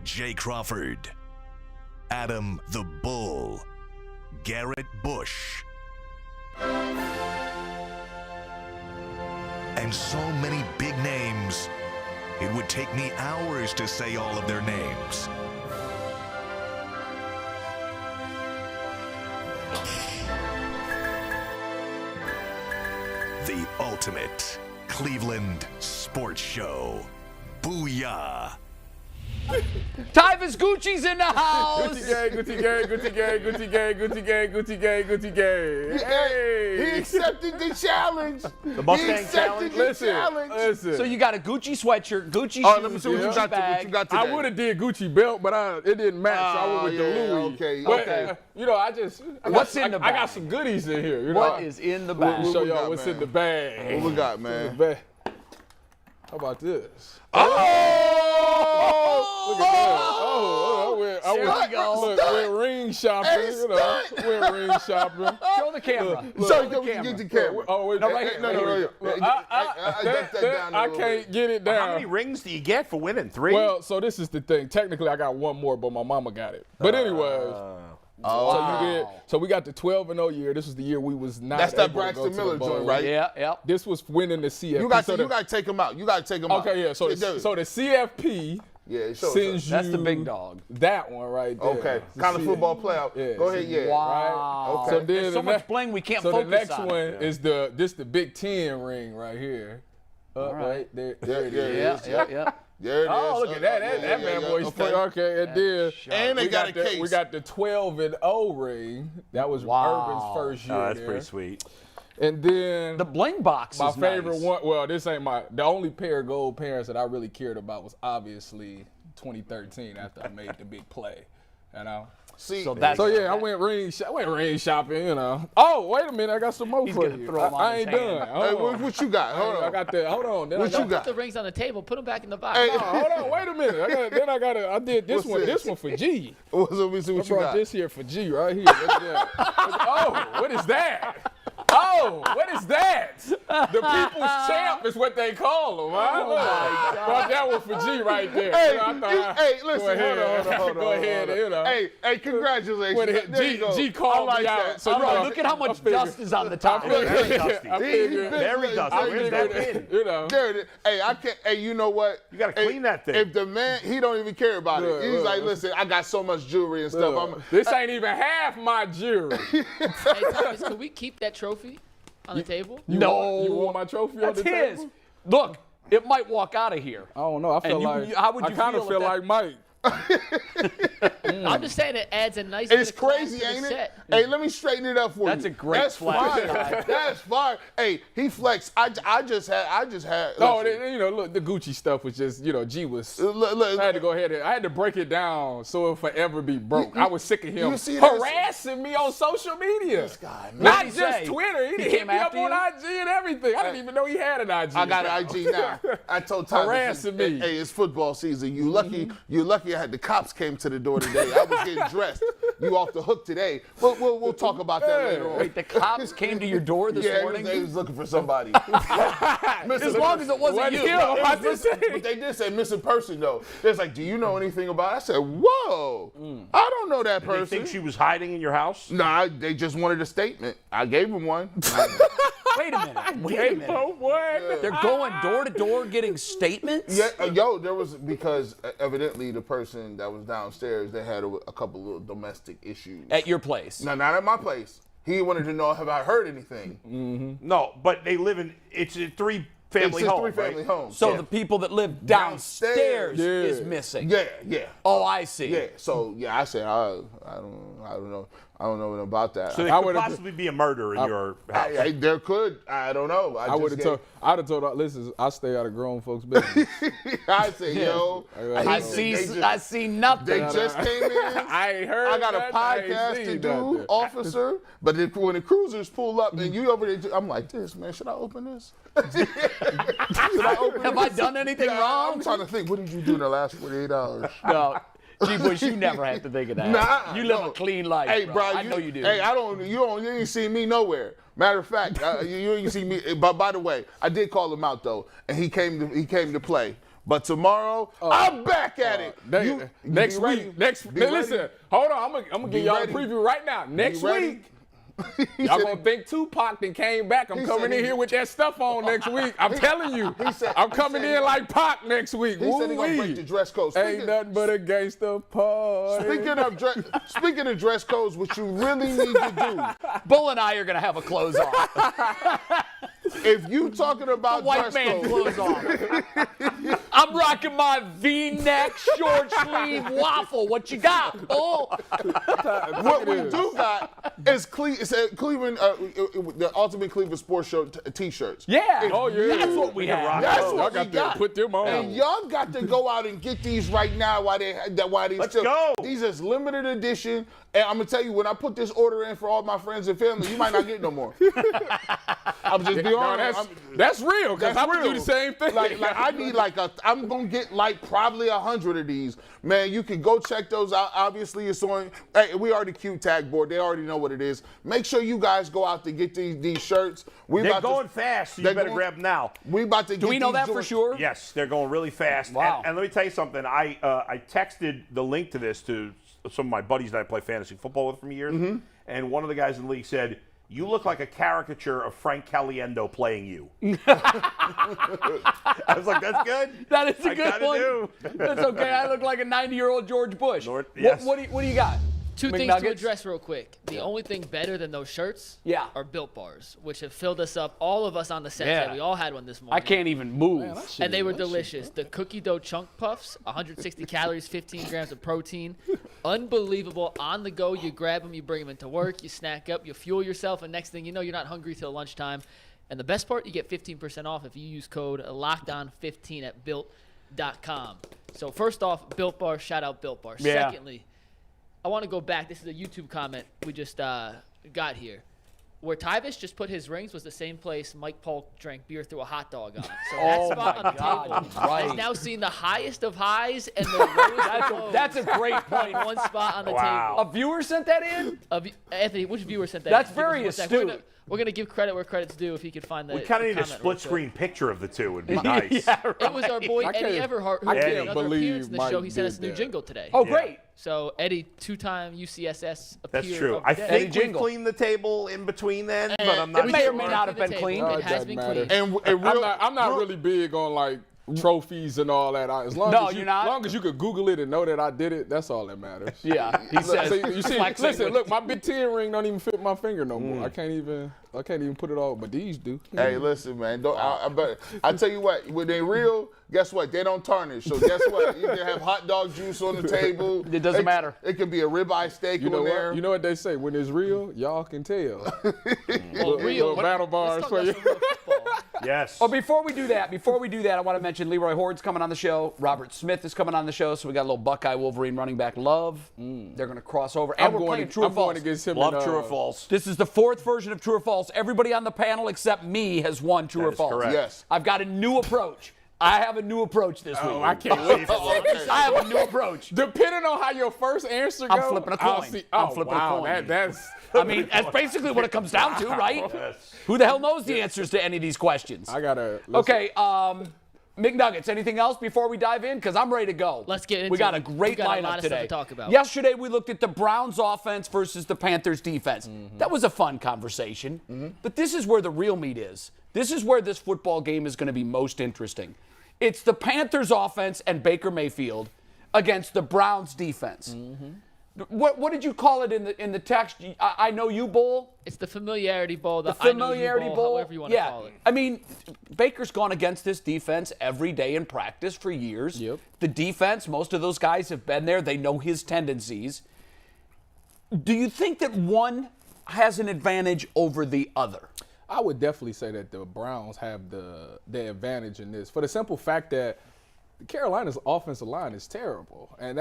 Jay Crawford, Adam the Bull, Garrett Bush, and so many big names, it would take me hours to say all of their names. The ultimate Cleveland sports show. Booyah! Tyvus Gucci's in the house. Gucci gang, Gucci gang, Gucci gang, Gucci gang, Gucci gang, Gucci gang, Gucci gang. Hey, he accepted the challenge. The Mustang challenge. Listen. So you got a Gucci sweatshirt, Gucci shoes, let me see what you Gucci got. bag. What you got today. I would have did Gucci belt, but it didn't match. So I went with the Louis. Okay, But, okay. What's in the I got bag? some goodies in here. What is in the bag? Let me show we y'all got, what's man? in the bag. What we got, man? How about this? Oh! Look at that. I went ring shopping. Hey, went ring shopping. Show the camera. So get the camera. Oh, wait, No, right here. No. I can't get it down. How many rings do you get for winning? 3? Well, so this is the thing. Technically, I got one more, but my mama got it. But anyways. So we got the 12-0 year. This was the year we was not. That's that able to go Braxton to the Miller bowl. joint, right? Yeah. This was winning the CFP. You got to take him out. You got to take him out. Okay, yeah. So the CFP sends you That's the big dog. That one right there. Okay, college football playoff. Yeah. Go ahead, yeah. Wow. Okay. So then There's so much bling we can't focus on. So the next one is the Big Ten ring right here. Right there. There it is. Yeah. There it is. Oh, look at that. That man boy's okay. It did. And they got a case. We got the 12-0 ring. That was Urban's first year. Oh, that's pretty sweet. And then The bling box my is favorite nice. one. Well, this ain't the only pair of gold pairs that I really cared about was obviously 2013 after I made the big play. You know. See, So that's I went ring shopping, you know. Oh, wait a minute, I got some more He's for gonna you. throw 'em on I his ain't hand. done. Hey, Hold on. what you got? Hold on. I got that. Hold on. Then What I you got, got? Put the rings on the table. Put them back in the box. Hey, hold on, wait a minute. I did this What's one. this? This one for G. Let me see I what you brought got. this here for G right here. Look at that. Oh, what is that? Oh, what is that? The People's Champ is what they call him, huh? Brought that one for G right there. Hey, listen, hold on. Go ahead, you know. Hey, congratulations. There you go. G called I like me out. that. So I you like know, Look at how much I figured- dust is on the top. Very dusty. I figured, Very dusty. Where's that pin? you know. There it is. Hey, I can't. Hey, you know what? You gotta clean that thing. If the man, he don't even care about it. He's like, listen, I got so much jewelry and stuff. This ain't even half my jewelry. Hey, Thomas, can we keep that trophy on the table? You want my trophy That's on the his. table? Look, it might walk out of here. I don't know. I feel And how would you I kind of feel feel if like Mike. I'm just saying it adds a nice. It's bit of class crazy, to the ain't it? set. Hey, let me straighten it up for That's you. a great That's flex. fire. That's fire. Hey, he flexed. I just had. No, listen, you know, look, the Gucci stuff was just, you know, G was. look, I had to go ahead I had to break it down so it'll forever be broke. I was sick of him you see this? harassing me on social media. This guy, man. Not What'd he just say? He He hit came me up after on you? IG and everything. I didn't even know he had an IG. I got an IG now. I told Thomas, Harassing me. Hey, it's football season. You lucky I had the cops came to the door today. I was getting dressed. You off the hook today. We'll talk about that later on. Wait, the cops came to your door this morning? They was looking for somebody. As long as it wasn't you. But they did say missing person though. They're like, do you know anything about it? I said, whoa, I don't know that Did they person. think she was hiding in your house? Nah, they just wanted a statement. I gave them one. Wait a minute. Oh, boy. They're going door to door getting statements? Yeah, there was, because evidently the person that was downstairs, they had a couple little domestic issues. At your place? No, not at my place. He wanted to know if I heard anything. No, but they live in, it's a three-family It's a home, three-family right? home. So the people that live downstairs is missing? Yeah. Oh, I see. Yeah, so yeah, I said I don't know anything about that. So there could possibly be a murder in your house. There could. I don't know. I'd have told her, listen, I stay out of grown folks' business. I say, yo, I see nothing. They just came in. I ain't heard I got a nothing. I ain't podcast seen to do, nothing. officer. But when the cruisers pull up and you over there, I'm like this, man. Should I open this? Should I open Have I done anything wrong? I'm trying to think. What did you do in the last 48 hours? No. G. Bush, you never have to think of that. Nah, you live no. a clean life, Hey, bro, I know you do. Hey, you ain't see me nowhere. Matter of fact, you ain't see me. But by the way, I did call him out though, and he came to play. But tomorrow, I'm back at it. Next week. Listen, hold on. I'm gonna give y'all a preview right now. Next week. Y'all gonna think Tupac then came back. I'm coming in here with that stuff on next week. I'm telling you. I'm coming in like Pac next week. He said he gonna break the dress code. Ain't nothing but a gangster party. Speaking of dress codes, what you really need to do. Bull and I are gonna have a clothes on. If you talking about White dress man code, clothes on. I'm rocking my V-neck, short sleeve waffle. What you got? Oh, what we do got is Cleveland, the Ultimate Cleveland Sports Show T-shirts. yeah. Oh, yeah. That's what we have. That's Y'all what got we to got. put them on. And y'all got to go out and get these right now while they Let's go. These is limited edition. And I'm gonna tell you, when I put this order in for all my friends and family, you might not get no more. I'm just be honest. That's real, because I'm gonna do the same thing. Like I need I'm gonna get probably 100 of these. Man, you can go check those out. Obviously, it's on. Hey, we already Q tag board. They already know what it is. Make sure you guys go out to get these shirts. They're going fast, so you better grab them now. We about to. Do we know that for sure? Yes, they're going really fast. Wow. And let me tell you something. I texted the link to this to some of my buddies that I play fantasy football with for years, and one of the guys in the league said, "You look like a caricature of Frank Caliendo playing you." I was like, "That's good. That is a good kinda one. do. That's okay. I look like a 90-year-old George Bush. Yes. What do you got? Two things to address real quick. The only thing better than those shirts are Built Bars, which have filled us up, all of us on the set. Yeah. We all had one this morning. I can't even move. And they were delicious. The cookie dough chunk puffs, 160 calories, 15 grams of protein. Unbelievable. On the go, you grab them, you bring them into work, you snack up, you fuel yourself, and next thing you know, you're not hungry till lunchtime. And the best part, you get 15% off if you use code LOCKEDON15 at Built.com. So first off, Built Bar, shout out Built Bar. Yeah. Secondly, I want to go back. This is a YouTube comment we just got here. Where Tyvus just put his rings was the same place Mike Polk drank beer through a hot dog on. So that spot on the table has now seen the highest of highs and the lowest of lows. That's a great point. In one spot on the Wow. table. A viewer sent that in? Anthony, which viewer sent that? That's Give us very one sec. astute. We're gonna give credit where credit's due if he could find the. We kind of need a comment real quick. split-screen picture of the two. Would be nice. It was our boy Eddie Everhart who I made can't another believe appearance in the Mike show. He sent did us a new that. jingle today. Oh, great. So Eddie, two-time UCSS appear. That's true. of the I day. think we jingle. cleaned the table in between then, but I'm not It may or sure. may not have been clean. It has doesn't been matter. clean. And I'm not really big on like trophies and all that. As long No, as you're not? As long as you could Google it and know that I did it, that's all that matters. Yeah. He says, You see, flexing listen, with- look, my Big Ten ring don't even fit my finger no more. I can't even put it all, but these do. Hey, listen, man. I tell you what, when they real, guess what? They don't tarnish. So guess what? You can have hot dog juice on the table. It doesn't matter. It could be a ribeye steak You know on there. what? You know what they say? When it's real, y'all can tell. Well, real. Little battle bars Let's for talk you. about some real football. Yes. Oh, before we do that, I want to mention Leroy Hoard's coming on the show. Robert Smith is coming on the show, so we got a little Buckeye Wolverine running back love. They're going to cross over. And we're playing True or I'm False. going against him. Love and, true or false. This is the fourth version of True or False. Everybody on the panel except me has won True That or is False. correct. Yes. I've got a new approach. I have a new approach this week. Oh, I can't wait. I have a new approach. Depending on how your first answer goes, I'm flipping a I'll coin. see. I'm Oh, flipping a wow, coin. that's. I mean, that's basically what it comes down to, right? Yes. Who the hell knows the answers to any of these questions? I gotta. Okay, McNuggets, anything else before we dive in? Because I'm ready to go. Let's get into We got it. a great We got a lineup lot of today. stuff to talk about. Yesterday, we looked at the Browns offense versus the Panthers defense. That was a fun conversation. But this is where the real meat is. This is where this football game is going to be most interesting. It's the Panthers offense and Baker Mayfield against the Browns defense. What did you call it in the text? I know you, Bull. It's the Familiarity Bowl. The Familiarity Bowl. However you want to call it. I mean, Baker's gone against this defense every day in practice for years. Yep. The defense, most of those guys have been there. They know his tendencies. Do you think that one has an advantage over the other? I would definitely say that the Browns have the advantage in this for the simple fact that Carolina's offensive line is terrible, and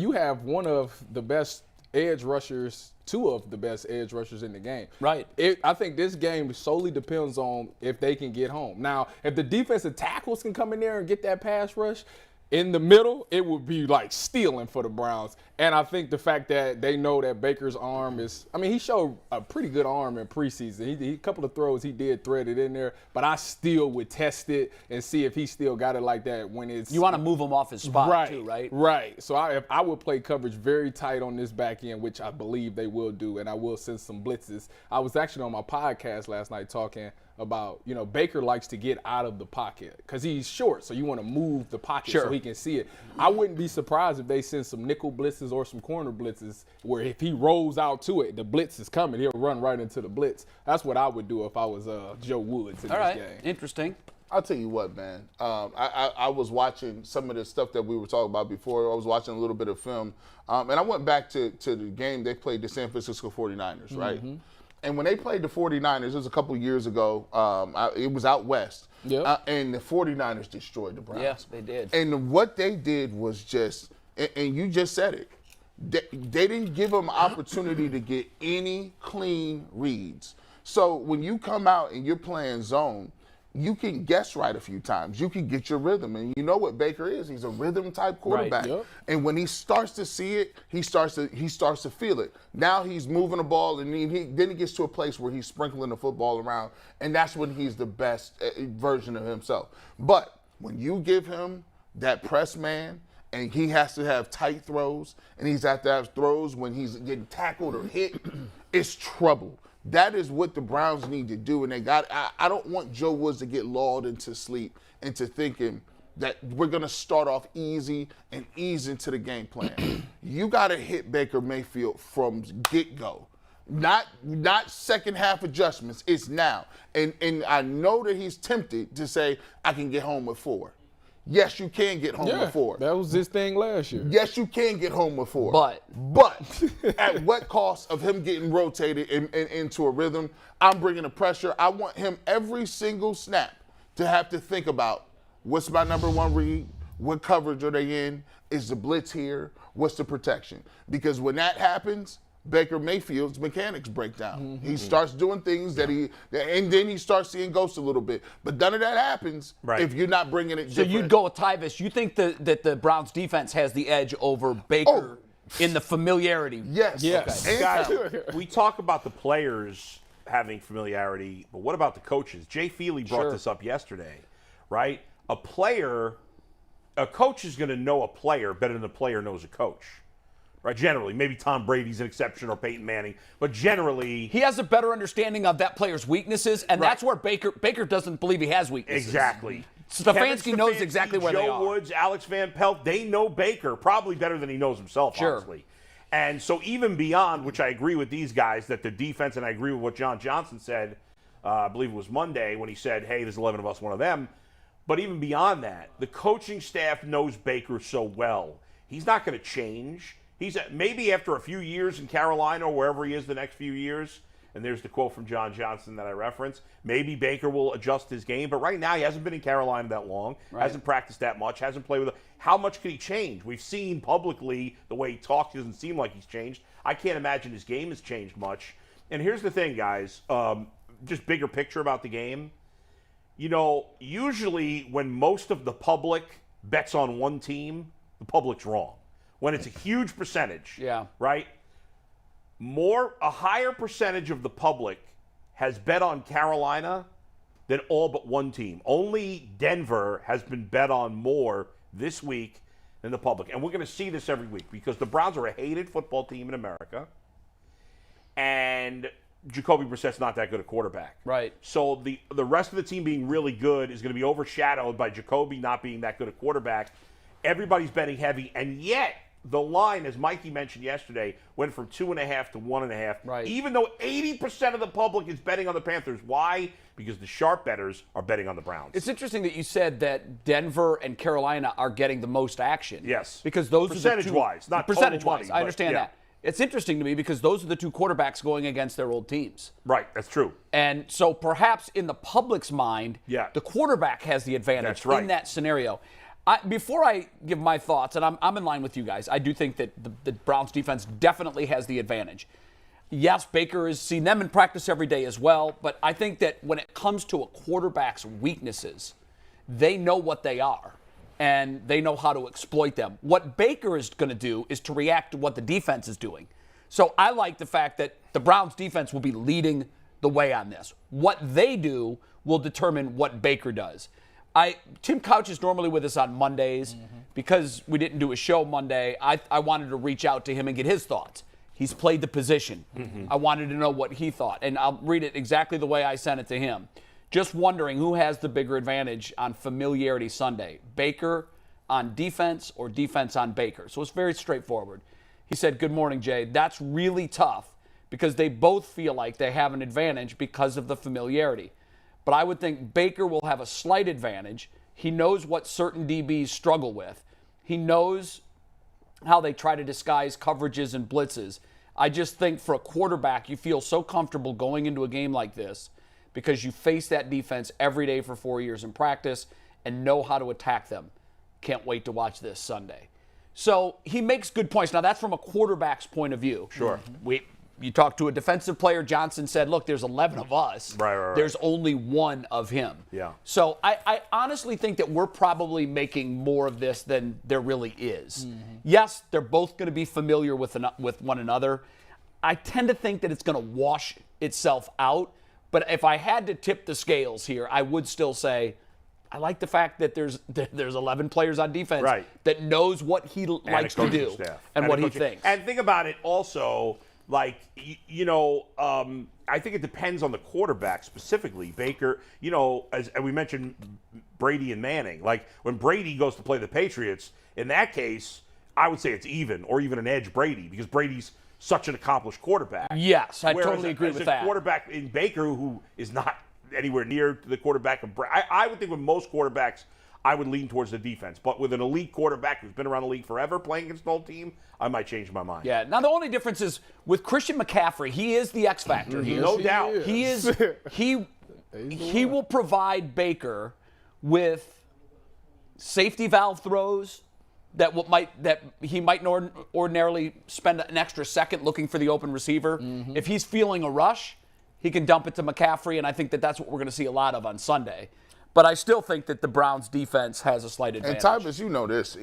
you have one of the best edge rushers, two of the best edge rushers in the game. Right. I think this game solely depends on if they can get home. Now, if the defensive tackles can come in there and get that pass rush, in the middle, it would be like stealing for the Browns. And I think the fact that they know that Baker's arm is, I mean, he showed a pretty good arm in preseason. He a couple of throws he did thread it in there, but I still would test it and see if he still got it like that when it's. You want to move him off his spot right, too, right? Right. So I would play coverage very tight on this back end, which I believe they will do, and I will send some blitzes. I was actually on my podcast last night talking about, Baker likes to get out of the pocket because he's short, so you want to move the pocket so he can see it. I wouldn't be surprised if they send some nickel blitzes or some corner blitzes where if he rolls out to it, the blitz is coming. He'll run right into the blitz. That's what I would do if I was Joe Woods in this game. Interesting. I'll tell you what, man. I was watching some of the stuff that we were talking about before. I was watching a little bit of film. And I went back to the game they played the San Francisco 49ers, right? And when they played the 49ers, it was a couple of years ago. It was out west. Yep. And the 49ers destroyed the Browns. Yes, they did. And what they did was just, and you just said it, they didn't give them opportunity to get any clean reads. So when you come out and you're playing zone, you can guess right a few times. You can get your rhythm. And you know what Baker is. He's a rhythm-type quarterback. Right. Yep. And when he starts to see it, he starts to feel it. Now he's moving the ball, and then he gets to a place where he's sprinkling the football around, and that's when he's the best version of himself. But when you give him that press man, and he has to have tight throws, and he's have to have throws when he's getting tackled or hit, it's trouble. That is what the Browns need to do, and I don't want Joe Woods to get lulled into sleep, into thinking that we're going to start off easy and ease into the game plan. You got to hit Baker Mayfield from get-go. Not second half adjustments. It's now. And I know that he's tempted to say, I can get home with 4. Yes, you can get home with 4. That was his thing last year. Yes, you can get home with 4. But at what cost of him getting rotated into a rhythm? I'm bringing the pressure. I want him every single snap to have to think about, what's my number one read? What coverage are they in? Is the blitz here? What's the protection? Because when that happens, Baker Mayfield's mechanics break down. He starts doing things and then he starts seeing ghosts a little bit. But none of that happens if you're not bringing it. So you'd go with Tyvis. You think that the Browns defense has the edge over Baker in the familiarity? Yes. Yes. Okay. Guys, we talk about the players having familiarity, but what about the coaches? Jay Feely brought this up yesterday, right? A coach is going to know a player better than the player knows a coach. Right, generally. Maybe Tom Brady's an exception or Peyton Manning, but generally he has a better understanding of that player's weaknesses, and that's where Baker doesn't believe he has weaknesses. Exactly. Stefanski knows exactly where they are. Joe Woods, Alex Van Pelt, they know Baker probably better than he knows himself, honestly. And so even beyond, which I agree with these guys, that the defense, and I agree with what John Johnson said, I believe it was Monday, when he said, hey, there's 11 of us, one of them. But even beyond that, the coaching staff knows Baker so well. He's not going to change. He's maybe after a few years in Carolina or wherever he is the next few years, and there's the quote from John Johnson that I referenced, maybe Baker will adjust his game. But right now, he hasn't been in Carolina that long, hasn't practiced that much, hasn't played with how much could he change? We've seen publicly the way he talks doesn't seem like he's changed. I can't imagine his game has changed much. And here's the thing, guys, just bigger picture about the game. Usually when most of the public bets on one team, the public's wrong. When it's a huge percentage, right? A higher percentage of the public has bet on Carolina than all but one team. Only Denver has been bet on more this week than the public. And we're going to see this every week because the Browns are a hated football team in America. And Jacoby Brissett's not that good a quarterback. Right. So the rest of the team being really good is going to be overshadowed by Jacoby not being that good a quarterback. Everybody's betting heavy, and yet the line, as Mikey mentioned yesterday, went from 2.5 to 1.5. Right. Even though 80% of the public is betting on the Panthers. Why? Because the sharp bettors are betting on the Browns. It's interesting that you said that Denver and Carolina are getting the most action. Yes. Because those percentage-wise, not percentage-wise. total money, I understand yeah. that. It's interesting to me because those are the two quarterbacks going against their old teams. Right, that's true. And so perhaps in the public's mind, the quarterback has the advantage in that scenario. Before I give my thoughts, and I'm in line with you guys, I do think that the Browns defense definitely has the advantage. Yes, Baker has seen them in practice every day as well, but I think that when it comes to a quarterback's weaknesses, they know what they are. and they know how to exploit them. What Baker is going to do is to react to what the defense is doing. So I like the fact that the Browns defense will be leading the way on this. What they do will determine what Baker does. Tim Couch is normally with us on Mondays. Because we didn't do a show Monday, I wanted to reach out to him and get his thoughts. He's played the position. I wanted to know what he thought. And I'll read it exactly the way I sent it to him. Just wondering who has the bigger advantage on Familiarity Sunday, Baker on defense or defense on Baker? So it's very straightforward. He said, good morning, Jay. That's really tough because they both feel like they have an advantage because of the familiarity. But I would think Baker will have a slight advantage. He knows what certain DBs struggle with. He knows how they try to disguise coverages and blitzes. I just think for a quarterback, you feel so comfortable going into a game like this because you face that defense every day for 4 years in practice and know how to attack them. Can't wait to watch this Sunday. So he makes good points. Now, that's from a quarterback's point of view. Sure. You talk to a defensive player, Johnson said, look, there's 11 of us. Right. There's only one of him. Yeah. So I honestly think that we're probably making more of this than there really is. Yes, they're both going to be familiar with one another. I tend to think that it's going to wash itself out. But if I had to tip the scales here, I would still say I like the fact that there's 11 players on defense that knows what he likes to do and what he thinks. And think about it also. Like, I think it depends on the quarterback specifically. Baker, as we mentioned, Brady and Manning. Like, when Brady goes to play the Patriots, in that case, I would say it's even or even an edge Brady because Brady's such an accomplished quarterback. Yes, I totally agree with that. Quarterback in Baker who is not anywhere near the quarterback of Brady. I would think with most quarterbacks, I would lean towards the defense. But with an elite quarterback who's been around the league forever playing against an old team, I might change my mind. Yeah. Now, the only difference is with Christian McCaffrey, he is the X factor here. No doubt. He will provide Baker with safety valve throws that he might ordinarily spend an extra second looking for the open receiver. If he's feeling a rush, he can dump it to McCaffrey, and I think that that's what we're going to see a lot of on Sunday. But I still think that the Browns defense has a slight advantage. And Tyvus, you know this,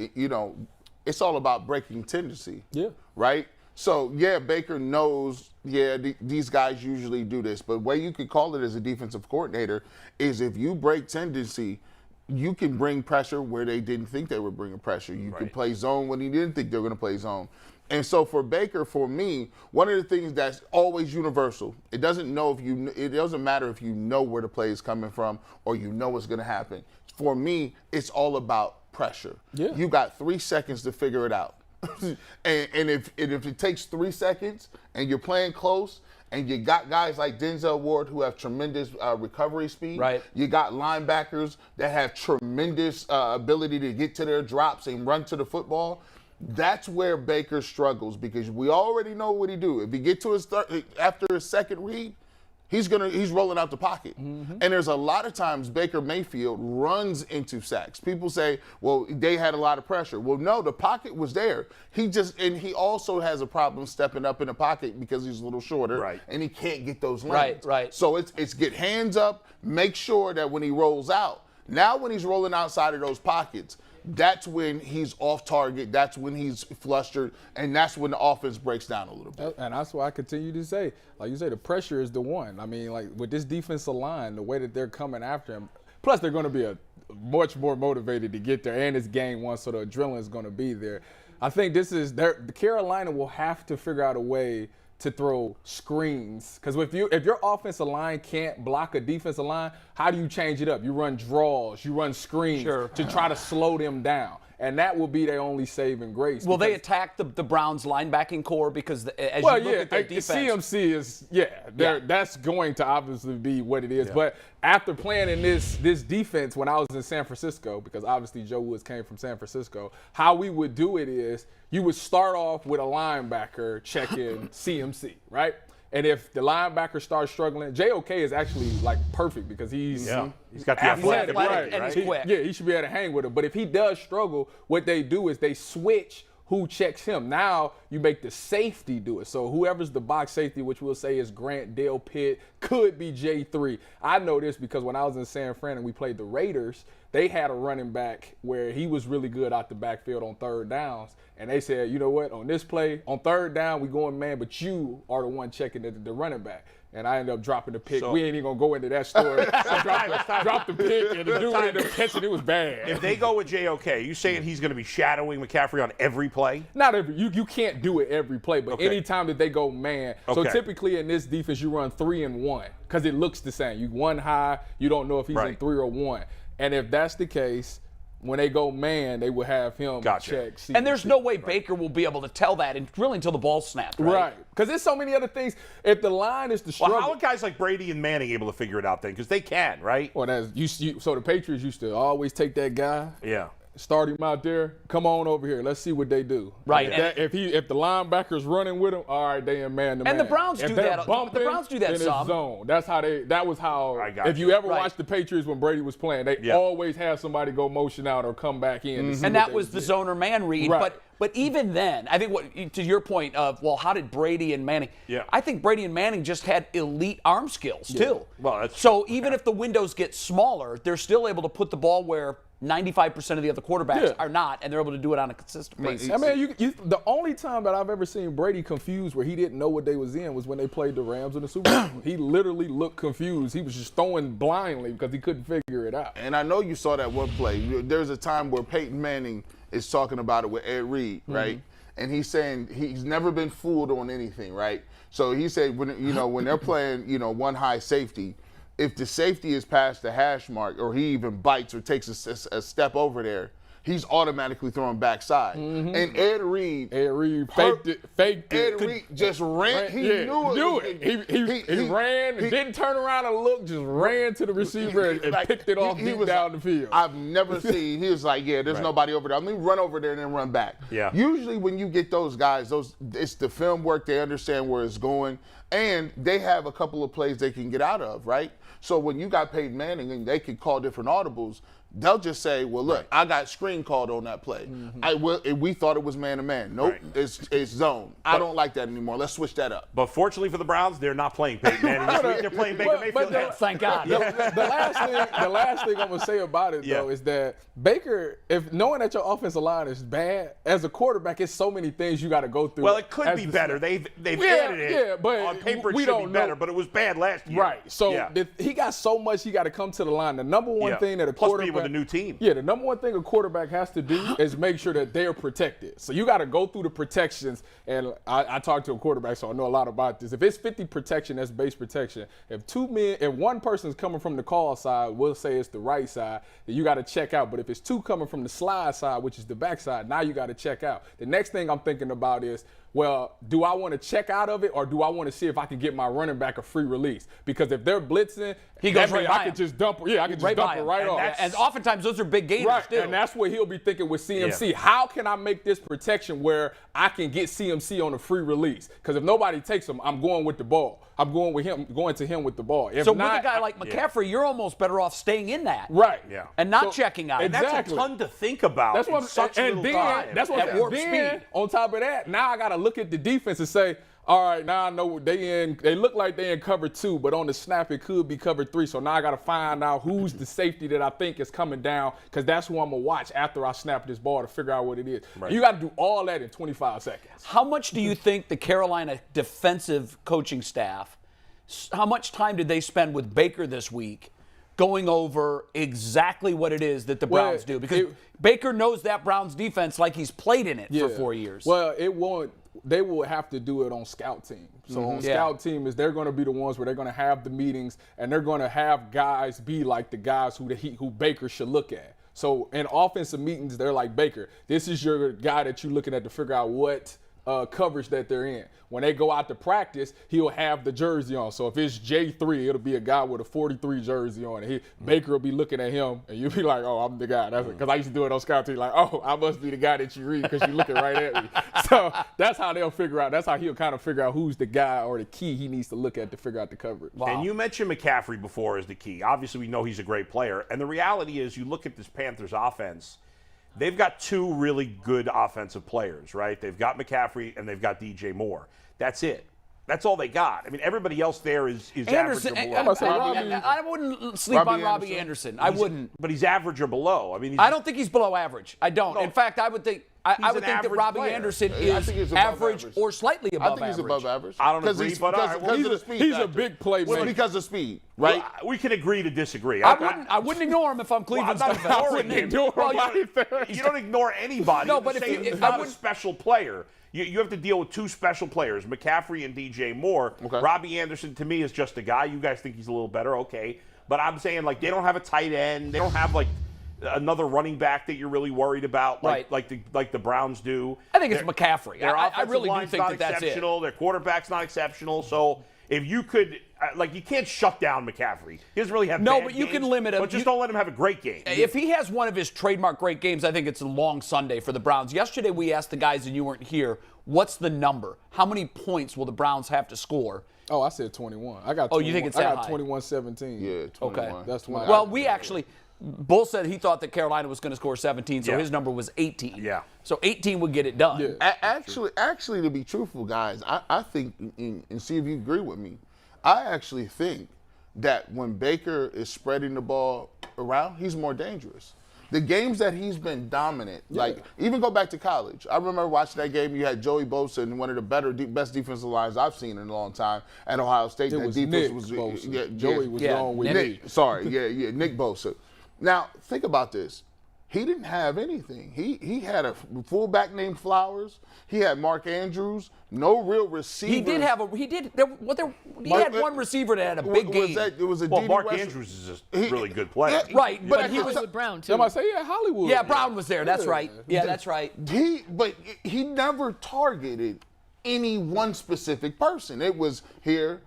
it's all about breaking tendency. Yeah. Right? So, Baker knows, these guys usually do this. But the way you could call it as a defensive coordinator is if you break tendency, you can bring pressure where they didn't think they were bringing pressure. You can play zone when he didn't think they were going to play zone. And so for Baker, for me, one of the things that's always universal, it doesn't matter if you know where the play is coming from or you know what's going to happen. For me, it's all about pressure. Yeah. You got 3 seconds to figure it out. and if it takes 3 seconds and you're playing close and you got guys like Denzel Ward who have tremendous recovery speed. Right. You got linebackers that have tremendous ability to get to their drops and run to the football. That's where Baker struggles because we already know what he do. If he get to his after his second read, he's rolling out the pocket. And there's a lot of times Baker Mayfield runs into sacks. People say, well, they had a lot of pressure. Well, no, the pocket was there. And he also has a problem stepping up in the pocket because he's a little shorter and he can't get those lanes. Right. So it's get hands up, make sure that when he rolls out, now when he's rolling outside of those pockets, that's when he's off target, that's when he's flustered, and that's when the offense breaks down a little bit. And that's why I continue to say, like you say, the pressure is the one. I mean, like with this defensive line, the way that they're coming after him, plus they're going to be much more motivated to get there, and it's game one, so the adrenaline is going to be there. I think the Carolina will have to figure out a way to throw screens. Because if your offensive line can't block a defensive line, how do you change it up? You run draws, you run screens to try to slow them down. And that will be their only saving grace. Will they attack the Browns linebacking core? Because as you look at their defense. CMC is, that's going to obviously be what it is. Yeah. But after playing in this defense when I was in San Francisco, because obviously Joe Woods came from San Francisco, how we would do it is you would start off with a linebacker checking CMC, right? And if the linebacker starts struggling, JOK is actually like perfect because he's got the athletic, right? And he's quick. He should be able to hang with him. But if he does struggle, what they do is they switch who checks him. Now you make the safety do it. So whoever's the box safety, which we'll say is Grant, Dale Pitt, could be J3. I know this because when I was in San Fran and we played the Raiders, they had a running back where he was really good out the backfield on third downs. And they said, you know what, on this play, on third down, we going man, but you are the one checking the running back. And I ended up dropping the pick. So, we ain't even going to go into that story. Drop the pick, and the dude ended up catching it. Was bad. If they go with JOK, you saying he's going to be shadowing McCaffrey on every play? Not every. You can't do it every play, but anytime that they go man. So typically in this defense, you run 3 and 1 because it looks the same. You one high, you don't know if he's in 3 or 1. And if that's the case, when they go man, they will have him check. And there's no way Baker will be able to tell that really until the ball's snapped, right? Right. Because there's so many other things. If the line is the struggle. Well, how are guys like Brady and Manning able to figure it out then? Because they can, right? Well, so the Patriots used to always take that guy. Yeah. Start him out there. Come on over here. Let's see what they do. Right. If the linebacker's running with him, all right, they in man to man. And the Browns do that. Bumping, the Browns do that then some. It's zone. That was how. If you ever watched the Patriots when Brady was playing, they always had somebody go motion out or come back in. And that was the zoner man read. Right. But even then, I think to your point of, well, how did Brady and Manning? Yeah. I think Brady and Manning just had elite arm skills too. Well, that's so even if the windows get smaller, they're still able to put the ball where 95% of the other quarterbacks are not, and they're able to do it on a consistent basis. I mean, the only time that I've ever seen Brady confused where he didn't know what they was in was when they played the Rams in the Super Bowl. He literally looked confused. He was just throwing blindly because he couldn't figure it out. And I know you saw that one play. There's a time where Peyton Manning is talking about it with Ed Reed, right? And he's saying he's never been fooled on anything, right? So he said when they're playing, one high safety, if the safety is past the hash mark or he even bites or takes a step over there, he's automatically throwing backside. And Ed Reed faked it. Ed Reed just ran. He knew it. He ran, didn't turn around and look, just ran to the receiver and picked it off deep down the field. I've never seen. He was like, there's nobody over there. Let me run over there and then run back. Yeah. Usually when you get those guys, it's the film work. They understand where it's going, and they have a couple of plays they can get out of, right? So when you got Peyton Manning and they can call different audibles, they'll just say, well, look, I got screen called on that play. We thought it was man-to-man. Nope, it's zone. I don't like that anymore. Let's switch that up. But fortunately for the Browns, they're not playing Peyton Manning this week. They're playing Baker Mayfield. Thank God. The last thing I'm going to say about it, though, is that Baker, if knowing that your offensive line is bad, as a quarterback, it's so many things you got to go through. Well, it could be better. They've added it. Yeah, but on paper it we should don't be better, know. but it was bad last year. Right. So he got so much he got to come to the line. The number one thing that a Plus quarterback... being with a new team. Yeah, the number one thing a quarterback has to do is make sure that they're protected. So you got to go through the protections. And I talked to a quarterback, so I know a lot about this. If it's 50 protection, that's base protection. If one person's coming from the call side, we'll say it's the right side, then you got to check out. But if it's two coming from the slide side, which is the back side, now you got to check out. The next thing I'm thinking about is, well, do I want to check out of it, or do I want to see if I can get my running back a free release? Because if they're blitzing, he goes right by I can just dump it. Yeah, I can just dump it right off. And oftentimes those are big gainers right. too. And that's what he'll be thinking with CMC. Yeah. How can I make this protection where I can get CMC on a free release? Because if nobody takes him, I'm going with the ball. I'm going to him with the ball. If so not, with a guy like McCaffrey, you're almost better off staying in that. Right. Yeah. And not checking out. And that's a ton to think about. That's what such and little then time. That's what at warp then, speed. On top of that, now I got to look at the defense and say, all right, now I know they look like they in cover 2, but on the snap it could be cover 3. So now I got to find out who's the safety that I think is coming down, because that's who I'm going to watch after I snap this ball to figure out what it is. Right. You got to do all that in 25 seconds. How much do you think the Carolina defensive coaching staff, how much time did they spend with Baker this week going over exactly what it is that the Browns do? Because Baker knows that Browns defense like he's played in it for 4 years. Well, it won't. They will have to do it on scout team. So on scout team they're going to be the ones where they're going to have the meetings and they're going to have guys be like the guys who Baker should look at. So in offensive meetings, they're like, Baker, this is your guy that you're looking at to figure out what coverage that they're in. When they go out to practice, he'll have the jersey on. So if it's J3, it'll be a guy with a 43 jersey on. And Baker will be looking at him, and you'll be like, oh, I'm the guy. That's because I used to do it on scout team. Like, oh, I must be the guy that you read because you're looking right at me. So that's how they'll figure out. That's how he'll kind of figure out who's the guy or the key he needs to look at to figure out the coverage. Wow. And you mentioned McCaffrey before as the key. Obviously, we know he's a great player. And the reality is, you look at this Panthers offense, they've got two really good offensive players, right? They've got McCaffrey and they've got DJ Moore. That's it. That's all they got. I mean, everybody else there is Anderson, average or below. I wouldn't sleep on Robbie Anderson. I wouldn't. But he's average or below. I mean, I don't think he's below average. I don't. No. In fact, I would think I would think that average Robbie player. Anderson I is think he's above average average. or slightly above I think average. he's above average. I don't agree, but all right, well, because of the speed he's a factor. big playmaker. Well, because of speed, right? Well, we can agree to disagree. I wouldn't ignore him if I'm Well, I'm Cleveland's not defense. ignoring him. You don't ignore anybody. No, I'm but just if saying you- he's I not a wouldn't- special player. You have to deal with two special players, McCaffrey and DJ Moore. Okay. Robbie Anderson, to me, is just a guy. You guys think he's a little better, okay. But I'm saying, like, they don't have a tight end. They don't have, like, another running back that you're really worried about, like the Browns do. I think it's McCaffrey. Their I offensive really do line's think not that's it. exceptional. Their quarterback's not exceptional. So if you could, you can't shut down McCaffrey. He doesn't really have No, bad but you games, can limit him. But just don't let him have a great game. If he has one of his trademark great games, I think it's a long Sunday for the Browns. Yesterday we asked the guys, and you weren't here, what's the number? How many points will the Browns have to score? Oh, I said 21. I got. 21, Oh, you think it's I that got high? 21-17. Yeah, 21. Okay. That's 20. Well, we actually, Bull said he thought that Carolina was going to score 17, so Yeah. his number was 18. Yeah. So 18 would get it done. Yeah. Actually, to be truthful, guys, I think, and see if you agree with me, I actually think that when Baker is spreading the ball around, he's more dangerous. The games that he's been dominant, like even go back to college. I remember watching that game. You had Joey Bosa in one of the best defensive lines I've seen in a long time at Ohio State. It that was defense Nick was Bosa. Joey was Yeah, wrong with Nick. me. Sorry, Nick Bosa. Now think about this. He didn't have anything. He had a fullback named Flowers. He had Mark Andrews. No real receiver. He did have a. He had one receiver that had a big game. It was a Well, D.D. Mark West- Andrews is a really good player. Yeah, Right, but he He was. was with Brown too. Somebody say, yeah, Hollywood. Yeah, Brown was there. That's right. Yeah, that's right. But he never targeted any one specific person. It was here.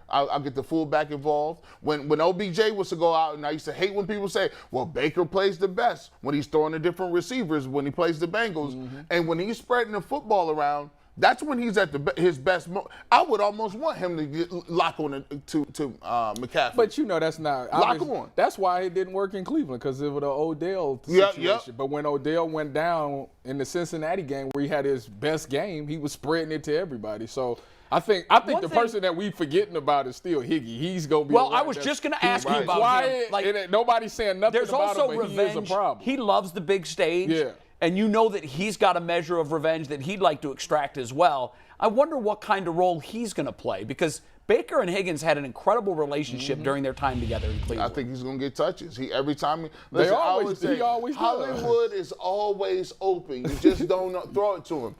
I'll get the fullback involved. When OBJ was to go out, and I used to hate when people say, well, Baker plays the best when he's throwing to different receivers, when he plays the Bengals. And when he's spreading the football around, that's when he's at his best. I would almost want him to lock on to McCaffrey. But you know that's not. Lock him on. That's why it didn't work in Cleveland because of the Odell Yep, situation. yep. But when Odell went down in the Cincinnati game where he had his best game, he was spreading it to everybody. So I think One the thing- person that we forgetting about is still Higgy. He's gonna be. Well, the one I was that's- just going to ask you he's about quiet, him. Like, and nobody's saying nothing there's about also him, but revenge. he is a problem. He loves the big stage. Yeah. And you know that he's got a measure of revenge that he'd like to extract as well. I wonder what kind of role he's going to play because Baker and Higgins had an incredible relationship during their time together in Cleveland. I think he's going to get touches. He every time. He I always say, does. Hollywood is always open. You just don't throw it to him.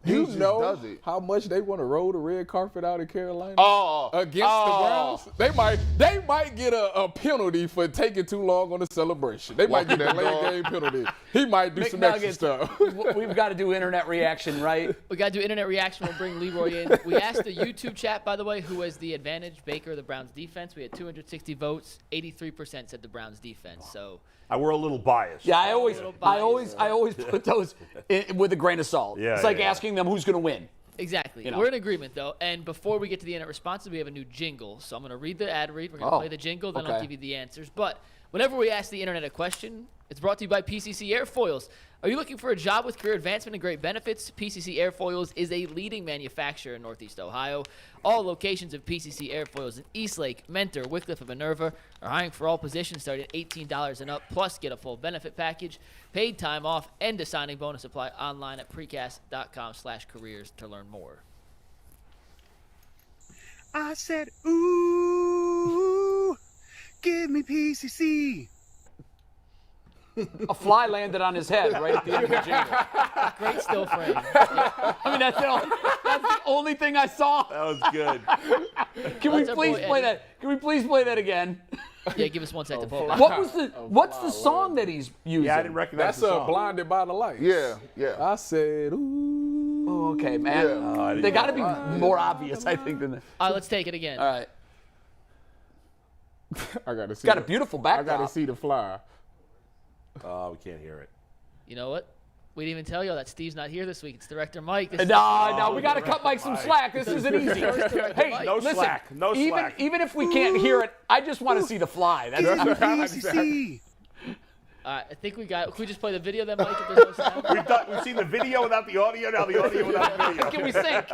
He just does it. how much they want to roll the red carpet out in Carolina against the Browns? They might get a penalty for taking too long on the celebration. They might get a late game penalty. He might do some extra stuff. We've got to do internet reaction, right? We got to do internet reaction. We'll bring Leroy in. We asked the YouTube chat, by the way, who has the advantage, Baker or the Browns defense. We had 260 votes. 83% said the Browns defense. So We're a little biased. Yeah, I always put those with a grain of salt. Yeah, it's like yeah. asking them who's going to win. exactly. You know. We're in agreement, though. And before we get to the internet responses, we have a new jingle. So I'm going to read the ad read. We're going to play the jingle, then I'll okay. give you the answers. But whenever we ask the internet a question, it's brought to you by PCC Airfoils. Are you looking for a job with career advancement and great benefits? PCC Airfoils is a leading manufacturer in Northeast Ohio. All locations of PCC Airfoils in Eastlake, Mentor, Wickliffe, and Minerva are hiring for all positions starting at $18 and up, plus get a full benefit package, paid time off, and a signing bonus. Apply online at precast.com/careers to learn more. I said, ooh, give me PCC. A fly landed on his head right at the end of the jingle. Great still frame. I mean, that's the only thing I saw. That was good. Can we That's our please boy, play Eddie. that? Can we please play that again? Yeah, give us 1 second to pull it back. What's the song that he's using? Yeah, I didn't recognize That's the song. Blinded by the Lights. Yeah. I said, ooh. Oh, okay, man. I didn't They got to know. be more obvious, I think, than that. All right, let's take it again. All right. I gotta see. Got a beautiful I backdrop. gotta see the flyer. Oh, we can't hear it. You know what? We didn't even tell you that Steve's not here this week. It's Director Mike. This is- No, we got to cut Mike some slack. This isn't easy. Hey, No listen, slack. No slack. Even if we can't hear it, I just want to see the fly. That's Give me PCC. I think we got. Can we just play the video then, Mike? If there's no sound? We've seen the video without the audio, now the audio without the video. Can we sync?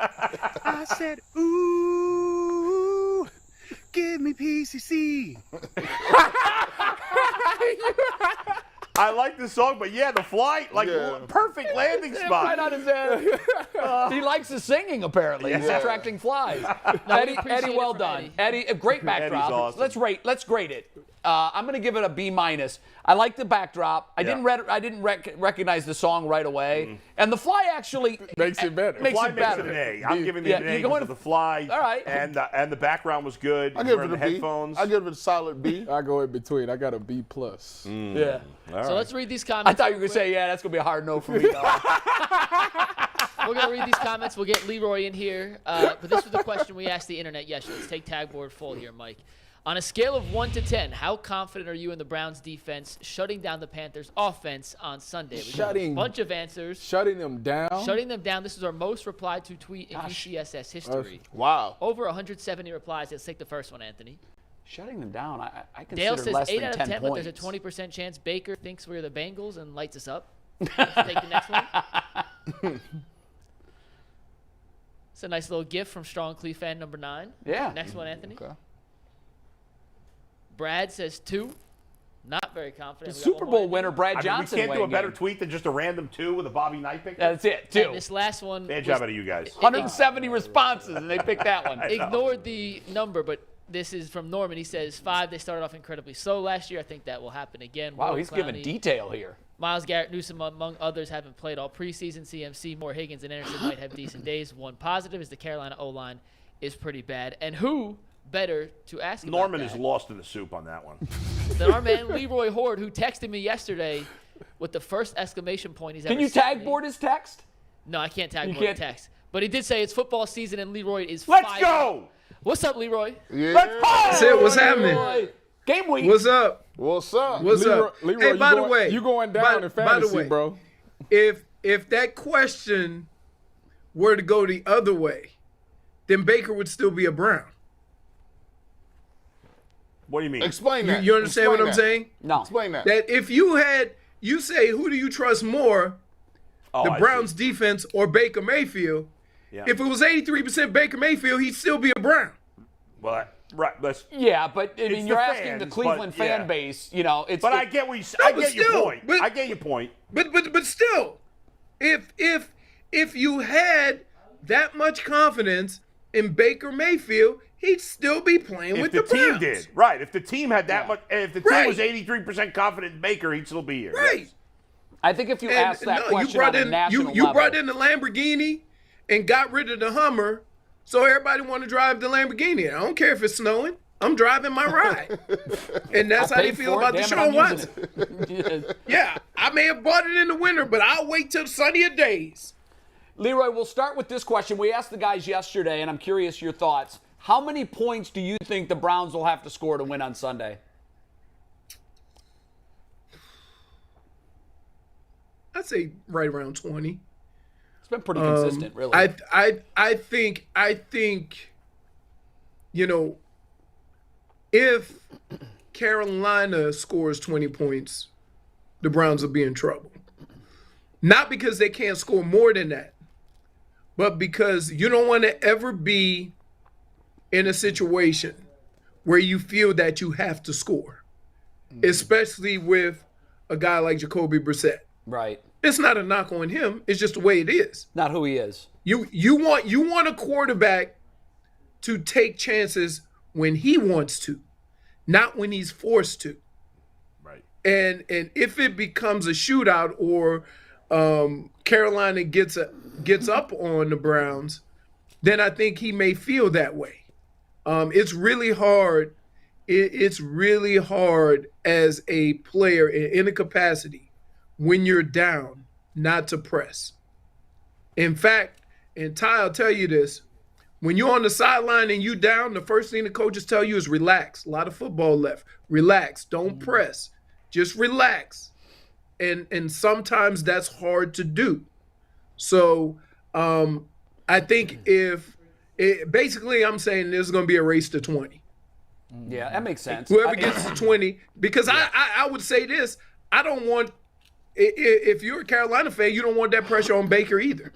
I said, ooh, give me PCC. I like the song, but yeah, the flight, perfect landing spot. Right on his head. He likes the singing, apparently. He's attracting flies. Eddie, well done. Eddie, a great backdrop. Eddie's awesome. Let's grade it. I'm going to give it a B-. I like the backdrop. I didn't recognize the song right away. And the fly actually Makes it better. Makes Fly it makes better. it an A. I'm giving it an A because of the fly. All right. And the background was good. I give Wearing it a the B. headphones. I give it a solid B. I go in between. I got a B+. Yeah. So let's read these comments. I thought you were going to say, yeah, that's going to be a hard no for me, though. We're going to read these comments. We'll get Leroy in here. But this was the question we asked the internet yesterday. Let's take tag board full here, Mike. On a scale of 1 to 10, how confident are you in the Browns' defense shutting down the Panthers' offense on Sunday? We got a bunch of answers. Shutting them down? Shutting them down. This is our most replied to tweet in UCSS history. Wow. Over 170 replies. Let's take the first one, Anthony. Shutting them down, I consider Dale says less 8 than out 10 of 10, points. but there's a 20% chance Baker thinks we're the Bengals and lights us up. Let's take the next one. It's a nice little gift from Strong Clee fan number 9. Yeah. Next one, Anthony. Okay. Brad says 2. Not very confident. The We got Super one more, Bowl winner, Brad Johnson. We can't do a weighing better in. tweet than just a random 2 with a Bobby Knight picture. That's it, And 2. this last one Bad was- job out of you guys. 170 responses, and they picked that one. ignored the number, but this is from Norman. He says 5. They started off incredibly slow last year. I think that will happen again. Wow, Will he's giving Clowney, detail here. Myles Garrett, Newsome, among others, haven't played all preseason. CMC, Moore, Higgins, and Anderson might have decent days. One positive is the Carolina O-line is pretty bad. And who better to ask about Norman that is lost in the soup on that one. than our man Leroy Hoard, who texted me yesterday with the first exclamation point he's ever Can you sent tag me. board his text? No, I can't tag You board can't- text. But he did say it's football season and Leroy is Let's fired. go! What's up, Leroy? Yeah. Let's go! That's it. What's happening? Game week. What's up? What's up? What's Leroy, up? Leroy, Hey, you by the going- way, you going down by- in by the fantasy, way, bro. If that question were to go the other way, then Baker would still be a Brown. What do you mean? Explain that. You understand what I'm Explain that. saying? No. Explain that. That if you say, who do you trust more, the I see. Browns defense or Baker Mayfield? Yeah. If it was 83% Baker Mayfield, he'd still be a Brown. Well, right. Let's. Yeah, but I It's mean, you're the asking the fans, Cleveland but, yeah. fan base. You know, it's. But I get what you. No, I but get your still, point. but- I get your point. But still, if you had that much confidence in Baker Mayfield, he'd still be playing If with the the team Browns. did, right? If the team had that much, if the team Right. was 83% confident in Baker, he'd still be here. Right. Yes. I think if you ask that you question brought on a in national you level, brought in the Lamborghini and got rid of the Hummer, so everybody want to drive the Lamborghini. I don't care if it's snowing. I'm driving my ride. And that's I how they paid feel for it, about the damn it, Deshaun I'm using Watson. it. Yeah, I may have bought it in the winter, but I'll wait till sunnier days. Leroy, we'll start with this question. We asked the guys yesterday, and I'm curious your thoughts. How many points do you think the Browns will have to score to win on Sunday? I'd say right around 20. It's been pretty consistent, really. I think, you know, if Carolina scores 20 points, the Browns will be in trouble. Not because they can't score more than that, but because you don't want to ever be in a situation where you feel that you have to score, especially with a guy like Jacoby Brissett. Right. It's not a knock on him. It's just the way it is. Not who he is. You want a quarterback to take chances when he wants to, not when he's forced to. Right. And if it becomes a shootout or Carolina gets up on the Browns, then I think he may feel that way. It's really hard. It's really hard as a player in a capacity when you're down not to press. In fact, and Ty, I'll tell you this, when you're on the sideline and you down, the first thing the coaches tell you is relax. A lot of football left. Relax. Don't press. Just relax. And sometimes that's hard to do. So I think basically I'm saying there's going to be a race to 20. Yeah, that makes sense. Whoever gets to 20, because I would say this, I don't want. If you're a Carolina fan, you don't want that pressure on Baker either.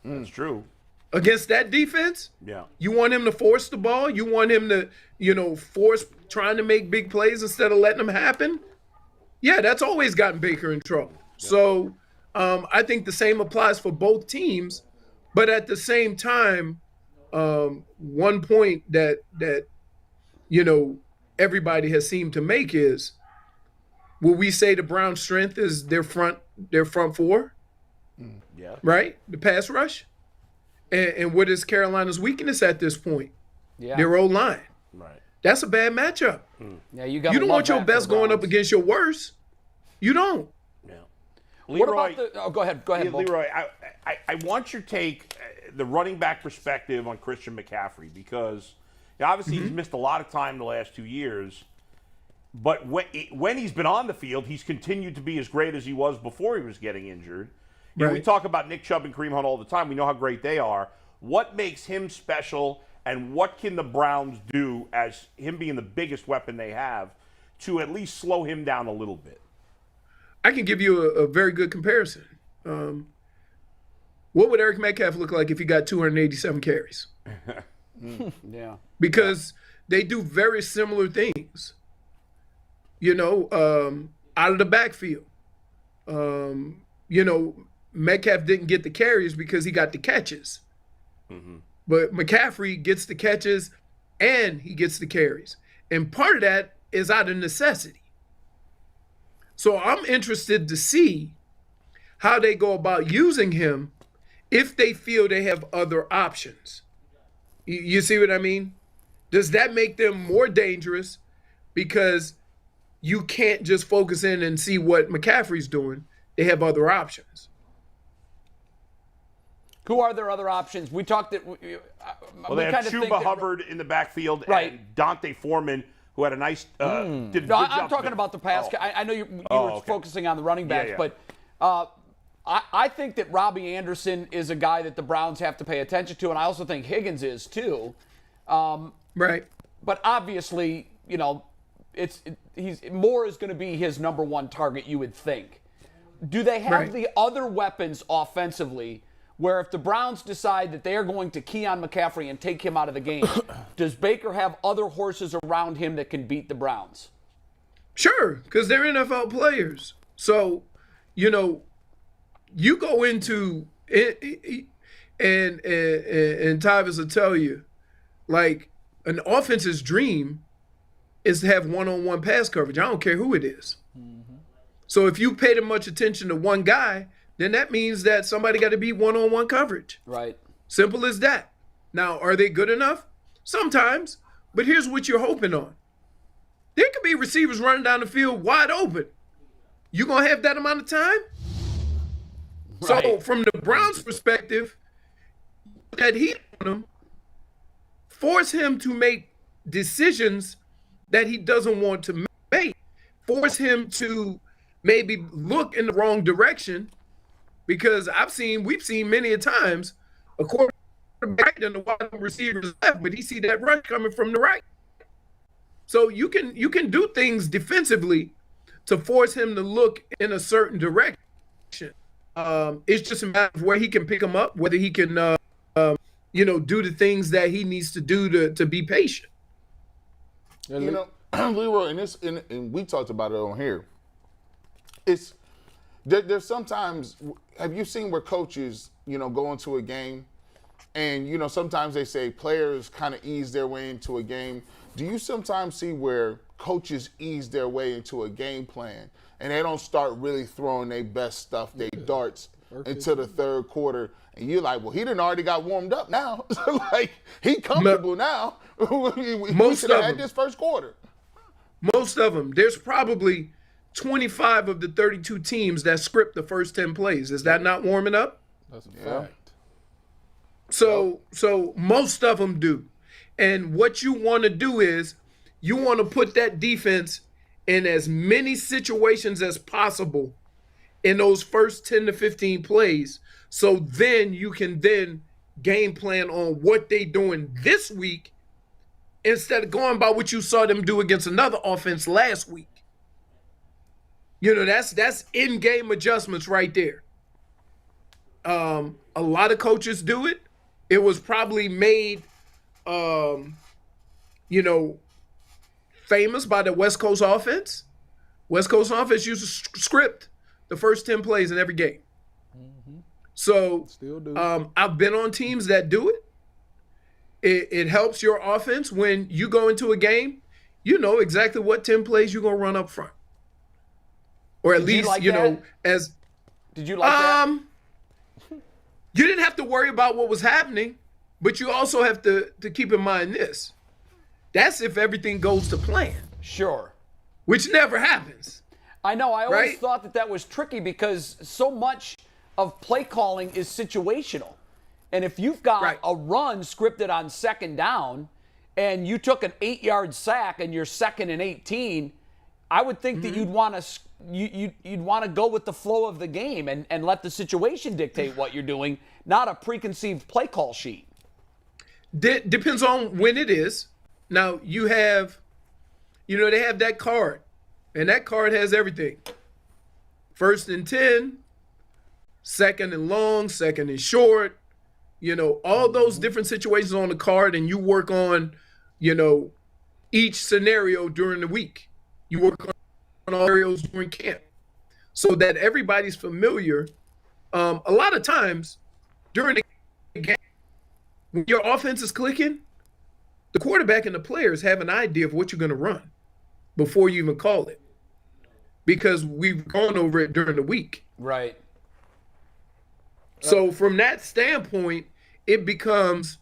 That's true. Against that defense, Yeah. you want him to force the ball. You want him to, force trying to make big plays instead of letting them happen. Yeah, that's always gotten Baker in trouble. Yeah. So I think the same applies for both teams. But at the same time, one point that everybody has seemed to make is, will we say the Browns' strength is their front four? Yeah. Right? The pass rush? And what is Carolina's weakness at this point? Yeah. Their O-line. Right. That's a bad matchup. Yeah, you don't want your best going up against your worst. You don't. Yeah. What Leroy, about the? Oh, go ahead. Go ahead, Bo. Leroy. I want your take, the running back perspective on Christian McCaffrey, because obviously he's missed a lot of time the last 2 years. But when he's been on the field, he's continued to be as great as he was before he was getting injured. You know, we talk about Nick Chubb and Kareem Hunt all the time. We know how great they are. What makes him special, and what can the Browns do, as him being the biggest weapon they have, to at least slow him down a little bit? I can give you a very good comparison. What would Eric Metcalf look like if he got 287 carries? Yeah. Because they do very similar things. Out of the backfield. Metcalf didn't get the carries because he got the catches. Mm-hmm. But McCaffrey gets the catches and he gets the carries. And part of that is out of necessity. So I'm interested to see how they go about using him if they feel they have other options. You see what I mean? Does that make them more dangerous because you can't just focus in and see what McCaffrey's doing? They have other options. Who are their other options? We talked that. They have Chuba Hubbard in the backfield, right, and Dante Foreman, who had a nice. Did a good I'm job talking about the pass. I know you were focusing on the running backs, but I think that Robbie Anderson is a guy that the Browns have to pay attention to, and I also think Higgins is too. Right. But obviously, Moore is going to be his number one target, you would think. Do they have the other weapons offensively where if the Browns decide that they are going to key on McCaffrey and take him out of the game, does Baker have other horses around him that can beat the Browns? Sure, because they're NFL players. So, you go into it, and Tyvis will tell you, like, an offense's dream is to have one-on-one pass coverage. I don't care who it is. Mm-hmm. So if you pay too much attention to one guy, then that means that somebody got to be one-on-one coverage. Right. Simple as that. Now, are they good enough? Sometimes. But here's what you're hoping on. There could be receivers running down the field wide open. You going to have that amount of time? Right. So from the Browns' perspective, that he on him, force him to make decisions that he doesn't want to make. Force him to maybe look in the wrong direction, because we've seen many a times a quarterback and the wide receivers left, but he see that rush coming from the right. So you can do things defensively to force him to look in a certain direction. It's just a matter of where he can pick him up, whether he can do the things that he needs to do to be patient. Leroy, and we talked about it on here. There's sometimes, have you seen where coaches, go into a game and, sometimes they say players kind of ease their way into a game. Do you sometimes see where coaches ease their way into a game plan and they don't start really throwing their best stuff, their darts, into the third quarter? And you're like, well, he done already got warmed up now. Like, he comfortable now. We should have had this first quarter. Most of them. There's probably 25 of the 32 teams that script the first 10 plays. Is that not warming up? That's a fact. So most of them do. And what you want to do is you want to put that defense in as many situations as possible in those first 10 to 15 plays. So then you can then game plan on what they doing this week instead of going by what you saw them do against another offense last week. That's in-game adjustments right there. A lot of coaches do it. It was probably made, famous by the West Coast offense. West Coast offense used to script the first 10 plays in every game. So Still do. I've been on teams that do it. It helps your offense when you go into a game, you know exactly what 10 plays you're going to run up front. Or at least, Did you like that? You didn't have to worry about what was happening, but you also have to keep in mind this. That's if everything goes to plan. Sure. Which never happens. I know. I always Right? thought that was tricky because so much of play calling is situational. And if you've got Right. a run scripted on second down and you took an 8-yard sack and you're 2nd and 18, I would think that you'd want to go with the flow of the game and let the situation dictate what you're doing, not a preconceived play call sheet. Depends on when it is. Now, you have, they have that card, and that card has everything. 1st and 10, 2nd and long, 2nd and short, all those different situations on the card, and you work on, each scenario during the week. You work on all scenarios during camp so that everybody's familiar. A lot of times during the game, when your offense is clicking, the quarterback and the players have an idea of what you're going to run before you even call it, because we've gone over it during the week. Right. So from that standpoint, it becomes,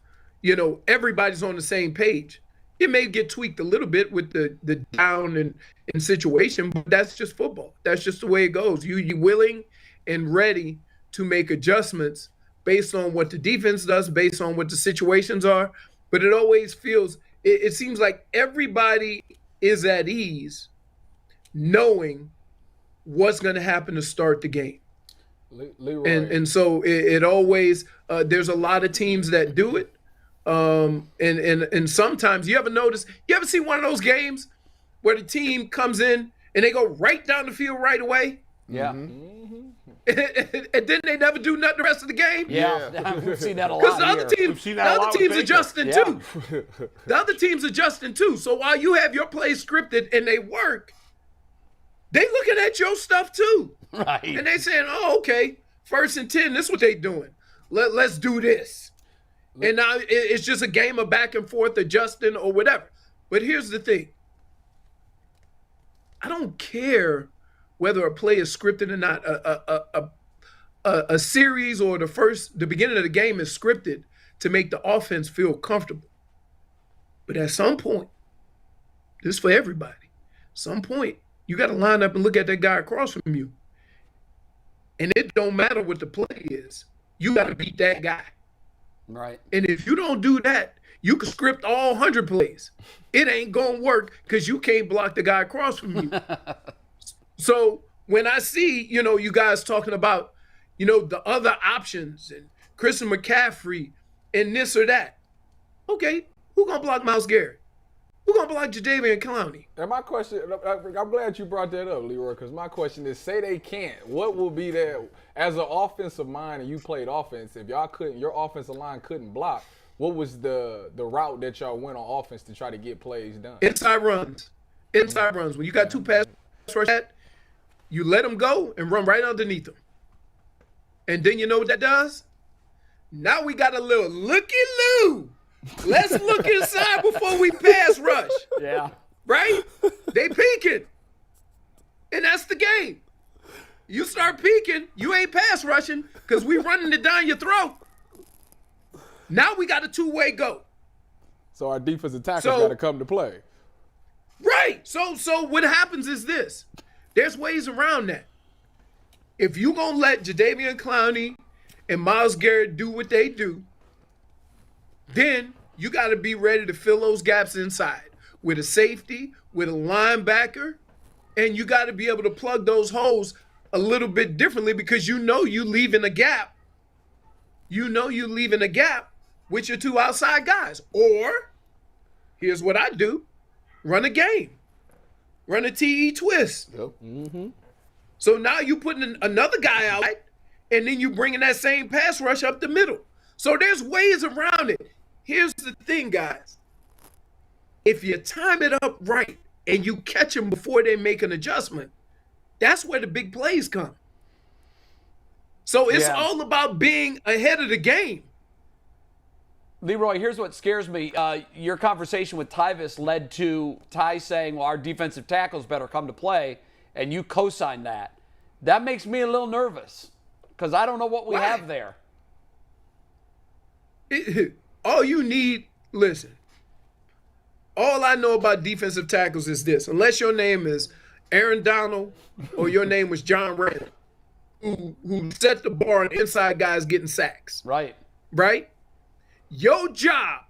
everybody's on the same page. It may get tweaked a little bit with the down and situation, but that's just football. That's just the way it goes. You're willing and ready to make adjustments based on what the defense does, based on what the situations are. But it always feels, it seems like everybody is at ease knowing what's going to happen to start the game. Leroy. And so it always, there's a lot of teams that do it. And sometimes you ever see one of those games where the team comes in and they go right down the field right away? Yeah. And then they never do nothing the rest of the game? Yeah. We've seen that a lot. Because the other here. team, seen the that a other lot with team's Baker. adjusting Yeah. too. The other team's adjusting too. So while you have your plays scripted and they work, they looking at your stuff too. Right. And they saying, oh, okay, 1st and 10, this is what they doing. Let's do this. And now it's just a game of back and forth adjusting or whatever. But here's the thing. I don't care whether a play is scripted or not. A series or the beginning of the game is scripted to make the offense feel comfortable. But at some point, this is for everybody. Some point, you got to line up and look at that guy across from you. And it don't matter what the play is. You got to beat that guy. Right. And if you don't do that, you can script all 100 plays. It ain't going to work because you can't block the guy across from you. So when I see, you guys talking about, the other options and Christian McCaffrey and this or that. Okay, who going to block Myles Garrett? Who going to block Jadeveon Clowney? And my question, I'm glad you brought that up, Leroy, because my question is, say they can't, what will be that, as an offensive mind and you played offense, if your offensive line couldn't block, what was the route that y'all went on offense to try to get plays done? Inside runs. When you got two pass rush, you let them go and run right underneath them. And then you know what that does? Now we got a little looky-loo. Let's look inside before we pass rush. Yeah. Right? They peeking. And that's the game. You start peeking, you ain't pass rushing because we running it down your throat. Now we got a two-way go. So our defensive tackles got to come to play. Right. So what happens is this. There's ways around that. If you going to let Jadeveon Clowney and Myles Garrett do what they do, then you got to be ready to fill those gaps inside with a safety, with a linebacker, and you got to be able to plug those holes a little bit differently because you leaving a gap. You leaving a gap with your two outside guys. Or, here's what I do, run a game. Run a TE twist. Yep. Mm-hmm. So now you putting another guy out, and then you bringing that same pass rush up the middle. So there's ways around it. Here's the thing, guys. If you time it up right and you catch them before they make an adjustment, that's where the big plays come. So it's all about being ahead of the game. Leroy, here's what scares me. Your conversation with Tyvis led to Ty saying, well, our defensive tackles better come to play, and you co-signed that. That makes me a little nervous because I don't know what we have there. All you need, listen, all I know about defensive tackles is this. Unless your name is Aaron Donald or your name was John Randall, who set the bar on inside guys getting sacks. Right. Right? Your job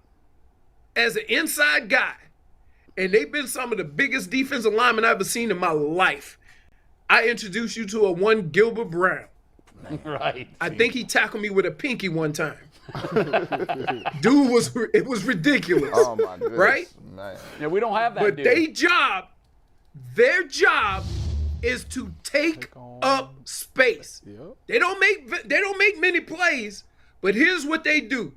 as an inside guy, and they've been some of the biggest defensive linemen I've ever seen in my life. I introduced you to a one Gilbert Brown. Right. I think he tackled me with a pinky one time. Dude it was ridiculous. Oh my goodness. Right? Man. Yeah, we don't have that. But dude. their job is to take up space. Yep. They don't make many plays, but here's what they do.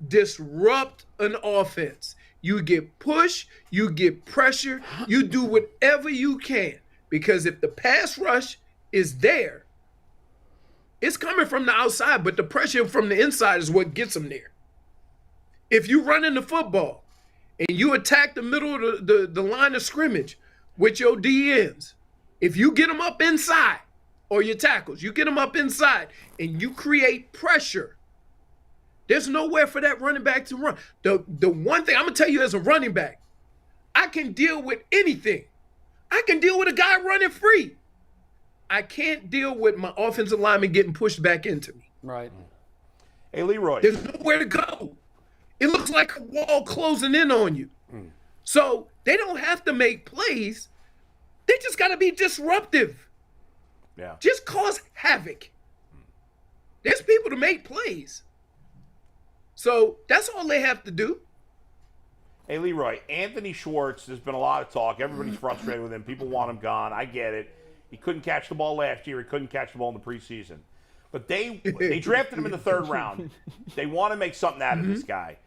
Disrupt an offense. You get push, you get pressure, you do whatever you can. Because if the pass rush is there, it's coming from the outside, but the pressure from the inside is what gets them there. If you run in the football and you attack the middle of the line of scrimmage with your DNs, if you get them up inside, or your tackles, you get them up inside and you create pressure, there's nowhere for that running back to run. The one thing I'm going to tell you as a running back, I can deal with anything. I can deal with a guy running free. I can't deal with my offensive lineman getting pushed back into me. Right. Hey, Leroy. There's nowhere to go. It looks like a wall closing in on you. So they don't have to make plays. They just got to be disruptive. Yeah. Just cause havoc. There's people to make plays. So that's all they have to do. Hey, Leroy, Anthony Schwartz, there's been a lot of talk. Everybody's frustrated with him. People want him gone. I get it. He couldn't catch the ball last year. He couldn't catch the ball in the preseason. But they drafted him in the third round. They want to make something out of this guy.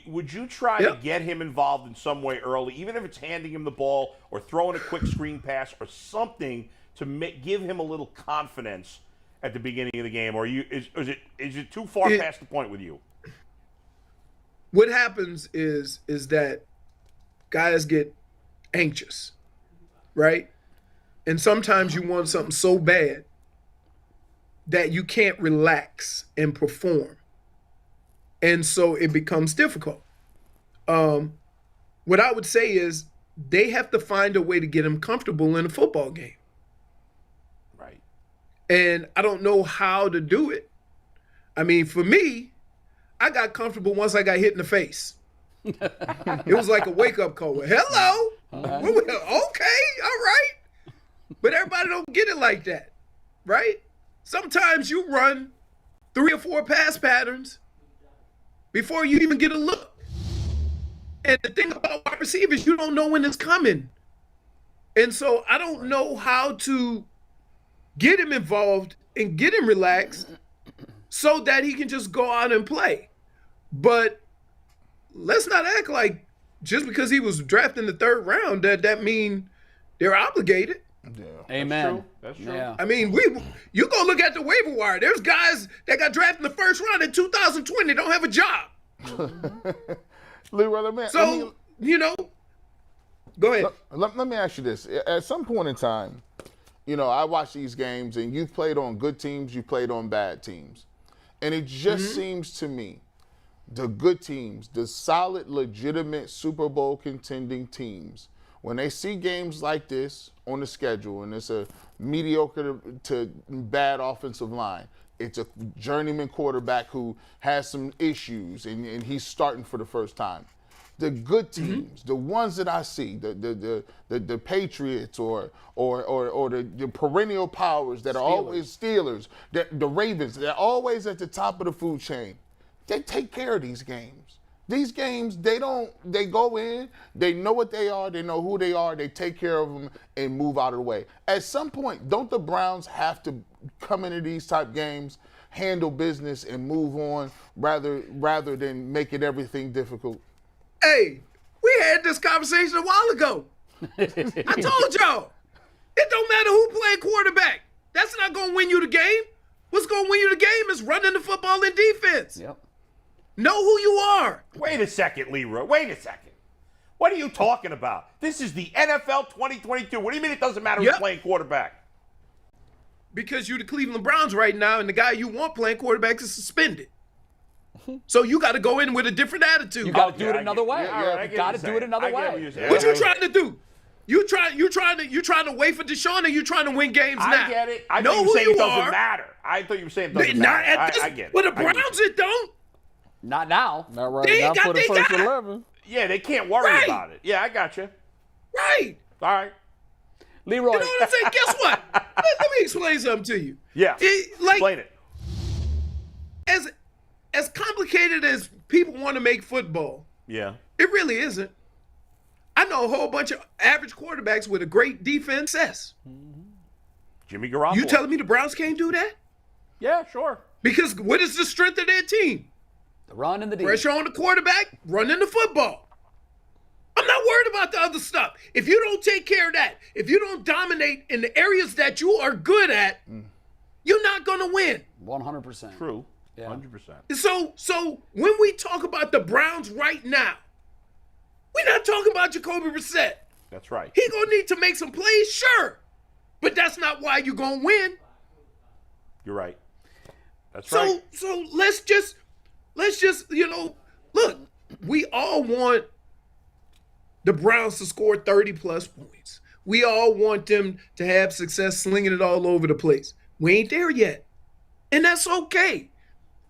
Would you try to get him involved in some way early, even if it's handing him the ball or throwing a quick screen pass or something to give him a little confidence at the beginning of the game? Or is it too far past the point with you? What happens is that guys get anxious, right? And sometimes you want something so bad that you can't relax and perform. And so it becomes difficult. What I would say is they have to find a way to get him comfortable in a football game. Right. And I don't know how to do it. I mean, for me, I got comfortable once I got hit in the face. It was like a wake-up call. Hello? Okay, all right. But everybody don't get it like that, right? Sometimes you run 3 or 4 pass patterns before you even get a look. And the thing about wide receivers, you don't know when it's coming. And so I don't know how to get him involved and get him relaxed so that he can just go out and play. But let's not act like just because he was drafted in the 3rd round that mean they're obligated. Yeah. Amen. That's true. Yeah. I mean, you go look at the waiver wire. There's guys that got drafted in the 1st round in 2020 don't have a job. Leroy, go ahead. Let me ask you this. At some point in time, I watch these games, and you've played on good teams, you played on bad teams. And it just seems to me, the good teams, the solid, legitimate Super Bowl contending teams, when they see games like this on the schedule, and it's a mediocre to bad offensive line, it's a journeyman quarterback who has some issues, and he's starting for the first time. The good teams, the ones that I see, the Patriots or the perennial powers that are always Steelers, the Ravens, they're always at the top of the food chain. They take care of these games. These games, they go in, they know what they are, they know who they are, they take care of them and move out of the way. At some point, don't the Browns have to come into these type games, handle business and move on rather than making everything difficult? Hey, we had this conversation a while ago. I told y'all, it don't matter who playing quarterback. That's not going to win you the game. What's going to win you the game is running the football and defense. Yep. Know who you are. Wait a second, Leroy. Wait a second. What are you talking about? This is the NFL 2022. What do you mean it doesn't matter who's playing quarterback? Because you're the Cleveland Browns right now, and the guy you want playing quarterback is suspended. So you got to go in with a different attitude. You got to do it another way. Right, You got to do it another way. What you trying to do? You trying to wait for Deshaun, or you trying to win games now? I get it. I know thought you who were saying you it doesn't are. matter. I thought you were saying it doesn't Not matter. at this, I get it. With the Browns, it don't. Not now. Not right They now got- for the they first got- 11. Yeah, they can't worry Right. about it. Yeah, I got you. Right. All right. Leroy. You know what I'm saying? Guess what? Let me explain something to you. Yeah. Explain it. As complicated as people want to make football, Yeah. it really isn't. I know a whole bunch of average quarterbacks with a great defense. Jimmy Garoppolo. You telling me the Browns can't do that? Yeah, sure. Because what is the strength of their team? The run and the D. Pressure on the quarterback, running the football. I'm not worried about the other stuff. If you don't take care of that, if you don't dominate in the areas that you are good at, you're not going to win. 100%. True. Yeah. 100%. So when we talk about the Browns right now, we're not talking about Jacoby Brissett. That's right. He going to need to make some plays, sure. But that's not why you're going to win. You're right. That's right. So let's just, look, we all want the Browns to score 30-plus points. We all want them to have success slinging it all over the place. We ain't there yet. And that's okay.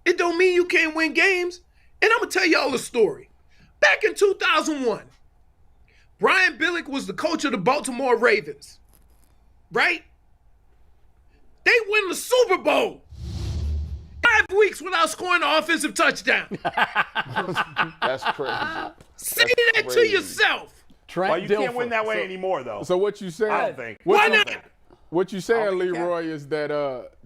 It don't mean you can't win games. And I'm going to tell y'all a story. Back in 2001, Brian Billick was the coach of the Baltimore Ravens, right? They win the Super Bowl 5 weeks without scoring an offensive touchdown. That's crazy. Say that to yourself. Trent Well, you can't Dilfer. win that way anymore, though. So what you saying? I don't think. Why I don't not? think. What you saying, think he can. Leroy, is that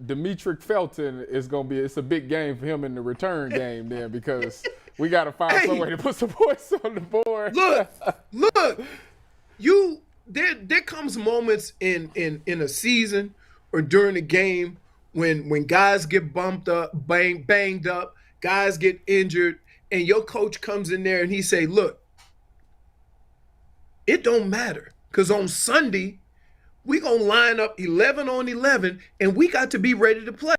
Demetric Felton is gonna be? It's a big game for him in the return game then, because we got to find some way to put some points on the board. Look, there comes moments in a season or during a game when guys get bumped up, banged up, guys get injured, and your coach comes in there and he say, look, it don't matter, because on Sunday, we going to line up 11 on 11, and we got to be ready to play.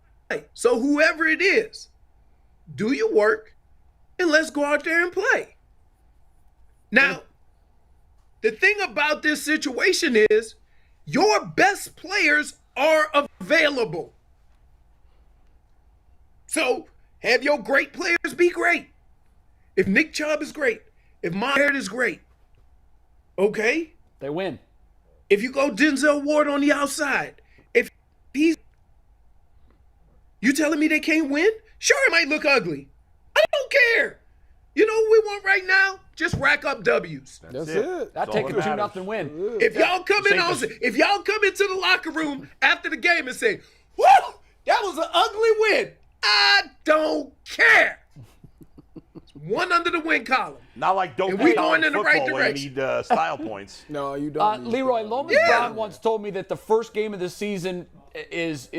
So whoever it is, do your work, and let's go out there and play. Now, the thing about this situation is your best players are available. So have your great players be great. If Nick Chubb is great, if Myles Garrett is great, okay? They win. If you go Denzel Ward on the outside, if he's, you telling me they can't win? Sure, it might look ugly. I don't care. You know what we want right now? Just rack up W's. That's it. I'll take a 2-0 win. If y'all come into the locker room after the game and say, "Woo, that was an ugly win," I don't care. It's one under the win column. Not like don't And we be going in the right football where direction. you need style points. No, you don't. Leroy, Lomas Brown once told me that the first game of the season is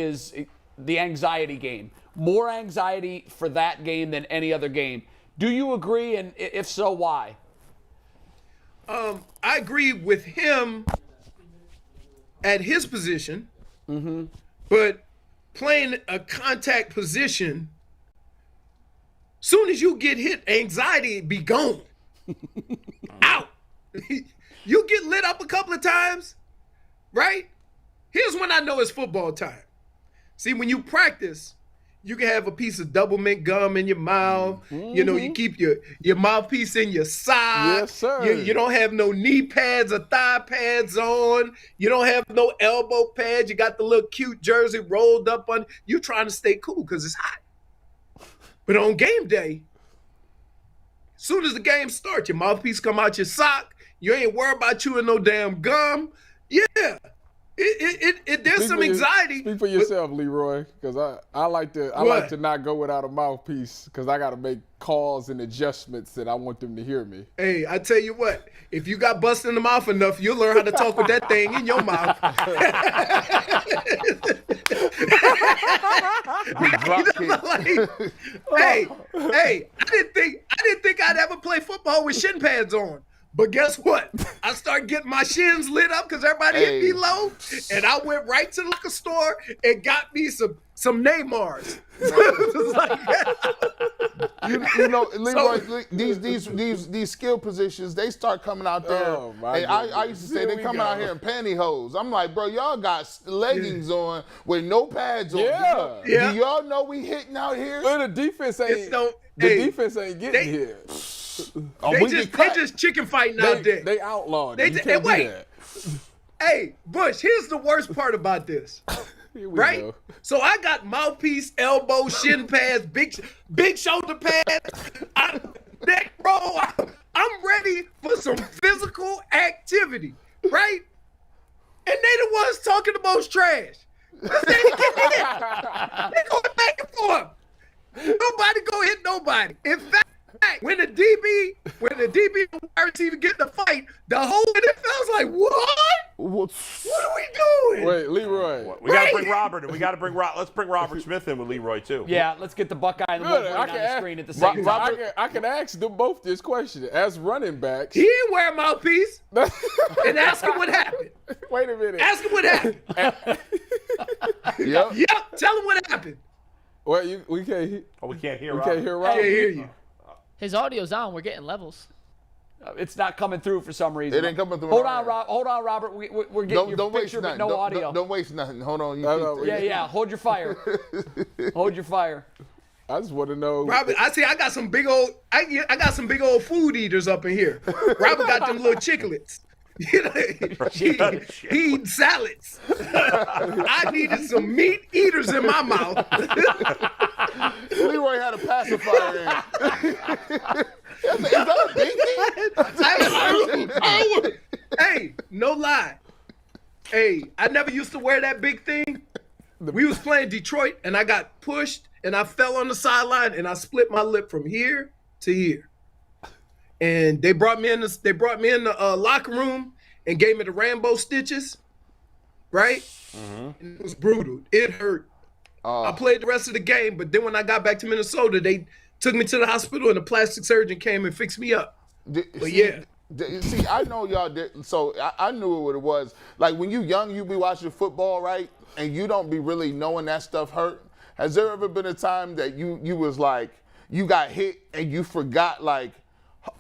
the anxiety game. More anxiety for that game than any other game. Do you agree? And if so, why? I agree with him at his position, but playing a contact position, soon as you get hit, anxiety be gone. Out. You get lit up a couple of times, right? Here's when I know it's football time. See, when you practice, you can have a piece of double mint gum in your mouth. You know, you keep your mouthpiece in your sock. Yes, sir. You don't have no knee pads or thigh pads on. You don't have no elbow pads. You got the little cute jersey rolled up on. You trying to stay cool because it's hot. But on game day, soon as the game starts, your mouthpiece come out your sock. You ain't worried about chewing no damn gum. Yeah. There's some anxiety. Speak for yourself, Leroy, because I like to not go without a mouthpiece because I got to make calls and adjustments that I want them to hear me. Hey, I tell you what, if you got busted in the mouth enough, you'll learn how to talk with that thing in your mouth. Hey, I didn't think I'd ever play football with shin pads on. But guess what? I started getting my shins lit up because everybody hit me low, and I went right to the liquor store and got me some Neymars. you know, Leroy, these skill positions, they start coming out there. Oh, my and I used to say they coming out here in pantyhose. I'm like, bro, y'all got leggings on with no pads on. Yeah. Do y'all know we hitting out here? Well, the defense ain't getting here. They just chicken fighting out there. They outlawed it. You can't do that. Hey, Bush, here's the worst part about this. Right? Go. So I got mouthpiece, elbow, shin pads, big shoulder pads, neck roll. I'm ready for some physical activity, right? And they the ones talking the most trash. They going back and forth. Nobody go hit nobody. In fact, when the DB requires you to get in the fight, the whole NFL like, what? What are we doing? Wait, Leroy. We got to bring Robert, and let's bring Robert Smith in with Leroy too. Yeah, let's get the Buckeye and the Wolverine on the screen at the same time. I can ask them both this question. As running backs. He didn't wear a mouthpiece. And ask him what happened. Wait a minute. Ask him what happened. Yep. Tell him what happened. Well, we can't hear. Oh, we can't hear We Robert. can't hear Robert. Can't hear you. His audio's on. We're getting levels. It's not coming through for some reason. It ain't coming through. Hold on, Robert. We're getting your picture, but no audio. Don't waste nothing. Hold on. Yeah. Hold your fire. Hold your fire. I just want to know. Robert, I got some big old. I got some big old food eaters up in here. Robert got them little chicklets. You know, he eating salads. I needed some meat eaters in my mouth. Leroy had a pacifier in. Is that a big thing? Hey, no lie. Hey, I never used to wear that big thing. We was playing Detroit, and I got pushed, and I fell on the sideline, and I split my lip from here to here. And they brought me in the locker room and gave me the Rambo stitches, right? Mm-hmm. And it was brutal. It hurt. I played the rest of the game, but then when I got back to Minnesota, they took me to the hospital and the plastic surgeon came and fixed me up. See, I know y'all did, so I knew what it was. Like when you young, you be watching football, right? And you don't be really knowing that stuff hurt. Has there ever been a time that you was like, you got hit and you forgot, like,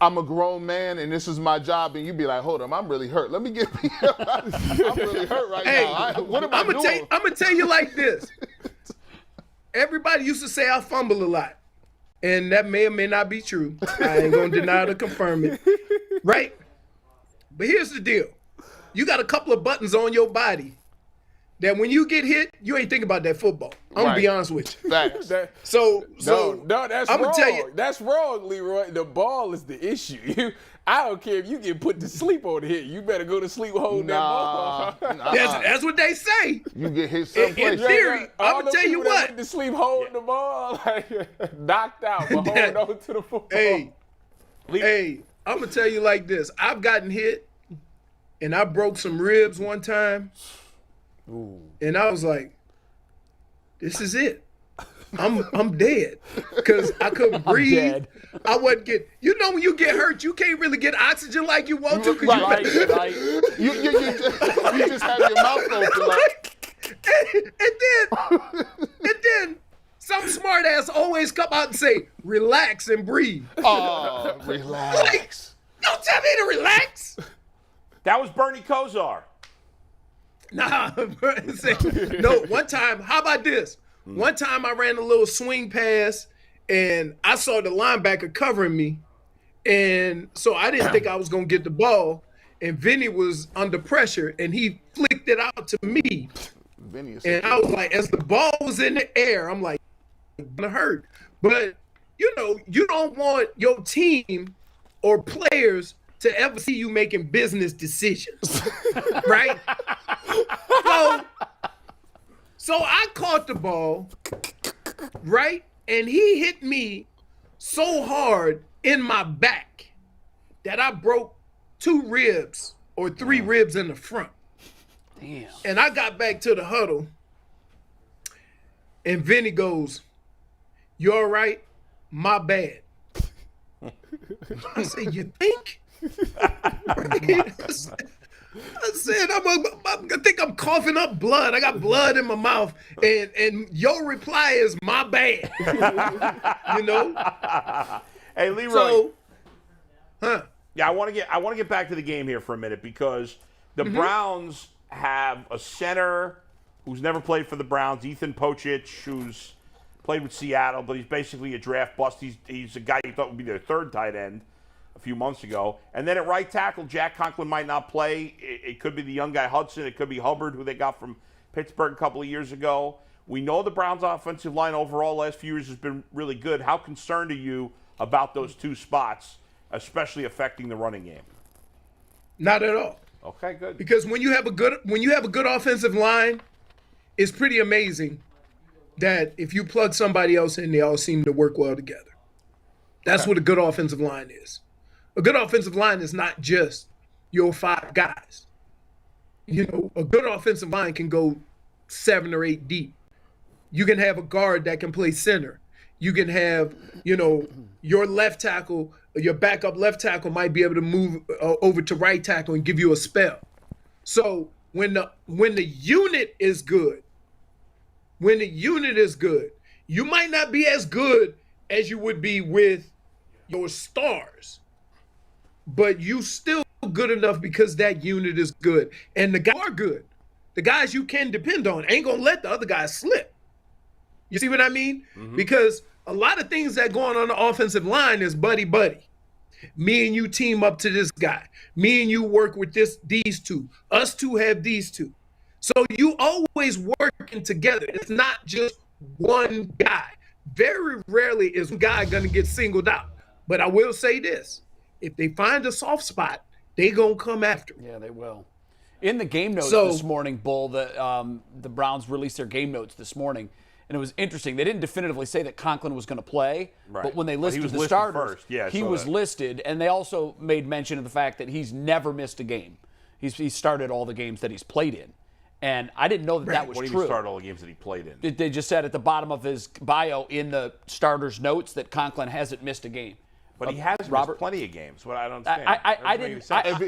I'm a grown man and this is my job, and you be like, hold on, I'm really hurt. Let me get me up. I'm really hurt right now. What am I doing? I'm going to tell you like this. Everybody used to say I fumble a lot. And that may or may not be true. I ain't going to deny it or confirm it. Right? But here's the deal. You got a couple of buttons on your body that when you get hit, you ain't thinking about that football. I'm going to be honest with you. Facts. So that's I'm wrong. Tell you, that's wrong, Leroy. The ball is the issue. I don't care if you get put to sleep on it. You better go to sleep holding that ball. That's what they say. You get hit someplace. In theory, I'm going to tell you what. Went to sleep holding the ball, like, knocked out, but holding on to the football. Hey, I'm going to tell you like this. I've gotten hit, and I broke some ribs one time. Ooh. And I was like, this is it. I'm dead because I couldn't breathe. Dead. I wasn't getting. You know when you get hurt, you can't really get oxygen like you want to. Right. You just have your mouth open. Like. and then some smart ass always come out and say, relax and breathe. Oh, relax. Like, don't tell me to relax. That was Bernie Kosar. Nah, no, one time, how about this? One time I ran a little swing pass and I saw the linebacker covering me. And so I didn't think I was going to get the ball. And Vinny was under pressure and he flicked it out to me. And I was like, as the ball was in the air, I'm like, it's going to hurt. But you don't want your team or players to ever see you making business decisions, right? So I caught the ball, right? And he hit me so hard in my back that I broke 2 ribs or 3 ribs in the front. Damn. And I got back to the huddle, and Vinny goes, "You all right? My bad." I said, "You think?" I said, I think I'm coughing up blood. I got blood in my mouth, and your reply is "my bad." Hey, Leroy. So, Yeah, I want to get back to the game here for a minute because the Browns have a center who's never played for the Browns, Ethan Pochich, who's played with Seattle, but he's basically a draft bust. He's a guy you thought would be their 3rd tight end a few months ago. And then at right tackle, Jack Conklin might not play. It could be the young guy Hudson. It could be Hubbard, who they got from Pittsburgh a couple of years ago. We know the Browns' offensive line overall last few years has been really good. How concerned are you about those 2 spots, especially affecting the running game? not at all. Okay, good. Because when you have a good offensive line, it's pretty amazing that if you plug somebody else in, they all seem to work well together. That's what a good offensive line is. A good offensive line is not just your 5 guys. You know, a good offensive line can go 7 or 8 deep. You can have a guard that can play center. You can have, you know, your left tackle, your backup left tackle might be able to move over to right tackle and give you a spell. So when the unit is good, you might not be as good as you would be with your stars, but you still good enough because that unit is good. And the guys are good. The guys you can depend on ain't going to let the other guys slip. You see what I mean? Mm-hmm. Because a lot of things that go on the offensive line is buddy-buddy. Me and you team up to this guy. Me and you work with these two. Us two have these two. So you always working together. It's not just one guy. Very rarely is one guy going to get singled out. But I will say this. If they find a soft spot, they going to come after him. Yeah, they will. In the game notes this morning, Bull, the Browns released their game notes this morning, and it was interesting. They didn't definitively say that Conklin was going to play, right. But when they listed the starters, he was listed, and they also made mention of the fact that he's never missed a game. He's started all the games that he's played in. And I didn't know that was true. What do you mean start all the games that he played in? They just said at the bottom of his bio in the starters notes that Conklin hasn't missed a game. But he has missed plenty of games. What I don't understand. I didn't.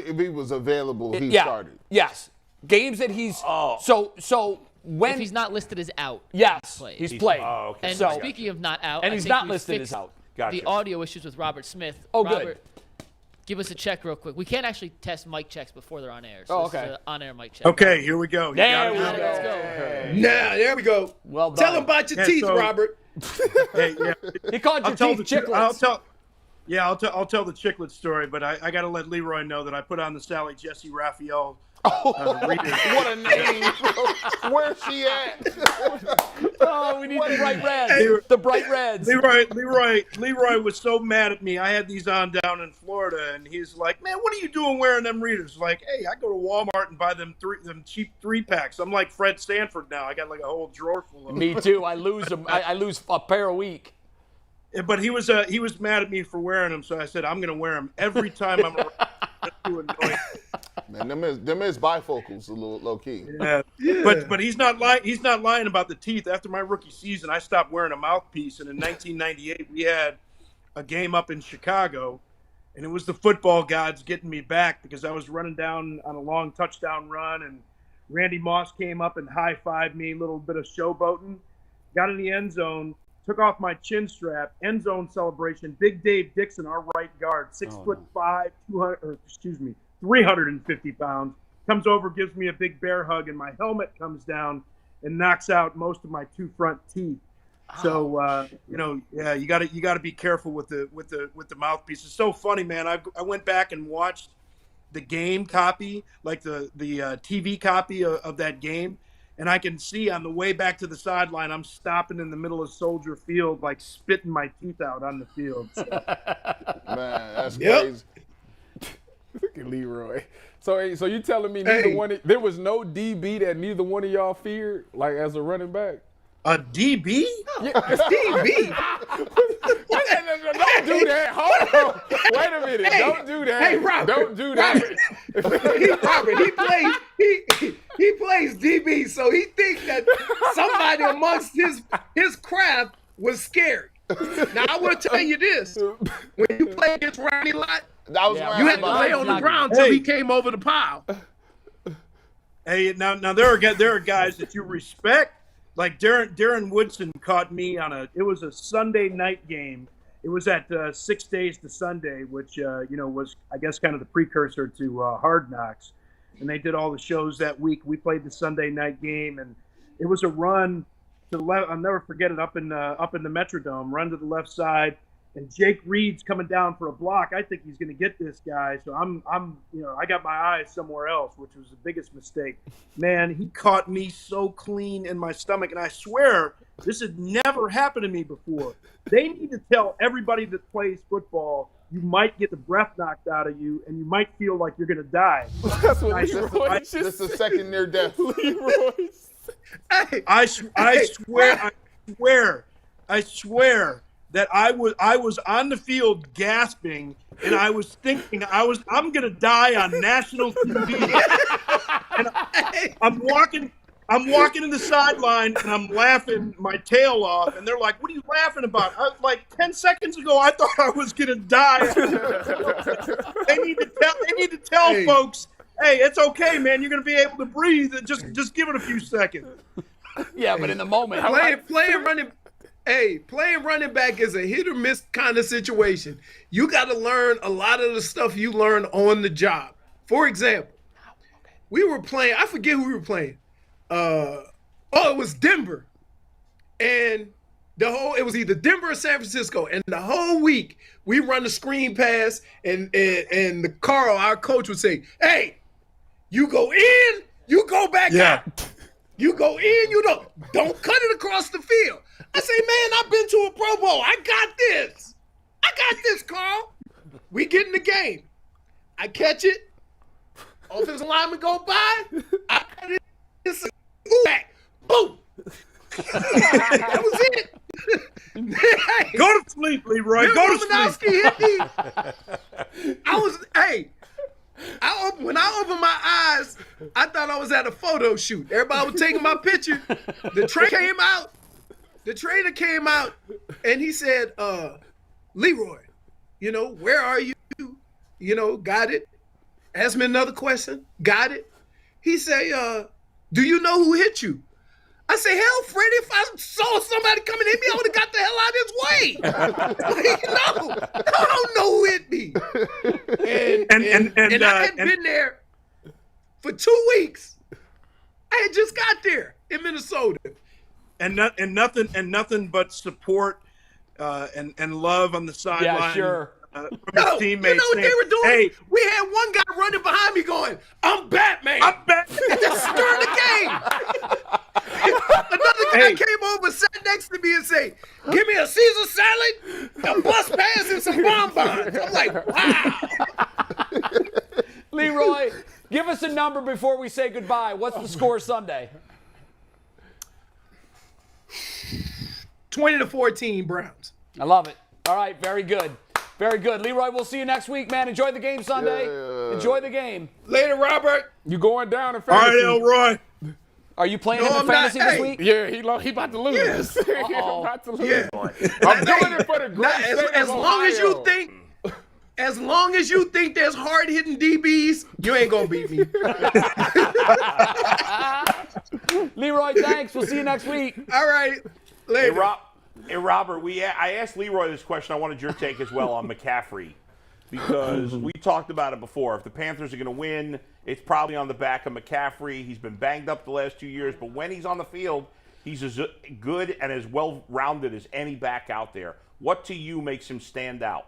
If he was available, he started. Yes, games that he's. So when if he's not listed as out. Yes, he's played. Oh, okay. And speaking of not out, and he's not listed as out. Gotcha. The audio issues with Robert Smith. Oh, Robert, good. Give us a check real quick. We can't actually test mic checks before they're on air. So okay. This is an on-air mic check. Okay, here we go. There we go. Let's go. Hey. Now, there we go. Well done. Tell him about your teeth, Robert. Hey, yeah. He called your teeth chiclets. I'll tell the chiclet story, but I got to let Leroy know that I put on the Sally Jesse Raphael. What a name! Where's she at? We need the bright reds. The bright reds. Leroy was so mad at me. I had these on down in Florida, and he's like, "Man, what are you doing wearing them readers?" Like, hey, I go to Walmart and buy them cheap 3-packs. I'm like Fred Sanford now. I got like a whole drawer full of them. Me too. I lose them. I lose a pair a week. But he was mad at me for wearing them, so I said I'm going to wear them every time I'm around. Man, them is bifocals a little low key. Yeah. But he's not lying about the teeth. After my rookie season, I stopped wearing a mouthpiece, and in 1998 we had a game up in Chicago, and it was the football gods getting me back because I was running down on a long touchdown run, and Randy Moss came up and high-fived me, a little bit of showboating, got in the end zone. Took off my chin strap, end zone celebration. Big Dave Dixon, our right guard, 6'5", 350 pounds, comes over, gives me a big bear hug, and my helmet comes down and knocks out most of my 2 front teeth. So you got to be careful with the mouthpiece. It's so funny, man. I went back and watched the game copy, like the TV copy of that game. and I can see on the way back to the sideline, I'm stopping in the middle of Soldier Field, like spitting my teeth out on the field. So. Man, that's crazy. Look at Leroy. So you telling me there was no DB that neither one of y'all feared, like as a running back? A DB? Yeah, DB. Don't do that. Hold on. Wait a minute. Don't do that. Hey, Robert. Don't do that. He plays DB, so he thinks that somebody amongst his craft was scared. Now I will tell you this: when you play against Ronnie Lott, you had to lay on the ground until he came over the pile. Hey, now there are guys that you respect. Like Darren Woodson caught me it was a Sunday night game. It was at 6 Days to Sunday, which was, I guess, kind of the precursor to Hard Knocks. And they did all the shows that week. We played the Sunday night game, and it was a run to the left. I'll never forget it, up in the Metrodome, run to the left side, and Jake Reed's coming down for a block. I think he's going to get this guy, so I got my eyes somewhere else, which was the biggest mistake. Man, he caught me so clean in my stomach, and I swear this had never happened to me before. They need to tell everybody that plays football, you might get the breath knocked out of you, and you might feel like you're going to die. That's what Leroy This is a second near death. Leroy. I swear that I was on the field gasping, and I was thinking I'm gonna die on national TV. And I'm walking in the sideline, and I'm laughing my tail off, and they're like, "What are you laughing about?" I was like, 10 seconds ago, I thought I was gonna die. They need to tell folks, hey, it's okay, man. You're gonna be able to breathe. Just give it a few seconds. Yeah, but in the moment, playing running back is a hit or miss kind of situation. You got to learn a lot of the stuff you learn on the job. For example, we were playing, I forget who we were playing. It was Denver. And it was either Denver or San Francisco. And the whole week we run the screen pass, and Carl, our coach, would say, "Hey, you go in, you go back out. You go in, you don't cut it across the field." I say, "Man, I've been to a Pro Bowl. I got this, Carl." We get in the game. I catch it. Offensive lineman go by. I cut it. Back. Boom. That was it. Go to sleep, Leroy. Go to sleep. Hit me. When I opened my eyes, I thought I was at a photo shoot. Everybody was taking my picture. The trainer came out, and he said, "Leroy, where are you? Got it." Asked me another question. Got it. He say, "Do you know who hit you?" I say, "Hell, Freddie, if I saw somebody coming at me, I would have got the hell out of his way." No, I don't know who hit me. And I had been there for 2 weeks. I had just got there in Minnesota. And nothing but support and love on the sideline. Yeah, sure. From his teammates. You know what they were doing? Hey, we had one guy running behind me going, "I'm Batman." This is during the game. Another guy came over, sat next to me, and say, "Give me a Caesar salad, a bus pass, and some bonbons." I'm like, wow. Leroy, give us a number before we say goodbye. What's the score Sunday? 20-14 Browns. I love it. All right, very good. Very good. Leroy, we'll see you next week, man. Enjoy the game Sunday. Yeah. Enjoy the game. Later, Robert. You going down in all right, fantasy? Elroy. Are you playing No, him in I'm not. fantasy this Hey. week? Yeah, he about to lose. Yes. He about to lose. Yeah. I'm doing it for the great state As of long as you Ohio. think, there's hard hitting DBs, you ain't gonna beat me. Leroy, thanks. We'll see you next week. All right, later. Hey, Robert, I asked Leroy this question. I wanted your take as well on McCaffrey, because we talked about it before. If the Panthers are going to win, it's probably on the back of McCaffrey. He's been banged up the last 2 years, but when he's on the field, he's as good and as well-rounded as any back out there. What to you makes him stand out?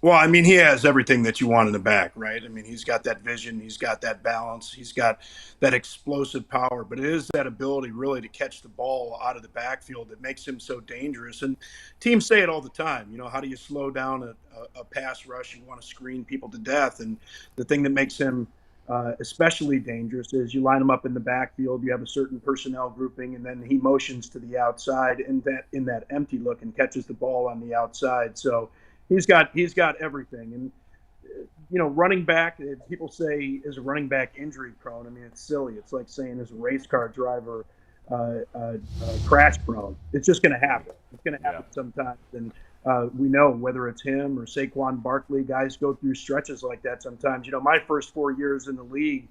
Well, I mean, he has everything that you want in the back, right? I mean, he's got that vision, he's got that balance, he's got that explosive power, but it is that ability really to catch the ball out of the backfield that makes him so dangerous. And teams say it all the time, you know, how do you slow down a pass rush? You want to screen people to death. And the thing that makes him especially dangerous is you line him up in the backfield, you have a certain personnel grouping, and then he motions to the outside in that empty look and catches the ball on the outside. So he's got everything. And you know, running back, people say, is a running back injury prone. I mean, it's silly. It's like saying, is a race car driver crash prone? It's just going to happen. It's going to happen sometimes. And we know whether it's him or Saquon Barkley, guys go through stretches like that sometimes. You know, my first 4 years in the league,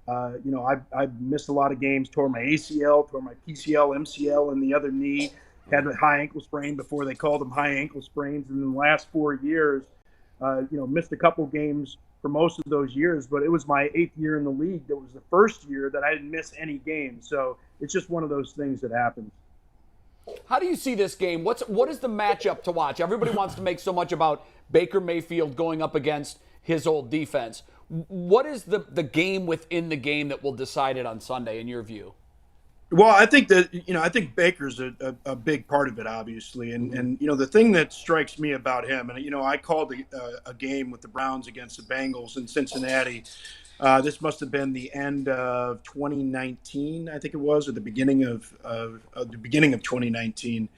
you know, I missed a lot of games, tore my ACL, tore my PCL, MCL in the other knee, had a high ankle sprain before they called them high ankle sprains. And in the last 4 years, you know, missed a couple games for most of those years, but it was my 8th year in the league. That was the first year that I didn't miss any games. So it's just one of those things that happens. How do you see this game? What is the matchup to watch? Everybody wants to make so much about Baker Mayfield going up against his old defense. What is the game within the game that will decide it on Sunday, in your view? Well, I think that, you know, I think Baker's a big part of it, obviously. And, you know, the thing that strikes me about him, and, you know, I called a game with the Browns against the Bengals in Cincinnati. This must have been the end of 2019, I think it was, or the beginning of 2019.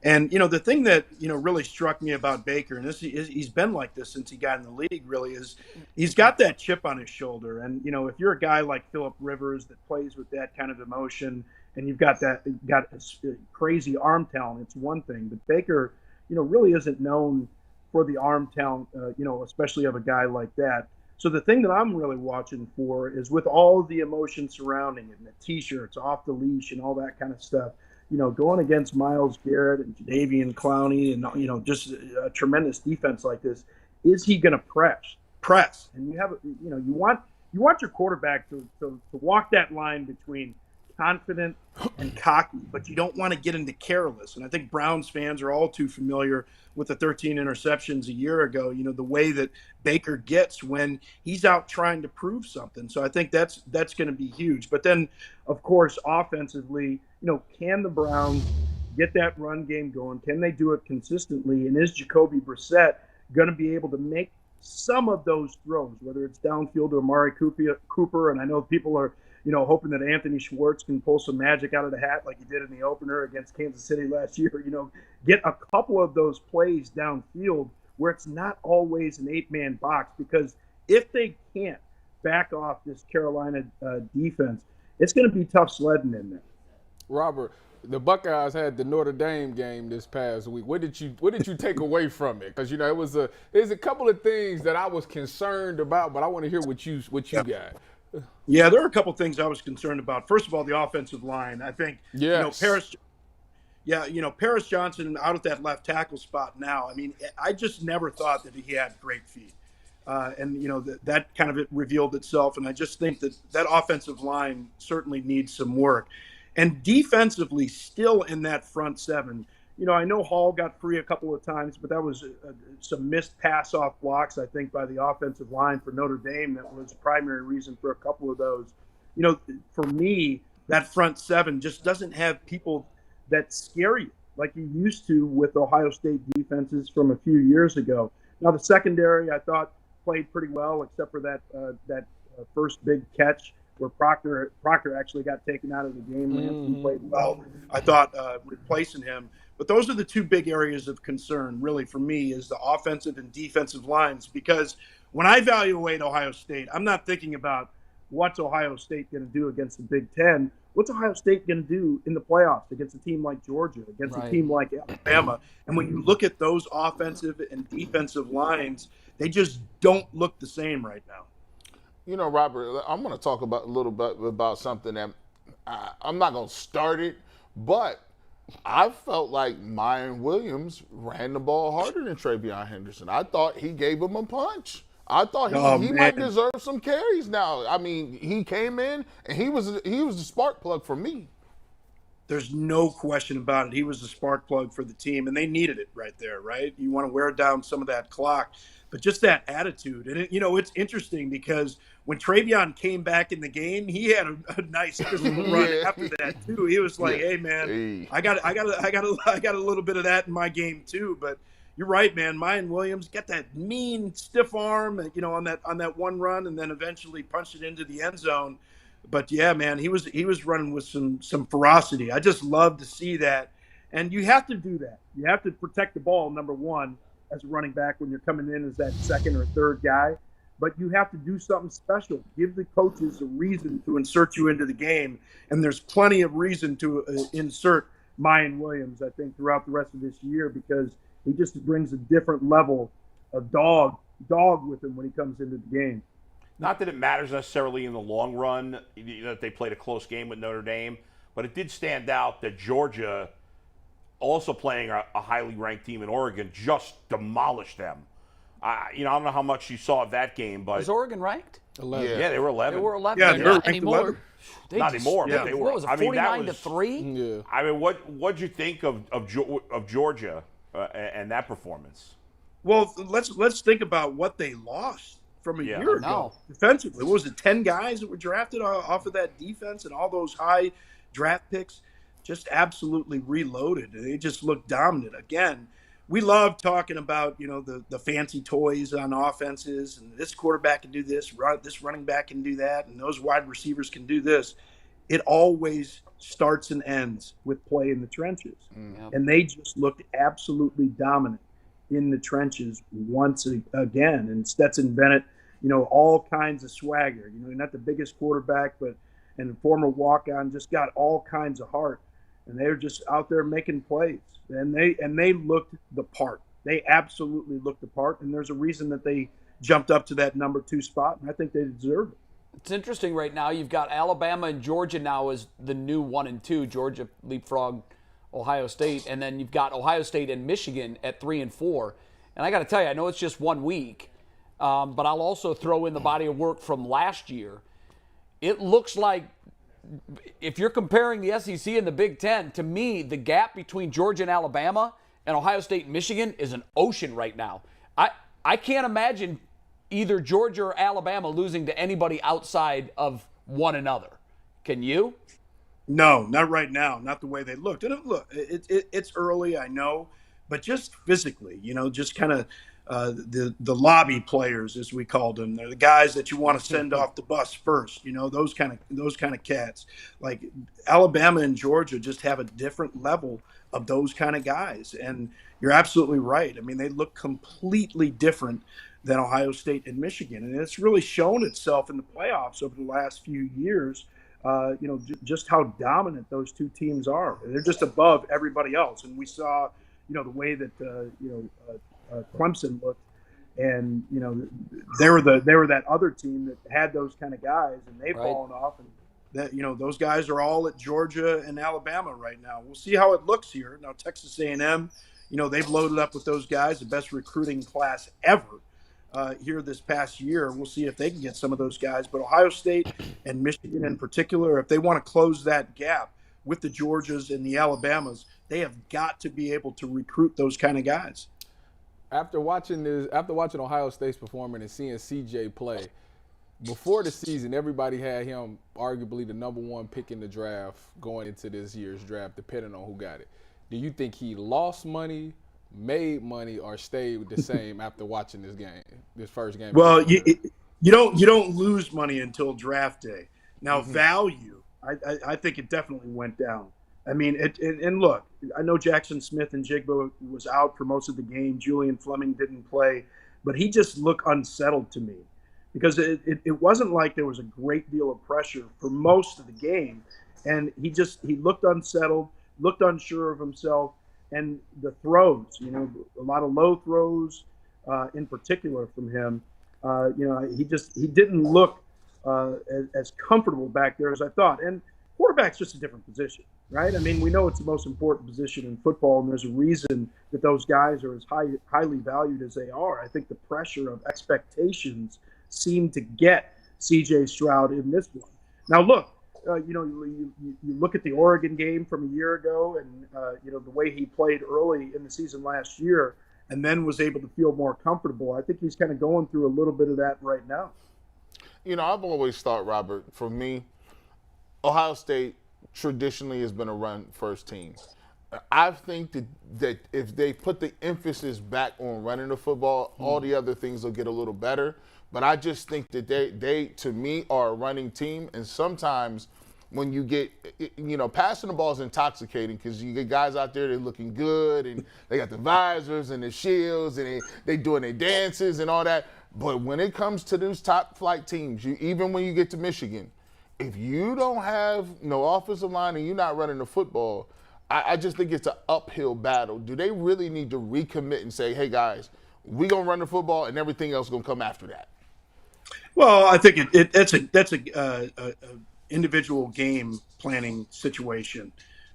And, you know, the thing that, you know, really struck me about Baker, and he's been like this since he got in the league, really, is he's got that chip on his shoulder. And, you know, if you're a guy like Phillip Rivers that plays with that kind of emotion, and you've got crazy arm talent, it's one thing. But Baker, you know, really isn't known for the arm talent, you know, especially of a guy like that. So the thing that I'm really watching for is, with all of the emotion surrounding it, and the T-shirts, off the leash, and all that kind of stuff, you know, going against Myles Garrett and Jadeveon Clowney and, you know, just a tremendous defense like this, is he going to press? And you have, you know, you want your quarterback to walk that line between confident and cocky, but you don't want to get into careless. And I think Browns fans are all too familiar with the 13 interceptions a year ago, you know, the way that Baker gets when he's out trying to prove something. So I think that's going to be huge. But then, of course, offensively, you know, can the Browns get that run game going? Can they do it consistently? And is Jacoby Brissett going to be able to make some of those throws, whether it's downfield to Amari Cooper? And I know people are, you know, hoping that Anthony Schwartz can pull some magic out of the hat like he did in the opener against Kansas City last year. You know, get a couple of those plays downfield where it's not always an 8-man box, because if they can't back off this Carolina defense, it's going to be tough sledding in there. Robert, the Buckeyes had the Notre Dame game this past week. What did you take away from it? Because, you know, there's a couple of things that I was concerned about, but I want to hear what you got. Yeah, there are a couple of things I was concerned about. First of all, the offensive line. I think, yes. You know, Paris Johnson out at that left tackle spot now. I mean, I just never thought that he had great feet. And, you know, that kind of revealed itself. And I just think that offensive line certainly needs some work. And defensively, still in that front seven, you know, I know Hall got free a couple of times, but that was some missed pass-off blocks, I think, by the offensive line for Notre Dame. That was the primary reason for a couple of those. You know, for me, that front seven just doesn't have people that scare you like you used to with Ohio State defenses from a few years ago. Now, the secondary, I thought, played pretty well, except for that first big catch where Proctor actually got taken out of the game. Lansing played well, I thought, replacing him. But those are the two big areas of concern, really, for me, is the offensive and defensive lines. Because when I evaluate Ohio State, I'm not thinking about what's Ohio State going to do against the Big Ten. What's Ohio State going to do in the playoffs against a team like Georgia, against a team like Alabama? And when you look at those offensive and defensive lines, they just don't look the same right now. You know, Robert, I'm going to talk a little bit about something that I'm not going to start it, but I felt like Myron Williams ran the ball harder than TreVeyon Henderson. I thought he gave him a punch. I thought he might deserve some carries now. I mean, he came in and he was the spark plug for me. There's no question about it. He was the spark plug for the team, and they needed it right there, right? You want to wear down some of that clock, but just that attitude. And, it's interesting because when Travion came back in the game, he had a nice physical run after that, too. He was like, hey, man, I got a little bit of that in my game, too. But you're right, man. Mayan Williams got that mean, stiff arm, on that one run, and then eventually punched it into the end zone. But yeah, man, he was running with some ferocity. I just love to see that. And you have to do that. You have to protect the ball, number one, as a running back when you're coming in as that second or third guy. But you have to do something special. Give the coaches a reason to insert you into the game. And there's plenty of reason to insert Mayan Williams, I think, throughout the rest of this year, because he just brings a different level of dog with him when he comes into the game. Not that it matters necessarily in the long run that they played a close game with Notre Dame, but it did stand out that Georgia, also playing a highly ranked team in Oregon, just demolished them. I don't know how much you saw of that game, but was Oregon ranked? 11. Yeah, they were 11. They were 11. Yeah, they're Not anymore. Not anymore, but they were. What was it, 49-3? Yeah. I mean, what'd you think of Georgia and that performance? Well, let's think about what they lost from a year ago defensively. What was it, 10 guys that were drafted off of that defense, and all those high draft picks just absolutely reloaded. They just looked dominant. Again, we love talking about, the fancy toys on offenses, and this quarterback can do this, this running back can do that, and those wide receivers can do this. It always starts and ends with play in the trenches. And they just looked absolutely dominant in the trenches once again. And Stetson Bennett, all kinds of swagger. Not the biggest quarterback, and a former walk-on, just got all kinds of heart. And they were just out there making plays. And they looked the part. They absolutely looked the part. And there's a reason that they jumped up to that number 2 spot, and I think they deserve it. It's interesting right now. You've got Alabama and Georgia now as the new 1 and 2. Georgia leapfrogged Ohio State, and then you've got Ohio State and Michigan at 3 and 4. And I got to tell you, I know it's just 1 week, but I'll also throw in the body of work from last year. It looks like, if you're comparing the SEC and the Big Ten, to me, the gap between Georgia and Alabama and Ohio State and Michigan is an ocean right now. I can't imagine either Georgia or Alabama losing to anybody outside of one another. Can you? No, not right now. Not the way they looked. And it's early, I know, but just physically, just kind of the lobby players, as we called them. They're the guys that you want to send off the bus first. Those kind of cats. Like Alabama and Georgia just have a different level of those kind of guys. And you're absolutely right. I mean, they look completely different than Ohio State and Michigan, and it's really shown itself in the playoffs over the last few years. Just how dominant those two teams are. They're just above everybody else. And we saw, the way that Clemson looked, and they were that other team that had those kind of guys, and they've fallen off. And that those guys are all at Georgia and Alabama right now. We'll see how it looks here. Now Texas A&M, they've loaded up with those guys, the best recruiting class ever. Here this past year. We'll see if they can get some of those guys. But Ohio State and Michigan in particular, if they want to close that gap with the Georgias and the Alabamas, they have got to be able to recruit those kind of guys. After watching Ohio State's performance and seeing CJ play, before the season, everybody had him arguably the number 1 pick in the draft going into this year's draft, depending on who got it. Do you think he lost money, made money, or stayed the same after watching this first game? Well, you don't lose money until draft day. Now, value, I think it definitely went down. I mean, and look, I know Jackson Smith and Jigba was out for most of the game. Julian Fleming didn't play, but he just looked unsettled to me, because it wasn't like there was a great deal of pressure for most of the game, and he looked unsettled, looked unsure of himself. And the throws, a lot of low throws, in particular from him. He didn't look as comfortable back there as I thought. And quarterback's just a different position, right? I mean, we know it's the most important position in football, and there's a reason that those guys are as highly valued as they are. I think the pressure of expectations seemed to get C.J. Stroud in this one. Now, look, you look at the Oregon game from a year ago, and the way he played early in the season last year, and then was able to feel more comfortable. I think he's kind of going through a little bit of that right now. I've always thought, Robert, for me, Ohio State traditionally has been a run-first team. I think that if they put the emphasis back on running the football, all the other things will get a little better. But I just think that they to me, are a running team. And sometimes when you get, passing the ball is intoxicating because you get guys out there that are looking good and they got the visors and the shields and they doing their dances and all that. But when it comes to those top flight teams, even when you get to Michigan, if you don't have no offensive line and you're not running the football, I just think it's an uphill battle. Do they really need to recommit and say, hey, guys, we're going to run the football and everything else is going to come after that? Well, I think that's a individual game planning situation,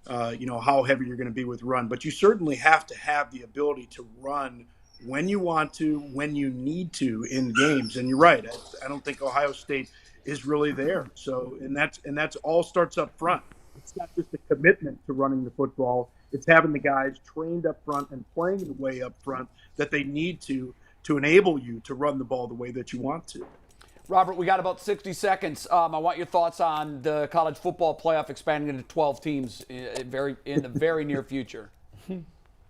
how heavy you're going to be with run. But you certainly have to have the ability to run when you want to, when you need to in games. And you're right. I don't think Ohio State is really there. So, and that's all starts up front. It's not just a commitment to running the football. It's having the guys trained up front and playing the way up front that they need to enable you to run the ball the way that you want to. Robert, we got about 60 seconds. I want your thoughts on the college football playoff expanding into 12 teams in the very near future.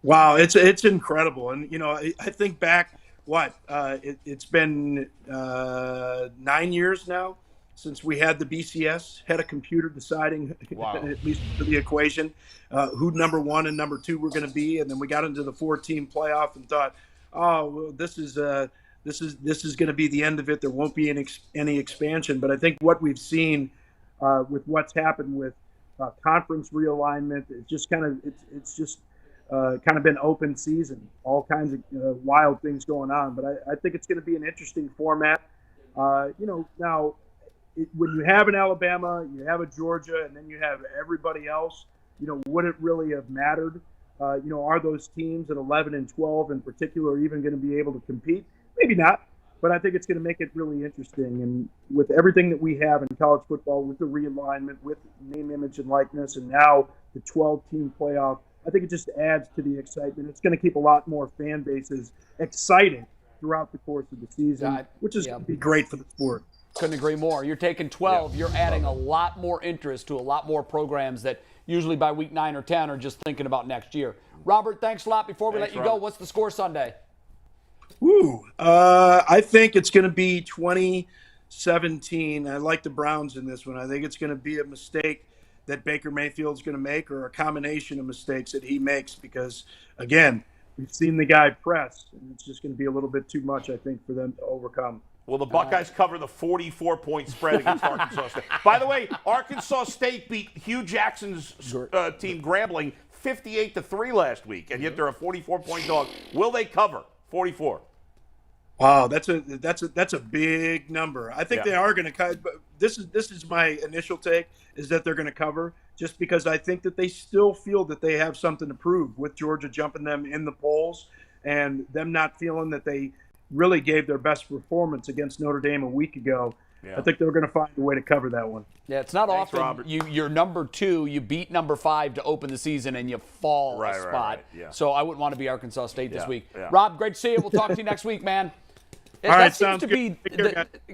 Wow, it's incredible. And, I think back, it's been 9 years now since we had the BCS, had a computer deciding, at least for the equation, who number 1 and number 2 were going to be. And then we got into the 4-team playoff and thought, oh, well, this is going to be the end of it. There won't be any expansion. But I think what we've seen with what's happened with conference realignment, it's kind of been open season, all kinds of wild things going on. But I think it's going to be an interesting format. Now when you have an Alabama, you have a Georgia, and then you have everybody else, would it really have mattered? Are those teams at 11 and 12 in particular even going to be able to compete? Maybe not, but I think it's going to make it really interesting. And with everything that we have in college football, with the realignment, with name, image, and likeness, and now the 12-team playoff, I think it just adds to the excitement. It's going to keep a lot more fan bases excited throughout the course of the season, which is going to be great for the sport. Couldn't agree more. You're taking 12. You're adding a lot more interest to a lot more programs that usually by week 9 or 10 are just thinking about next year. Robert, thanks a lot. Before we let you go, what's the score Sunday? I think it's going to be 2017. I like the Browns in this one. I think it's going to be a mistake that Baker Mayfield's going to make, or a combination of mistakes that he makes, because, again, we've seen the guy press, and it's just going to be a little bit too much, I think, for them to overcome. Will the Buckeyes cover the 44-point spread against Arkansas State? By the way, Arkansas State beat Hugh Jackson's team, Grambling, 58-3 last week, and yet they're a 44-point dog. Will they cover 44? Wow, that's a big number. I think they are going to cut. But this is my initial take, is that they're going to cover, just because I think that they still feel that they have something to prove with Georgia jumping them in the polls, and them not feeling that they really gave their best performance against Notre Dame a week ago. I think they're going to find a way to cover that one. Yeah, it's not often you're number 2, you beat number 5 to open the season, and you fall a spot. Right. Yeah. So I wouldn't want to be Arkansas State this week. Yeah. Rob, great to see you. We'll talk to you next week, man. All right, sounds good.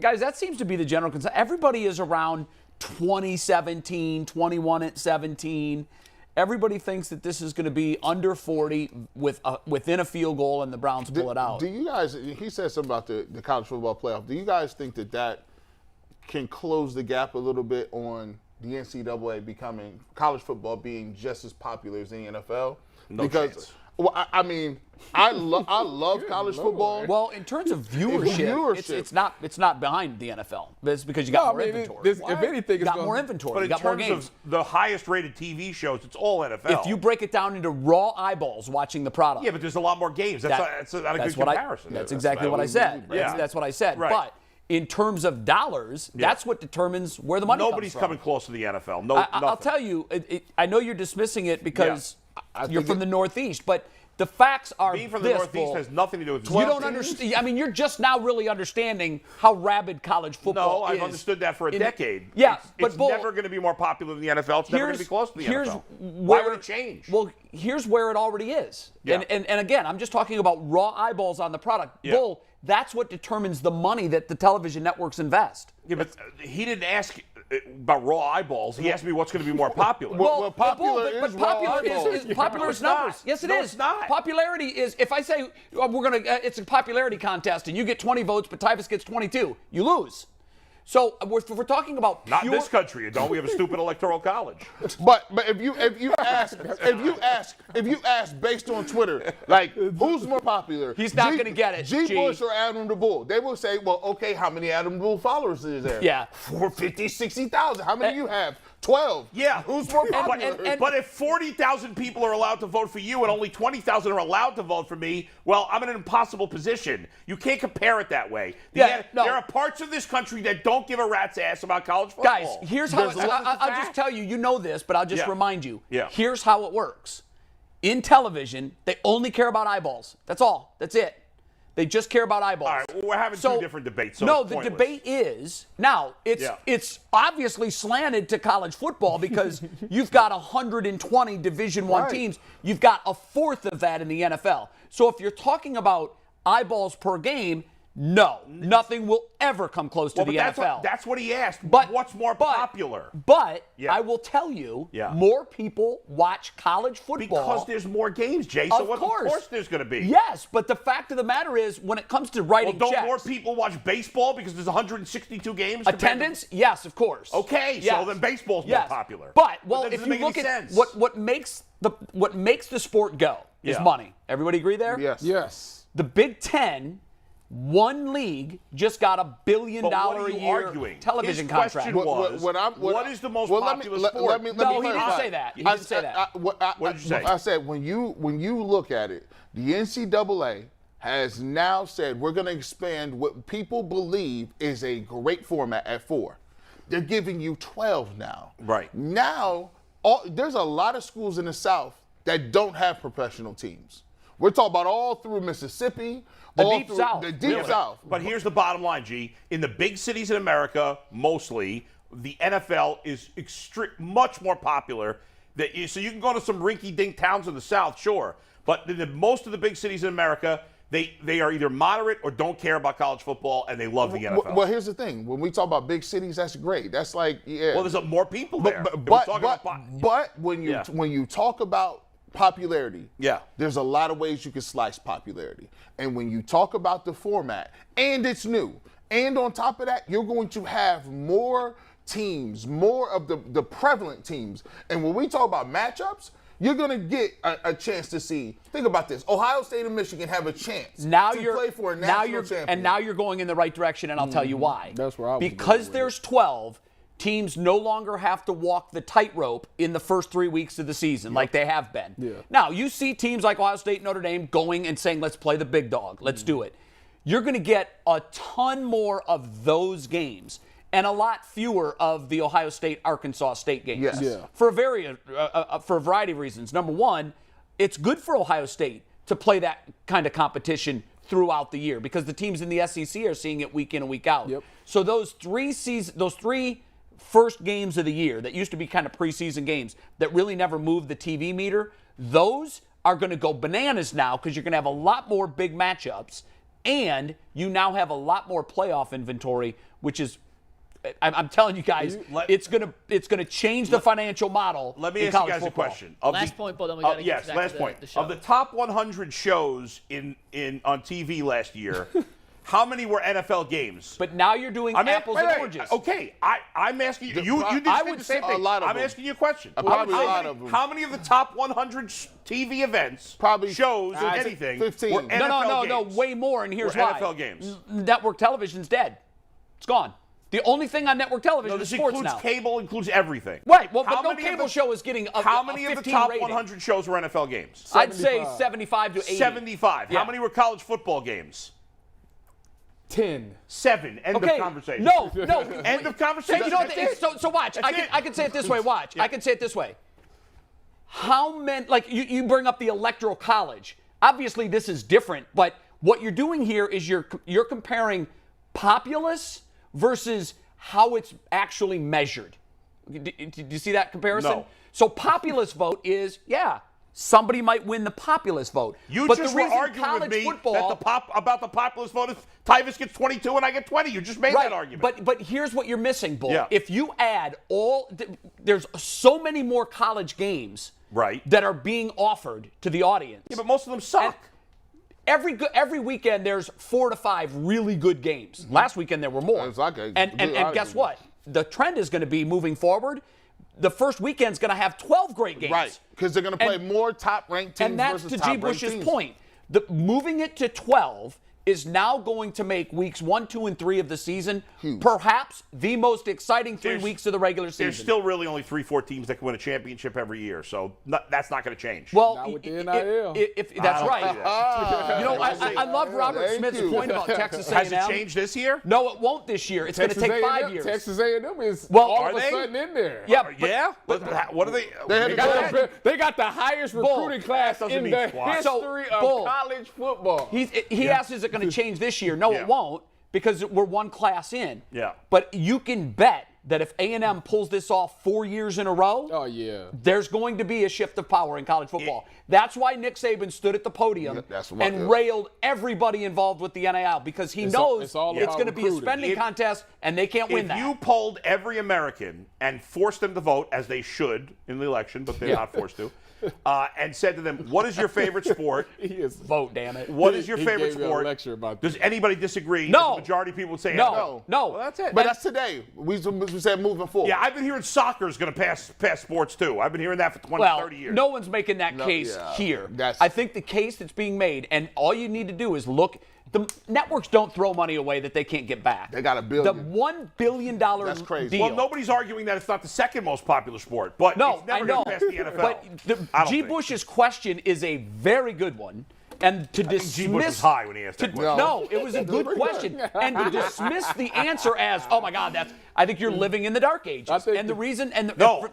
Guys, that seems to be the general consensus. Everybody is around 20-17, 21-17. Everybody thinks that this is going to be under 40 within a field goal, and the Browns pull it out. Do you guys? He said something about the college football playoff. Do you guys think that can close the gap a little bit on the NCAA becoming college football being just as popular as the NFL? No chance. Well, I mean, I love college football. Well, in terms of viewership, it's not behind the NFL. It's because you got more inventory. If anything, you got more inventory. But you got more games. in terms of the highest-rated TV shows, it's all NFL. If you break it down into raw eyeballs watching the product. Yeah, but there's a lot more games. That's not a good comparison. That's exactly what I said. That's what I said. Right. But in terms of dollars, that's what determines where the money Nobody's comes from. coming close to the NFL. I'll tell you, I know you're dismissing it because you're from the Northeast, but The facts are Being from the this, Northeast Bull. has nothing to do with You don't understand. I mean, you're just now really understanding how rabid college football No, is. I've understood that for a decade. Yeah, it's Bull, never going to be more popular than the NFL. It's never going to be close to the NFL. Why would it change? Well, here's where it already is. Yeah. And again, I'm just talking about raw eyeballs on the product. Yeah. Bull, that's what determines the money that the television networks invest. Yeah, but he didn't ask about raw eyeballs. He asked me what's going to be more popular. Well, popular but is popular raw is eyeballs. popular No, is it's numbers. not. Yes, it No, is. it's not. Popularity is if I say it's a popularity contest and you get 20 votes, but Tyvus gets 22, you lose. So we're talking about Not in this country, don't we have a stupid electoral college? But if you ask based on Twitter, like who's more popular? He's not gonna get it, G. G. Bush or Adam the Bull? They will say, well, okay, how many Adam the Bull followers is there? Yeah. 450, 60,000. How many do you have? 12. Yeah. Who's more popular? But if 40,000 people are allowed to vote for you and only 20,000 are allowed to vote for me, well, I'm in an impossible position. You can't compare it that way. There are parts of this country that don't give a rat's ass about college football. Guys, here's how I'll just tell you, you know this, but I'll just remind you. Yeah. Here's how it works. In television, they only care about eyeballs. That's all. That's it. They just care about eyeballs. All right, well, we're having two different debates. So no, it's the pointless. debate is now it's obviously slanted to college football because you've got 120 Division I teams. You've got a fourth of that in the NFL. So if you're talking about eyeballs per game, no, nothing will ever come close to the NFL. That's what he asked. But what's more popular? But I will tell you, more people watch college football because there's more games, Jay. So of course there's going to be. Yes, but the fact of the matter is, when it comes to writing don't checks, more people watch baseball because there's 162 games? Attendance? Yes, of course. Okay, yes. so then baseball's more popular. But that if doesn't you make look any at sense. what makes the sport go is money. Everybody agree there? Yes. Yes. The Big Ten. One league just got $1 billion a year television contract. What is the most popular sport? He didn't say that. He didn't say that. What did you say? I said when you look at it, the NCAA has now said we're going to expand what people believe is a great format at 4. They're giving you 12 now. Right. Now, there's a lot of schools in the South that don't have professional teams. We're talking about all through Mississippi. The deep South. But here's the bottom line, G. In the big cities in America, mostly, the NFL is much more popular. So you can go to some rinky-dink towns in the South, sure. But most of the big cities in America, they are either moderate or don't care about college football, and they love the NFL. Well, here's the thing. When we talk about big cities, that's great. That's like, Well, there's more people there. But when you talk about popularity, there's a lot of ways you can slice popularity. And when you talk about the format, and it's new, and on top of that, you're going to have more teams, more of the prevalent teams. And when we talk about matchups, you're going to get a chance to see. Think about this. Ohio State and Michigan have a chance to play for a national champion. And now you're going in the right direction, and I'll tell you why. That's where I was Because there's 12, teams no longer have to walk the tightrope in the first 3 weeks of the season like they have been. Yeah. Now, you see teams like Ohio State, Notre Dame going and saying, let's play the big dog. Let's do it. You're going to get a ton more of those games and a lot fewer of the Ohio State-Arkansas State games. Yes. Yeah. For a variety of reasons. Number one, it's good for Ohio State to play that kind of competition throughout the year because the teams in the SEC are seeing it week in and week out. Yep. So those three first games of the year that used to be kind of preseason games that really never moved the TV meter, those are going to go bananas now because you're going to have a lot more big matchups and you now have a lot more playoff inventory, which is, I'm telling you guys, it's going to change the financial model. Let me in ask you guys football. a question. Last point, Paul, then we got to get back to the show. Of the top 100 shows on TV last year, how many were NFL games? But now you're doing apples and oranges. Okay, I'm asking you. You did the same thing. A lot of I'm them. asking you a question. Probably a lot of them. How many of the top 100 TV events, Probably shows, anything, 15. were NFL No, games? way more, and here's Were why. NFL games. Network television's dead. It's gone. The only thing on network television No, is this sports includes now. cable, includes everything. Right, well, How but no many of cable the- show is getting a How many a of the 15 top rating. 100 shows were NFL games? I'd say 75 to 80. 75. Yeah. How many were college football games? 10. 7. End Okay. of conversation. No. End of conversation. You know what, That's it. so watch. That's it. I can say it this way. Watch. I can say it this way. How many? Like you bring up the Electoral College. obviously this is different, but what you're doing here is you're comparing populace versus how it's actually measured. Do you see that comparison? No. So populace vote is, somebody might win the populace vote. But the just were reason arguing with college me football, that about the populist vote is Tyvus gets 22 and I get 20. You just made that argument. But here's what you're missing, Bull. Yeah. If you add there's so many more college games that are being offered to the audience. Yeah, but most of them suck. Every weekend there's 4 to 5 really good games. Last weekend there were more. And guess what? The trend is going to be moving forward. The first weekend's going to have 12 great games. Right, because they're going to play more top-ranked teams and that's versus to G. top-ranked Bush's teams. point. Moving it to 12 is now going to make weeks 1, 2, and 3 of the season perhaps the most exciting 3 weeks of the regular season. There's still really only 3-4 teams that can win a championship every year, so that's not going to change. Well, Not with the NIL. if that's right. That. You know, I love Robert Smith's point about Texas A&M. Has it changed this year? No, it won't this year. It's going to take 5 years. Texas A&M is Well, all are of a they? sudden in there. Yeah, What are they? They got the highest recruiting class doesn't in mean the squat. history of Bull. college football. He asked, is it going to change this year? No, it won't, because we're one class in. Yeah. But you can bet that if A&M pulls this off 4 years in a row, Oh, yeah. there's going to be a shift of power in college football. That's why Nick Saban stood at the podium and railed everybody involved with the NIL, because he knows it's going to be a spending contest and they can't win that. If you polled every American and forced them to vote, as they should in the election, but they're not forced to, and said to them, what is your favorite sport? Vote, damn it. What is your favorite gave you a sport? lecture about Does anybody disagree? No. The majority of people would say No. Well, that's it. But that's today. We said moving forward. Yeah, I've been hearing soccer is going to pass sports too. I've been hearing that for 20, 30 years. No one's making that case here. I think the case that's being made, and all you need to do is look. The networks don't throw money away that they can't get back. They got $1 billion. The $1 billion That's crazy. deal. Well, nobody's arguing that it's not the second most popular sport, but No, it's never I know. going to pass the NFL. But G. Bush's question is a very good one. And to dismiss G. Bush was high when he asked that question. No, it was a good question. And to dismiss the answer as, oh my God, I think you're living in the dark ages. And the reason,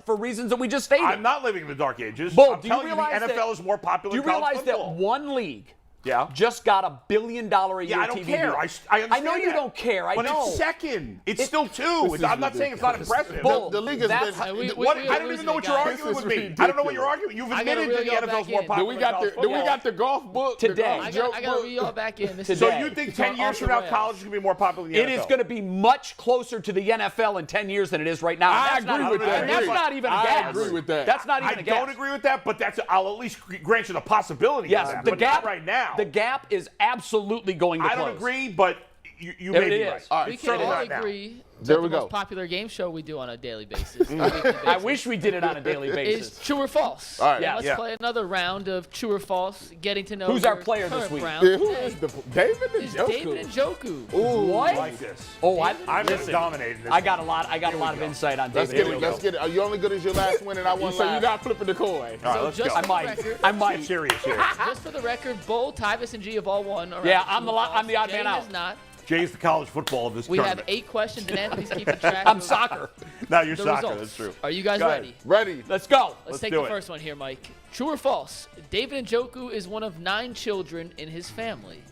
for reasons that we just stated. I'm not living in the dark ages. Bull, I'm do you telling realize the NFL is more popular do you than college realize that football. one league Yeah. just got $1 billion a year I don't TV care. deal? I understand know you that. don't care. I but know. it's second. It's still two. I'm not saying it's not impressive. Bull, The league has that's- been. I don't even know what you're arguing with me. I don't know what you're arguing. You've I gotta admitted that reel the y'all NFL's back more in. popular. Do we got the golf book Today. I got to reel y'all back in. This is So Today. you think 10 years from now, college is going to be more popular than the It NFL? is going to be much closer to the NFL in 10 years than it is right now. I That's agree not with even- that. That's not even a I guess. agree with that. That's not even I a guess. don't agree with that, but I'll at least grant you the possibility Yes, of that. the but gap not right now. The gap is absolutely going to I close. don't agree, but you There may it be is. right. All right, We can certainly all not now. agree There that we the go. most popular game show we do on a daily basis, I wish we did it on a daily is basis. true or false. All right. Yeah. Let's play another round of true or false, getting to know Who's our your player this current week? Brown. Yeah, who is David Is David Njoku? Njoku. What? I like this. Oh, I'm listen, dominating this. I got a lot of insight on Let's David. get it. Let's get it. Are you only good as your last win and I won So you're last? not flipping the coin. All right, So let's just go. for the I record, might. Get serious here. just for the record, Bull, Tyvus, and G have all won. Yeah, I'm the odd Jay man out. has not. Jay's the college football of this We have tournament. 8 questions, and Anthony's keeping track. I'm of soccer. No, you're the soccer. results. That's true. Are you guys Go ahead. ready? Ready. Let's go. Let's take do the it. first one here, Mike. True or false? David Njoku is one of 9 children in his family.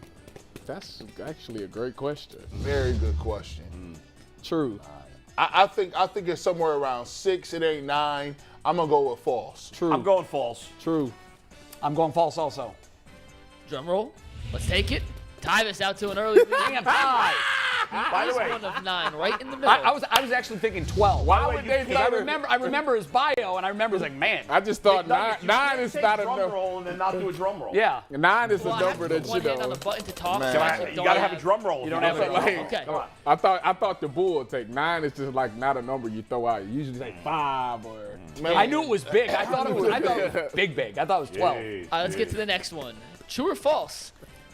That's actually a great question. Very good question. True. I think it's somewhere around 6. It ain't 9. I'm gonna go with false. True. I'm going false. True. I'm going false also. Drum roll. Let's take it. Tyvus out to an early lead. Damn tie. By the way, One of 9, right in the middle. I was actually thinking 12. Why would they Because I remember his bio, and I remember like, man. I just thought nine is not a drum number. roll and then not do a drum roll. Yeah. 9 is a Well, I have number to put that one you hand on know. the button to talk. Man. so I You actually got don't to have a drum roll. You don't have a drum roll. Okay. Come on. I thought the bull would take 9 is just like not a number you throw out. You usually say 5 or. I knew it was big. I thought it was big. I thought it was 12. All right, let's get to the next one. True or false?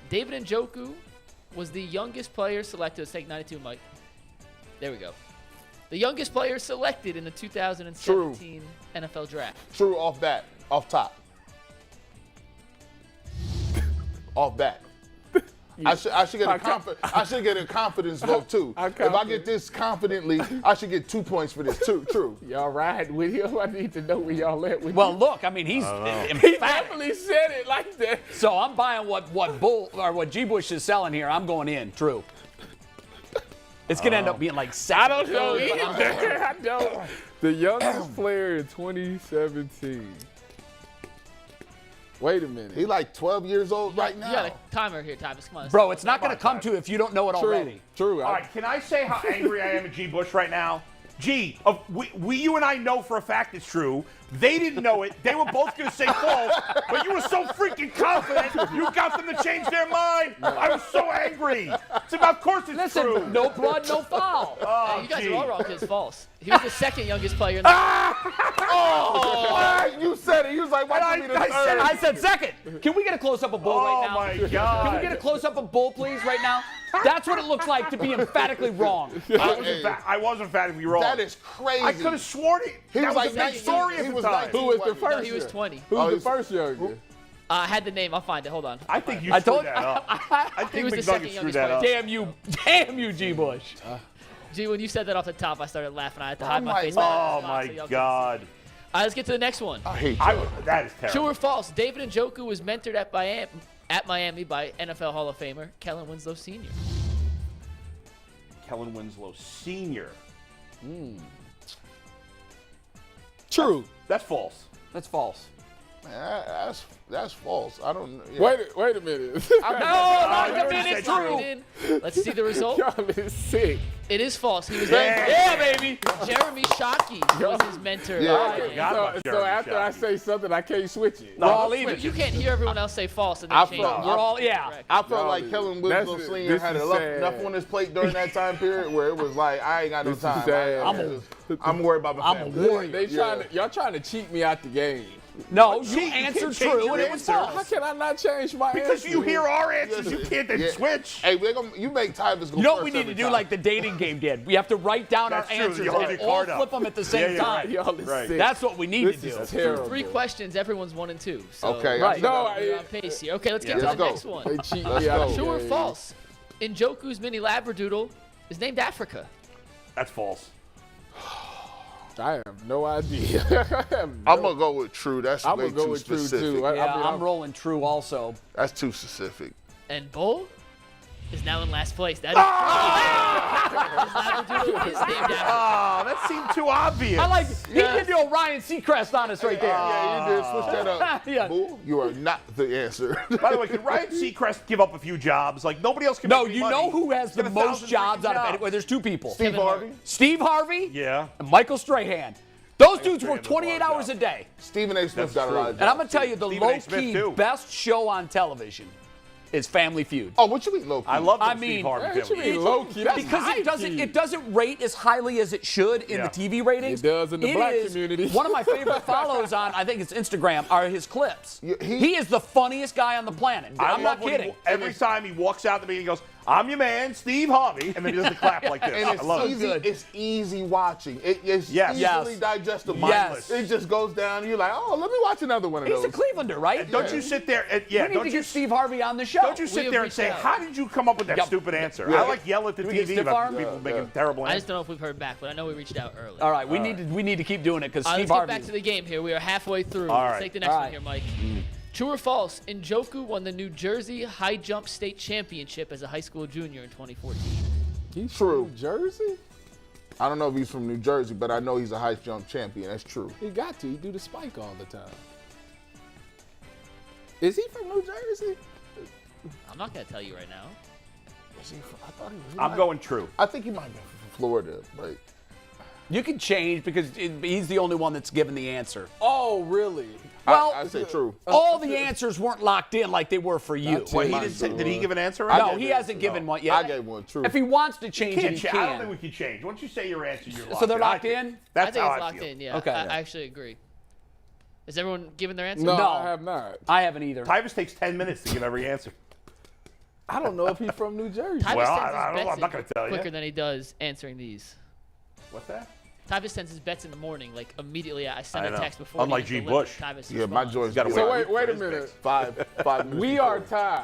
David Njoku was the youngest player selected. Let's take 92, Mike. There we go. The youngest player selected in the 2017 NFL Draft. True off bat. Off top. Off bat. I should get a confidence vote too. If I get this confidently, I should get 2 points for this too. True. Y'all riding with him? I need to know where y'all at with Well, him. look, I mean, he's He definitely said it like that. So I'm buying what G. Bush is selling here. I'm going in. True. It's gonna end up being like 7. I don't know either. I don't. The youngest player in 2017. Wait a minute. He like 12 years old right now. You got a timer here, Tyvus. Come on. Bro, it's not gonna come to if you don't know it already. True. All right, can I say how angry I am at G. Bush right now? G, you and I know for a fact it's true. They didn't know it. They were both going to say false, but you were so freaking confident you got them to change their mind. I was so angry. It's about course it's true. Listen, no blood, no foul. Hey, you guys are all wrong because it's false. He was the second youngest player in the You said it. You was like, why don't you be the third? I said second. Can we get a close-up of Bull right now? Oh, my God. Can we get a close-up of Bull, please, right now? That's what it looks like to be emphatically wrong. I was emphatically wrong. That is crazy. I could have sworn it. He That was like a big 19. story at He the was time. 19. Who was the first? No, he was 20. Who's the first youngest? I had the name. I'll find it. Hold on. I think you I screwed told that up. I think He was the McNuggets second screwed youngest that up. Damn you, G. Bush. G, when you said that off the top, I started laughing. I had to hide my my face. Oh, so my y'all couldn't God. see. All right, let's get to the next one. I hate That is terrible. True or false? David Njoku was mentored at Miami by NFL Hall of Famer Kellen Winslow Sr. Kellen Winslow Sr. True. That's false. That's false. That's false. I don't know. Yeah. Wait a minute. It's true. Let's see the result. Y'all is sick. It is false. He was Yeah, baby. Jeremy Shockey was his mentor. Yeah. at Miami. So after I say something, I can't switch it. We're all Wait, even. you can't hear everyone else say false and then I change felt- it. We're all, yeah. Correct. I felt like Kellen Winslow That's- Sr. this had is enough sad. on his plate during that time period where it was like, I ain't got no This is time. sad. I'm worried about my I'm a family. warrior. Y'all trying to cheat me out the game. No, you You answered can't change true your and it was answer. How false. can I not change my Because answer? you hear our answers, you can't then Yeah. switch. Hey, you make Tyvus go You know what first we need every to do time. like the dating game did? We have to write down That's our true. answers You hold and your all card up. flip them at the same Yeah, time. Y'all is Right. sick. That's what we need This to do. is terrible. 3 questions, everyone's 1 and 2. So Okay. Right. No, we're on pace here. Okay, let's get Yeah. to Let's the go. next one. They cheat Let's me out go. the True or game. false? Njoku's mini Labradoodle is named Africa. That's false. I have no idea. I'm gonna go with true. That's I'm way gonna go too with true specific. too. Yeah, I mean, I'm rolling true also. That's too specific. And Bull is now in last place. That is His Labradoodle is named after. Oh, that seemed too obvious. I like, he did the Orion Seacrest on us right there. Yeah, you did switch that up. Yeah. Bull, you are not the answer. By the way, can Ryan Seacrest give up a few jobs? Like, nobody else can No, make any you money. know who has the Get most 1,000 jobs freaking out of jobs. anywhere? There's 2 people. Steve Harvey. Steve Harvey Yeah. and Michael Strahan. Those dudes Strahan work does a lot 28 of hours a jobs. day. Stephen A. Smith That's got a true. lot of jobs. And I'm going to tell you, the Stephen A. Smith, low-key too. best show on television is Family Feud. Oh, what you mean low key? I love I the mean, Steve Harvey What you family. mean low key? That's Because high it key. doesn't rate as highly as it should in Yeah. the TV ratings. It does in the black is community. One of my favorite follows on, I think it's Instagram, are his clips. Yeah, he is the funniest guy on the planet. I'm not love when kidding. every time he walks out the meeting, he goes, "I'm your man, Steve Harvey," and then he does the clap like this. And it's I love it. easy. It's easy watching. It's Yes. easily Yes. digestible. Yes. It just goes down. And you're like, oh, let me watch another one of He's those. a Clevelander, right? And don't you sit there and We need don't to you get Steve Harvey on the show. don't you sit have there and reached say, out. "How did you come up with that Yep. stupid answer?" Yeah. I like yell at the we get TV stiff about arm? people making terrible I just answers. don't know if we've heard back, but I know we reached out early. All right, we need to keep doing it because All right, Steve let's Harvey. get back to the game here. We are halfway through. All Let's right. take the next All one right. here, Mike. True or false? Njoku won the New Jersey High Jump State Championship as a high school junior in 2014. He's True. from New Jersey? I don't know if he's from New Jersey, but I know he's a high jump champion. That's true. He got to. He do the spike all the time. Is he from New Jersey? I'm not going to tell you right now. Is he from, I thought he was. I'm going true. I think he might be from Florida, but You can change because he's the only one that's given the answer. Oh, really? Well, I say true. all the answers weren't locked in like they were for you. Not Wait, Mine did he give an answer? No, he hasn't given one yet. I gave one true. If he wants to change it, he I don't think can. we can change. Once you say your answer, you're locked So they're in. locked I think in? That's I think how it's I locked feel. in, yeah. Okay. I actually agree. Is everyone giving their answer? No, No. I have not. I haven't either. Tyvus takes 10 minutes to give every answer. I don't know if he's from New Jersey. Tyvus Well, sends I his don't know. bets I'm not in gonna tell you. quicker than he does answering these. What's that? Tyvus sends his bets in the morning, like immediately. I send I a know. text before. Unlike he G. delivers. Bush. Tyvus Yeah, my responds. joy's Gotta So wait. wait a minute. 5 minutes. We before. are tied.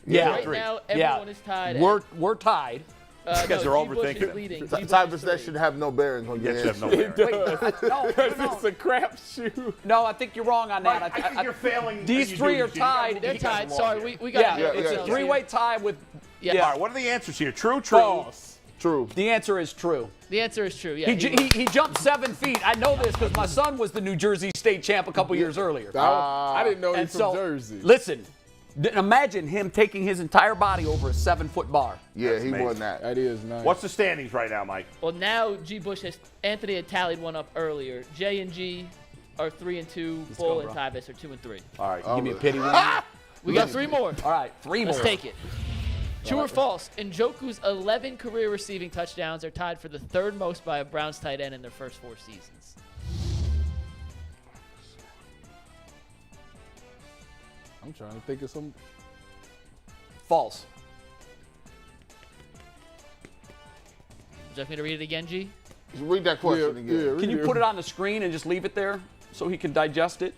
Yeah. Right now, everyone is tied. We're tied. Because they're overthinking it. leading. Cybers, that should have no bearing on your Yes, answer. you have no bearing. No, It's a crapshoot. no, I think you're wrong on that. I think you're failing. These when you three do are this. You gotta tied. move They're these guys tied. along Sorry, here. we got Yeah, it. it's a three-way tie with. Yeah. All right, what are the answers here? True, true. False. True. The answer is true. The answer is true. Yeah. He jumped 7 feet. I know this because my son was the New Jersey State champ a couple years earlier. I didn't know he And was so, from Jersey. listen, imagine him taking his entire body over a 7-foot bar. Yeah, That's he won amazing. that. That is nice. What's the standings right now, Mike? Well, now G. Bush Anthony had tallied one up earlier. J and G are 3-2. Bull and Tyvis are 2-3. All right. Give me a pity win. We got 3 more. All right, 3 more. Let's take it. True or false? Njoku's 11 career receiving touchdowns are tied for the 3rd most by a Browns tight end in their first 4 seasons. I'm trying to think of some. False. Would you like me to read it again, G? Read that question again. Can you put it on the screen and just leave it there so he can digest it?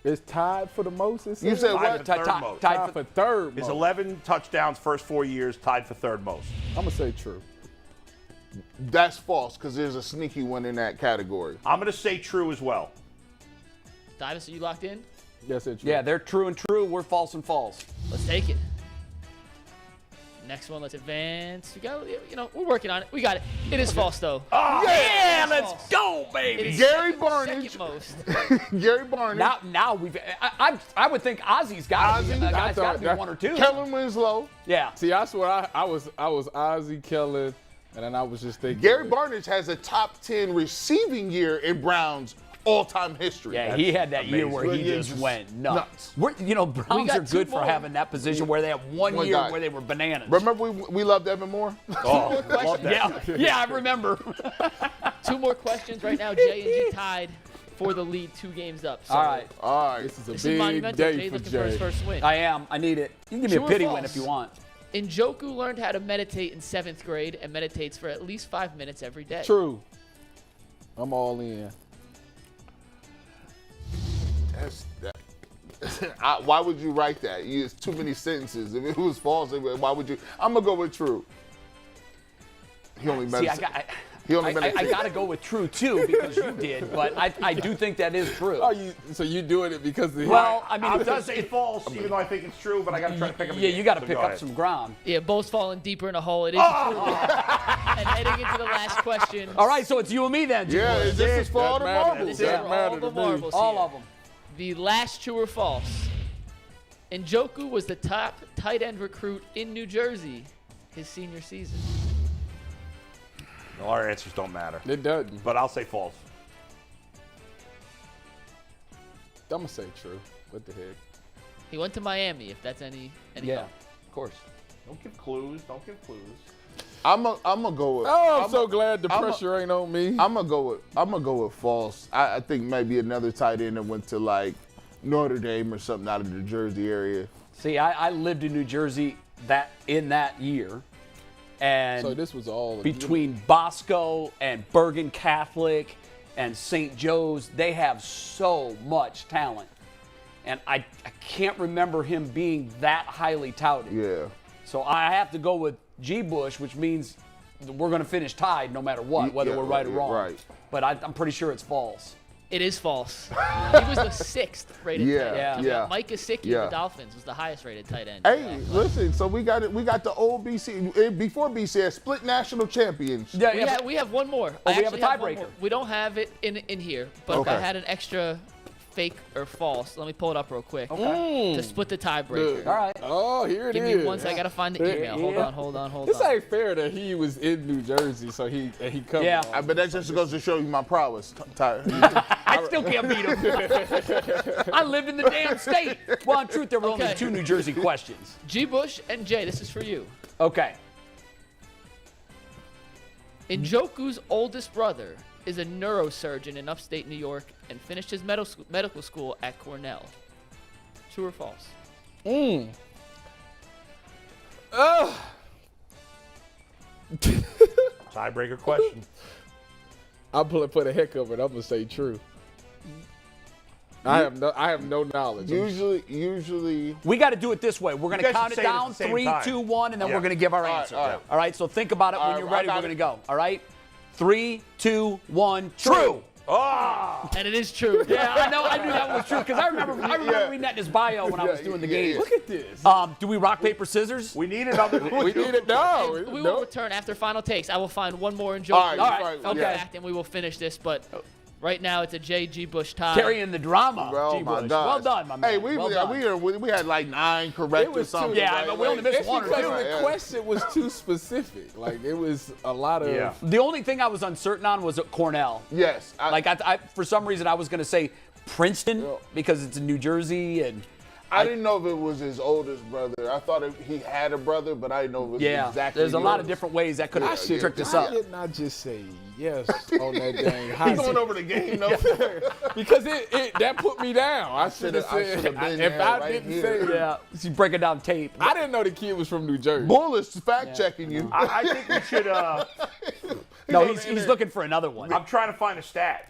It's tied for the most. You said Tied what? for third most. tied for third It's most. 11 touchdowns first 4 years, tied for 3rd most. I'm gonna say true. That's false because there's a sneaky one in that category. I'm going to say true as well. Tyvis, are you locked in? Yes, it's true. Yeah, they're true and true. We're false and false. Let's take it. Next one, let's advance. We got, we're working on it. We got it. It is false, though. Oh, yeah, let's false. go, It baby. is Gary second Barnage. most. Gary Barnage. Now we've. I would think Ozzy's got to be. Ozzy? Guy's got to be 1 or 2. Kellen Winslow. Yeah. See, I swear I was Ozzy, Kellen, and then I was just thinking. Gary Barnage has a top 10 receiving year in Browns all-time history. Yeah, he had that year amazing. where he Yeah, just just went nuts. nuts. Browns got are good 2 for more. having that position where they have one One year guy. where they were bananas. Remember we loved Evan Moore? Oh, love that. Yeah, I remember. 2 more questions right now. J and G tied for the lead, 2 games up. So All right, All right. This is a This is big monumental. day Jay's for looking for his Jay. first win. I am. I need it. You can give me True a or pity false? win if you want. Njoku learned how to meditate in 7th grade and meditates for at least 5 minutes every day. True. I'm all in. Why would you write that? It's too many sentences. If it was false, why would you? I'm going to go with true. He only See, meditates. He only I meditates. got to go with true too because you did, but I do think that is true. So you doing it because the Well, I mean, I'm it going does to say false, even though I think it's true, but I got to try to pick up. Yeah, you got to pick go up ahead. some ground. Yeah, Bo's falling deeper in a hole. It is true. And heading into the last question. All right, so it's you and me then. Jim. Yeah, is this is for all the That matters. marbles? This is That for matter all to the me. marbles All here. of them. The last true or false. Njoku was the top tight end recruit in New Jersey his senior season. No, our answers don't matter. It doesn't. But I'll say false. I'm gonna say true. What the heck? He went to Miami, if that's any Yeah, help. of course. Don't give clues. Don't give clues. I'm gonna go with. Oh, I'm so glad the pressure ain't on me. I'm gonna go with false. I think maybe another tight end that went to like Notre Dame or something out of the Jersey area. See, I lived in New Jersey in that year, and So this was all between Bosco and Bergen Catholic and St. Joe's, they have so much talent, and I can't remember him being that highly touted. Yeah. So I have to go with G. Bush, which means we're going to finish tied no matter what, whether Yeah, we're right or wrong. right. But I'm pretty sure it's false. It is false. He was the 6th rated Yeah, tight end. yeah. Mike Gesicki Yeah. of the Dolphins was the highest rated tight end. Hey, listen. So we got it. We got the old BC before BC split national champions. Yeah, We have one more. Oh, I we have a actually one tiebreaker. more. We don't have it in here, but Okay. I had an extra fake or false. Let me pull it up real quick to split the tiebreaker. All right. Oh, here it is. Give me one second. I gotta find the email. Hold on. This ain't fair that he was in New Jersey, so he covered. Yeah. all. But that just goes to show you my prowess. I still can't beat him. I lived in the damn state. Well, in truth, there were only Okay. 2 New Jersey questions. G. Bush and Jay, this is for you. Okay. Njoku's oldest brother is a neurosurgeon in upstate New York and finished his medical school at Cornell. True or false? Tiebreaker question. I'll put a heck of it. I'm gonna say true. I have no knowledge. Usually. We got to do it this way. We're going to guys count should it say it at down, the same 3, time. 2, 1, and then Yeah. we're going to give our All right, answer. all right. All right, so think about it. All When right, you're I ready, got we're going to it. go. All right? 3, 2, 1, true. Oh! And it is true. Yeah, I know. I knew that was true because I remember reading that in his bio when I was doing the game. Look at this. Do we rock, paper, scissors? We need another. We need it now. We will No. return after final takes. I will find one more and All right, I'll okay. get back and we will finish this. But right now it's a J.G. Bush tie. Carrying the drama. Oh, G. my Bush. God. Well done, my man. Hey, well done. we had like 9 correct It or was something. too- Yeah, right? but we only missed It's one or because two. the Yeah. question was too specific. Like, it was a lot of. Yeah. The only thing I was uncertain on was Cornell. Yes. I for some reason, I was going to say Princeton because it's in New Jersey and. I didn't know if it was his oldest brother. I thought he had a brother, but I didn't know it was exactly. There's a lot of yours. different ways that could have tricked us Why up. didn't I just say yes on that dang hot He's going seat? over the game though. Because that put me down. I should have I should've said been if there I right didn't here. say it. Yeah, she's breaking down tape. I didn't know the kid was from New Jersey. Bull is fact checking you. I think we should. No, he's looking for another one. I'm trying to find a stat.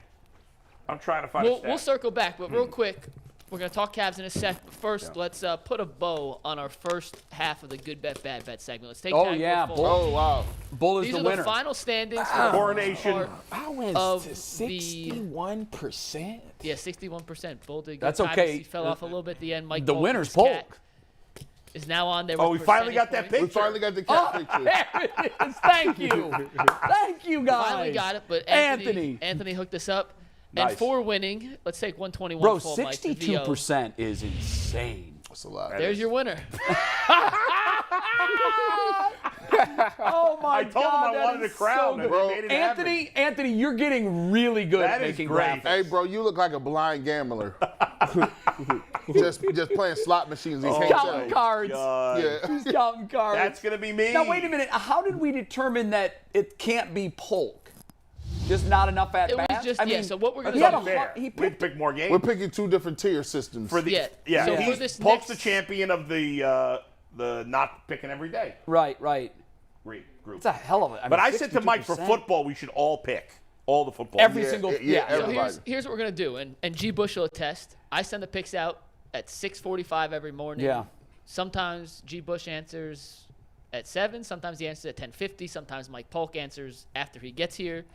We'll circle back, but real quick, we're going to talk Cavs in a sec. But first, let's put a bow on our first half of the Good Bet, Bad Bet segment. Let's take Oh, tag yeah, board Bull. forward. Oh wow. Bull is These the are winner. the final standings. for the Coronation. part I went of to the 61%. Yeah, 61%. Bull did good. That's Tyvus, okay. He fell off a little bit at the end. Mike The Polk's winner's cat Polk. is now on there. Oh, with we finally got percentage that points. We picture. finally got the cat Oh, picture. there it is. Thank you. Thank you, guys. Finally got it, but Anthony. Anthony hooked us up. Nice. And for winning, let's take 121. Bro, full, Mike, to VO. 62% is insane. That's a lot. There's your winner. Oh my I told him God, I that wanted is a crown, so and good. they made it happen. Anthony, you're getting really good That at is making great. graphics. Hey, bro, you look like a blind gambler. just playing slot machines. He can't Counting tell. cards. Yeah. He's counting cards. That's gonna be me. Now wait a minute. How did we determine that it can't be Polk? Just not enough at It was bats? just- I yeah, mean, so what we're gonna he do- had a Unfair. hard- he We picked pick more games. We're picking 2 different tier systems. for the Yeah. So he's for this Polk's next- the champion of the not picking every day right. group. It's a hell of it. But I said to Mike, for 62%. football, we should all pick all the football. Every games. single yeah, So everybody. here's what we're going to do. And G. Bush will attest. I send the picks out at 6:45 every morning. Yeah. Sometimes G. Bush answers at 7. Sometimes he answers at 10:50. Sometimes Mike Polk answers after he gets here.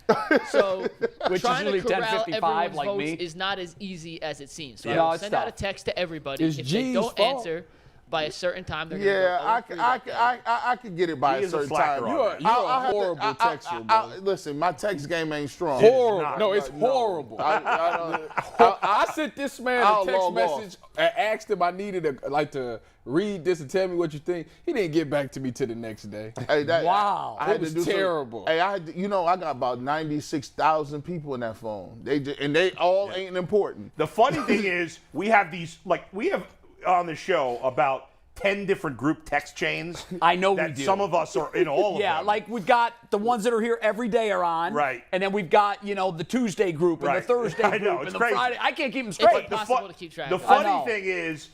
So Which is trying usually to corral 10:55 everyone's like votes me. is not as easy as it seems. So Yeah. I No, will it's send out a tough. text to everybody. It's If G's they don't fault. answer by a certain time, they're going to Yeah, go I 0 for that day. could get it by He a is a certain slacker time. on You're, that. you're I'll a have to- horrible texter, bro. Listen, my text game ain't strong. Horrible. No, it's horrible. I I sent this man I'll a text log off. message and asked him I needed to read this and tell me what you think. He didn't get back to me till the next day. Hey, Wow. I had It was to do some- terrible. Hey, I got about 96,000 people in that phone. They all ain't important. The funny thing is, we have on the show about 10 different group text chains. I know we that do. some of us are in all of Yeah, them. like we've got the ones that are here every day are on. Right. And then we've got, the Tuesday group and Right. the Thursday I know, group it's and the crazy. Friday. I can't keep them It's straight. impossible to keep track The of. I know. funny thing is,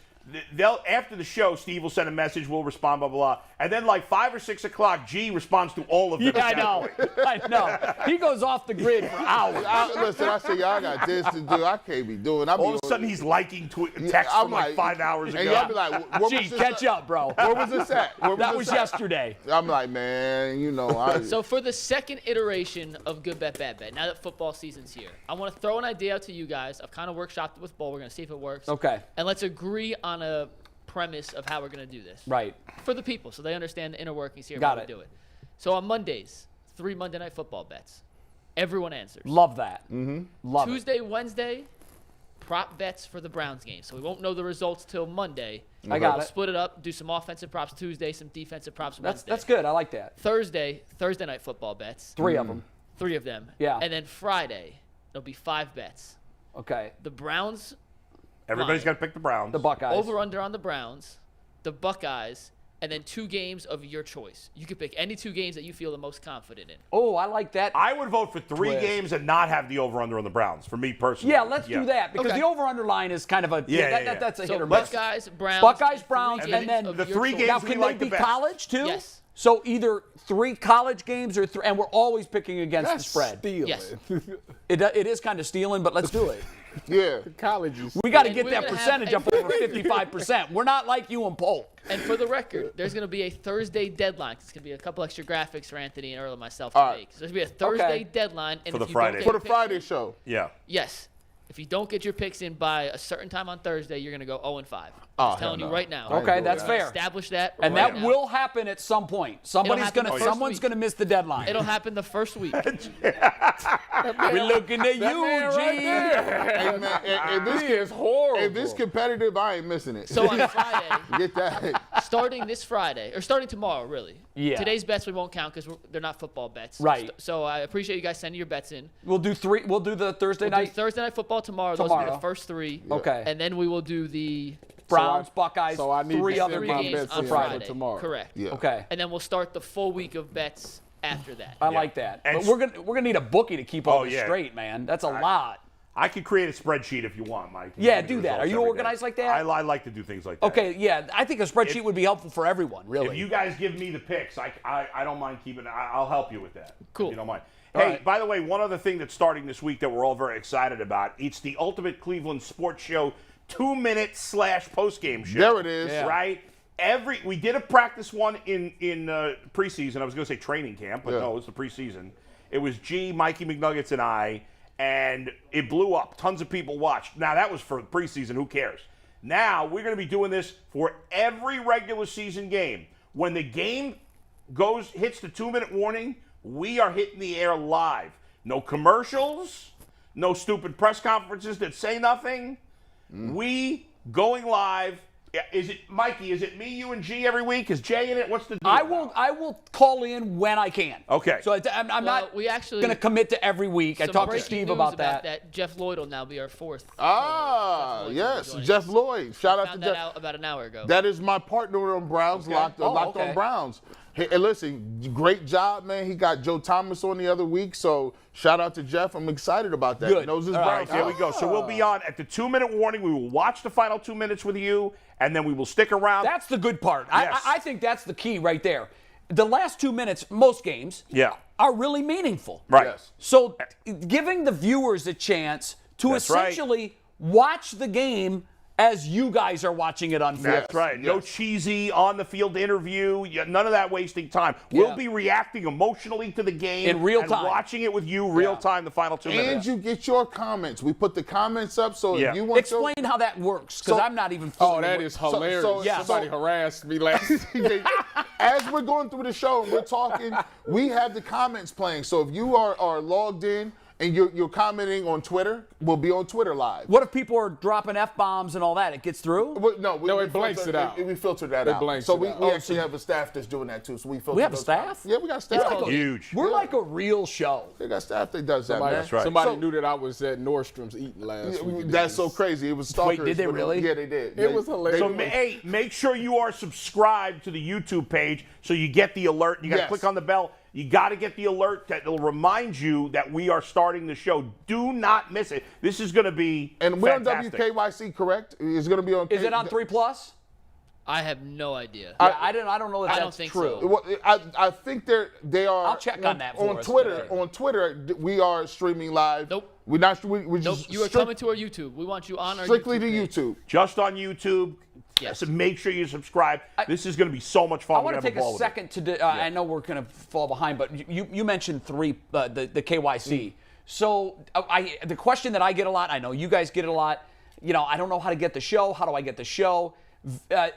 they'll after the show, Steve will send a message, we'll respond, blah, blah, blah. And then like 5 or 6 o'clock, G responds to all of them. Yeah, I know. I know. He goes off the grid for hours. Listen, I say y'all got this to do. I can't be doing. All of a sudden, he's liking texts I'm from like 5 hours and ago. y'all be like, "Where Gee, was this catch at? up, bro. Where was this at? Where That this was at?" yesterday. I'm like, man, So for the second iteration of Good Bet, Bad Bet, now that football season's here, I want to throw an idea out to you guys. I've kind of workshopped it with Bull. We're going to see if it works. Okay. And let's agree on a premise of how we're going to do this. Right. For the people, so they understand the inner workings here. Got how it. we do it. So on Mondays, 3 Monday Night Football bets. Everyone answers. Love that. Love it. Tuesday, Wednesday, prop bets for the Browns game. So we won't know the results till Monday. I got We'll it. split it up, do some offensive props Tuesday, some defensive props Wednesday. That's good. I like that. Thursday Night Football bets. 3 of them. 3 of them. Yeah. And then Friday, there'll be 5 bets. Okay. The Browns, Everybody's got to pick the Browns. The Buckeyes. over-under on the Browns, the Buckeyes, and then 2 games of your choice. You can pick any 2 games that you feel the most confident in. Oh, I like that. I would vote for 3 Twist. games and not have the over-under on the Browns, for me personally. Yeah, let's do that because Okay. the over-under line is kind of a that's a So hit or miss. Buckeyes, Browns, Buckeyes, and Browns, 3 and then games the of your 3 choice. games Now, we can like they the be best. college too? Yes. So either 3 college games and we're always picking against That's the spread. stealing. Yes. It is kind of stealing, but let's do it. Yeah. Colleges. We got to get we're that gonna percentage have up over 55%. We're not like you and Polk. And for the record, there's going to be a Thursday deadline. It's going to be a couple extra graphics for Anthony and Earl and myself to All right. make. So there's going to be a Thursday deadline. And For the if you Friday. Don't For get the your picks Friday in- show. Yeah. Yes. If you don't get your picks in by a certain time on Thursday, you're going to go 0-5. Oh, Just telling hell you no. right now. Okay, that's We're gonna fair. Establish that. And right that now. will happen at some point. Someone's happen gonna the first someone's week. gonna miss the deadline. It'll happen the first week. We're looking at you, man right G. there. Hey, man, if this He is horrible. If this competitive, I ain't missing it. So on Friday, Get that. starting this Friday, or starting tomorrow, really. Yeah. Today's bets we won't count because they're not football bets. Right. So I appreciate you guys sending your bets in. We'll do three. We'll do the Thursday We'll do night. Thursday night football tomorrow. Those will be Tomorrow. the first three. Okay. And then we will do the Browns, Buckeyes, So I need three to other send my games bets on in Friday. for tomorrow. Correct. Yeah. Okay. And then we'll start the full week of bets after that. I like that. And But we're gonna need a bookie to keep all Oh, this yeah. straight, man. That's a lot. I could create a spreadsheet if you want, Mike. Yeah, Give me do the that. Are results you every organized day. like that? I like to do things like that. Okay, yeah. I think a spreadsheet would be helpful for everyone, really. If you guys give me the picks, I don't mind keeping it. I'll help you with that. Cool. If you don't mind. All Hey, right. by the way, one other thing that's starting this week that we're all very excited about, it's the Ultimate Cleveland Sports Show 2-minute / post-game show. There it is. Yeah. Right? We did a practice one in preseason. I was going to say training camp, but Yeah. no, it's the preseason. It was G, Mikey McNuggets, and I, and it blew up. Tons of people watched. Now, that was for preseason. Who cares? Now, we're going to be doing this for every regular season game. When the game hits the 2-minute warning, we are hitting the air live. No commercials, no stupid press conferences that say nothing. We going live. Is it Mikey? Is it me, you, and G every week? Is Jay in it? What's the deal? I will call in when I can. Okay. So I'm not we actually going to commit to every week. I some talked to breaking Steve news about that. Jeff Lloyd will now be our fourth. Ah, Jeff Lloyd yes. will be joining Jeff us. Lloyd. Shout out to Found Jeff. that out about an hour ago. That is my partner on Browns, Locked okay. on Browns. Hey, listen, great job, man. He got Joe Thomas on the other week, so shout out to Jeff. I'm excited about that. Good. He knows his All Browns. right, Here we go. So we'll be on at the 2-minute warning. We will watch the final 2 minutes with you, and then we will stick around. That's the good part. Yes. I think that's the key right there. The last 2 minutes, most games, Yeah. are really meaningful. Right. Yes. So giving the viewers a chance to That's right. essentially watch the game as you guys are watching it unfold. That's right. No yes. cheesy on-the-field interview. None of that wasting time. We'll be reacting emotionally to the game In real and time. watching it with you real time. The final 2 And minutes. you get your comments. We put the comments up, so Yeah. if you want Explain how that works, because So- I'm not even fully Oh, that aware. is hilarious. so- yeah. Somebody harassed me last. As we're going through the show and we're talking, we have the comments playing. So if you are logged in and you're commenting on Twitter, we'll be on Twitter live. What if people are dropping F-bombs and all that? It gets through? Well, no, it blanks it out. We filter that It out. blanks So it we out. actually have a staff that's doing that too. So we filter. We have a those staff? comments. Yeah, we got staff. like a- Huge. We're like a real show. They got staff that does that, man. That's right. Somebody So- knew that I was at Nordstrom's eating last week. That's so crazy. It was stalkers. Wait, did they but really? Yeah, they did. It was hilarious. So, hey, make sure you are subscribed to the YouTube page so you get the alert. You got to Yes. click on the bell. You got to get the alert that will remind you that we are starting the show. Do not miss it. This is going to be And we're fantastic. on WKYC, correct? It's going to be on. Is it on 3+? I have no idea. Yeah, I don't know if I don't that's think true. so. Well, I think they are. I'll check on that for on us Twitter. today. On Twitter, we are streaming live. Nope. We're not. We're Nope, just you are coming to our YouTube. We want you on our strictly to YouTube page. YouTube. Just on YouTube. Yes. So make sure you subscribe. This is going to be so much fun. I We're want to gonna have take a ball with it. second to. I know we're going to fall behind, but you mentioned the KYC. So the question that I get a lot, I know you guys get it a lot. I don't know how to get the show. How do I get the show?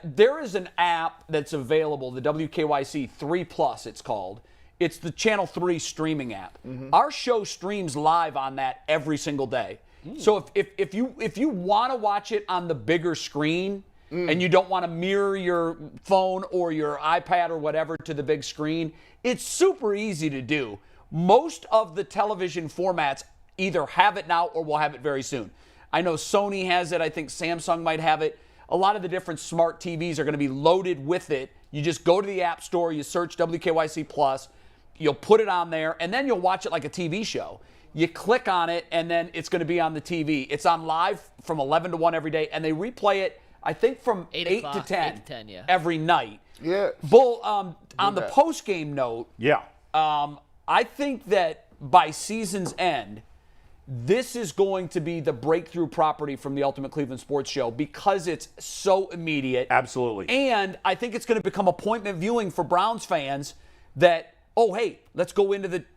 There is an app that's available, the WKYC 3+. It's called. It's the Channel 3 streaming app. Our show streams live on that every single day. So if you want to watch it on the bigger screen. And you don't want to mirror your phone or your iPad or whatever to the big screen, it's super easy to do. Most of the television formats either have it now or will have it very soon. I know Sony has it. I think Samsung might have it. A lot of the different smart TVs are going to be loaded with it. You just go to the App Store, you search WKYC Plus, you'll put it on there, and then you'll watch it like a TV show. You click on it, and then it's going to be on the TV. It's on live from 11 to 1 every day, and they replay it, I think, from 8 to o'clock, 10, 8 to 10, yeah. every night. Yeah. Bull, on the that. post-game note, Yeah. I think that by season's end, this is going to be the breakthrough property from the Ultimate Cleveland Sports Show because it's so immediate. Absolutely. And I think it's going to become appointment viewing for Browns fans that, oh, hey, let's go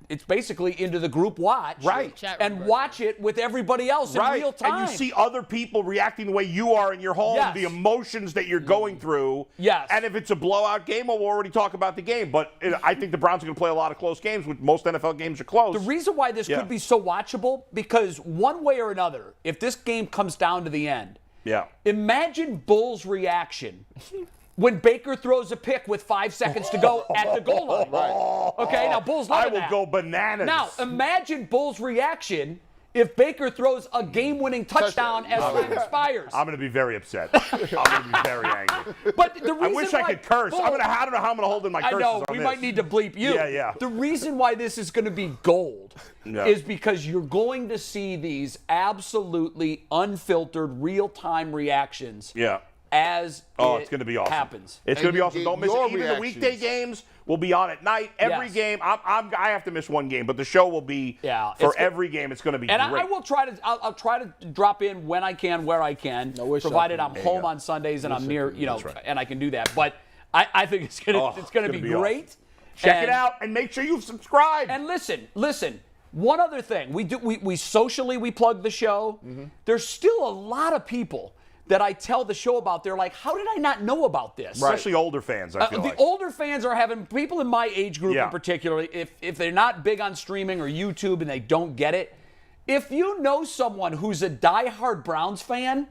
it's basically into the group watch. Right. And watch it with everybody else in real time. And you see other people reacting the way you are in your home, Yes. the emotions that you're going through. Yes. And if it's a blowout game, we'll already talk about the game. But I think the Browns are going to play a lot of close games. Most NFL games are close. The reason why this could be so watchable, because one way or another, if this game comes down to the end, imagine Bull's reaction when Baker throws a pick with 5 seconds to go at the goal line. Okay, now Bull's loving that. I will go bananas. Now, imagine Bull's reaction if Baker throws a game-winning touchdown as time expires. I'm going to be very upset. I'm going to be very angry. But the reason I wish I could curse. Bull, I don't know how I'm going to hold in my curses I know, on we this. might need to bleep you. Yeah. The reason why this is going to be gold is because you're going to see these absolutely unfiltered, real-time reactions. As it's going to be awesome. Happens. It's going to be awesome. Don't miss it. Even reactions. the weekday games will be on at night. Every game. I have to miss one game, but the show will be for every game. It's going to be and great. I will try to. I'll try to drop in when I can, where I can, provided I'm home on Sundays and I'm near, and I can do that. But I think it's gonna be great. Awesome. Check it out and make sure you subscribe. And listen. One other thing, we socially plug the show. There's still a lot of people that I tell the show about. They're like, how did I not know about this? Especially older fans, I feel like. The older fans are having, people in my age group in particular, if they're not big on streaming or YouTube and they don't get it, if you know someone who's a diehard Browns fan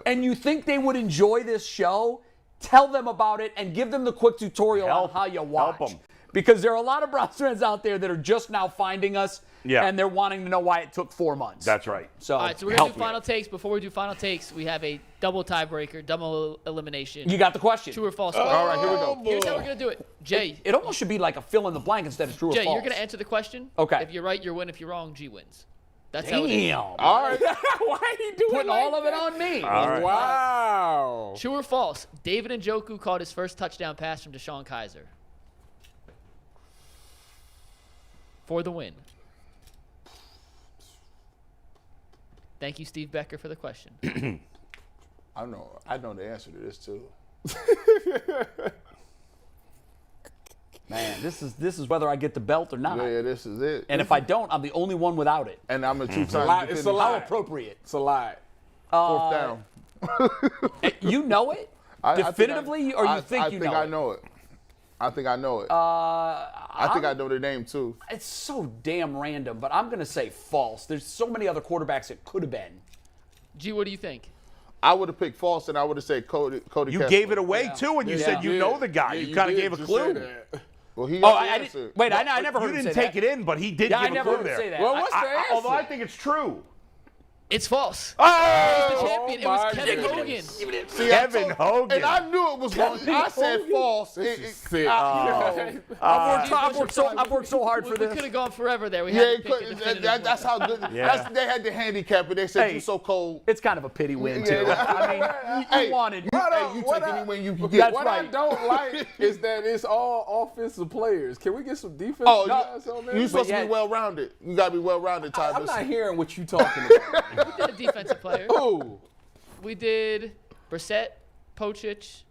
and you think they would enjoy this show, tell them about it and give them the quick tutorial on how you watch. Help them. Because there are a lot of Browns fans out there that are just now finding us and they're wanting to know why it took 4 months. That's right. So, all right, so we're going to do final takes. Before we do final takes, we have a double tiebreaker, double elimination. You got the question. True or false? All right, here we go. Here's how we're going to do it. Jay. It almost should be like a fill in the blank instead of true or Jay, false. you're going to answer the question. Okay. If you're right, you win. If you're wrong, G wins. That's how it is. Damn. All right. Why are you doing putting all of it on me? All right. Wow. True or false? David Njoku caught his first touchdown pass from Deshaun Kaiser. For the win. Thank you, Steve Becker, for the question. I know the answer to this too. Man, this is whether I get the belt or not. Yeah, this is it. And if I don't, I'm the only one without it. And I'm a two-time. It's a How lie. appropriate. It's a lie. Fourth down. You know it? Definitively, or you think you know it? I know it. I think I know it. I think I know the name too. It's so damn random, but I'm going to say false. There's so many other quarterbacks it could have been. G, what do you think? I would have picked false, and I would have said Cody You Kessler. gave it away, too, and you said you know the guy. You kind of gave a clue. Well, he I didn't. Wait, I never heard You him didn't say take that. it in, but he did Yeah, I give a never clue heard him there. say that. Well, what's the answer? Although I think it's true. It's false. Oh, The champion. It was Kevin Hogan. See, Kevin Hogan. And I knew it was going. I said false. Sick. I've worked so hard for We this. could have gone forever there. We Yeah, had it to pick a could, definitive that's one. how good. Yeah. They had the handicap, and they said Hey. you're so cold. It's kind of a pity win, too. I mean, you wanted. Hey, you take any win you can get. That's What right. I don't like is that it's all offensive players. Can we get some defensive Oh, guys on there? you're supposed to yeah. be well-rounded. You got to be well-rounded, Ty. I'm not hearing what you talking about. We did a defensive player. Ooh. We did Brissett, Pochich.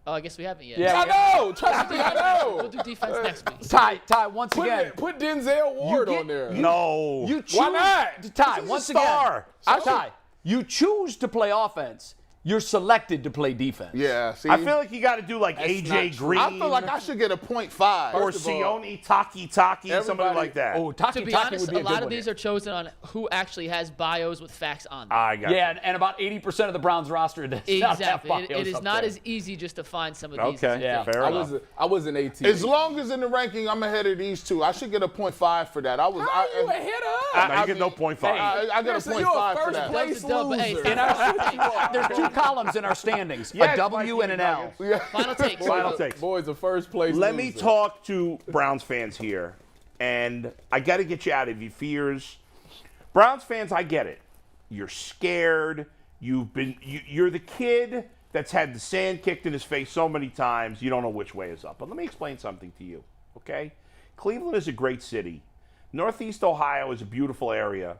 Oh, I guess we haven't yet. Yeah, I know. Trust me, I We'll know. do defense next week. Ty, once again. Put Denzel Ward get- on there. No. You choose, Why not? Ty, He's a once star. again. Ty, you choose to play offense. You're selected to play defense. Yeah, see. I feel like you got to do like not AJ true. Green I feel like I should get a 0.5. or First of all, Sione Taki, somebody everybody- like that. Oh, Taki To be Taki honest, would be a a lot good of one these here. are chosen on who actually has bios with facts on them. I got Yeah, and about 80% of the Browns roster does not have Exactly. bios It is up not there. as easy just to find some of you. these. Okay, as you think. fair enough. I was an 18. As long as in the ranking I'm ahead of these two, I should get a 0.5 for that. How you ahead of? No, you get no point five. I get a Listen, 0.5 you're a for first that. place That was a dub, but hey, loser. In our, there's two columns in our standings, Yes, a W Mikey and an L. Nuggets. Final takes. Final takes. Boys, a first place Let me loser. talk to Browns fans here, and I got to get you out of your fears. Browns fans, I get it. You're scared. You're the kid that's had the sand kicked in his face so many times, you don't know which way is up. But let me explain something to you, okay? Cleveland is a great city. Northeast Ohio is a beautiful area.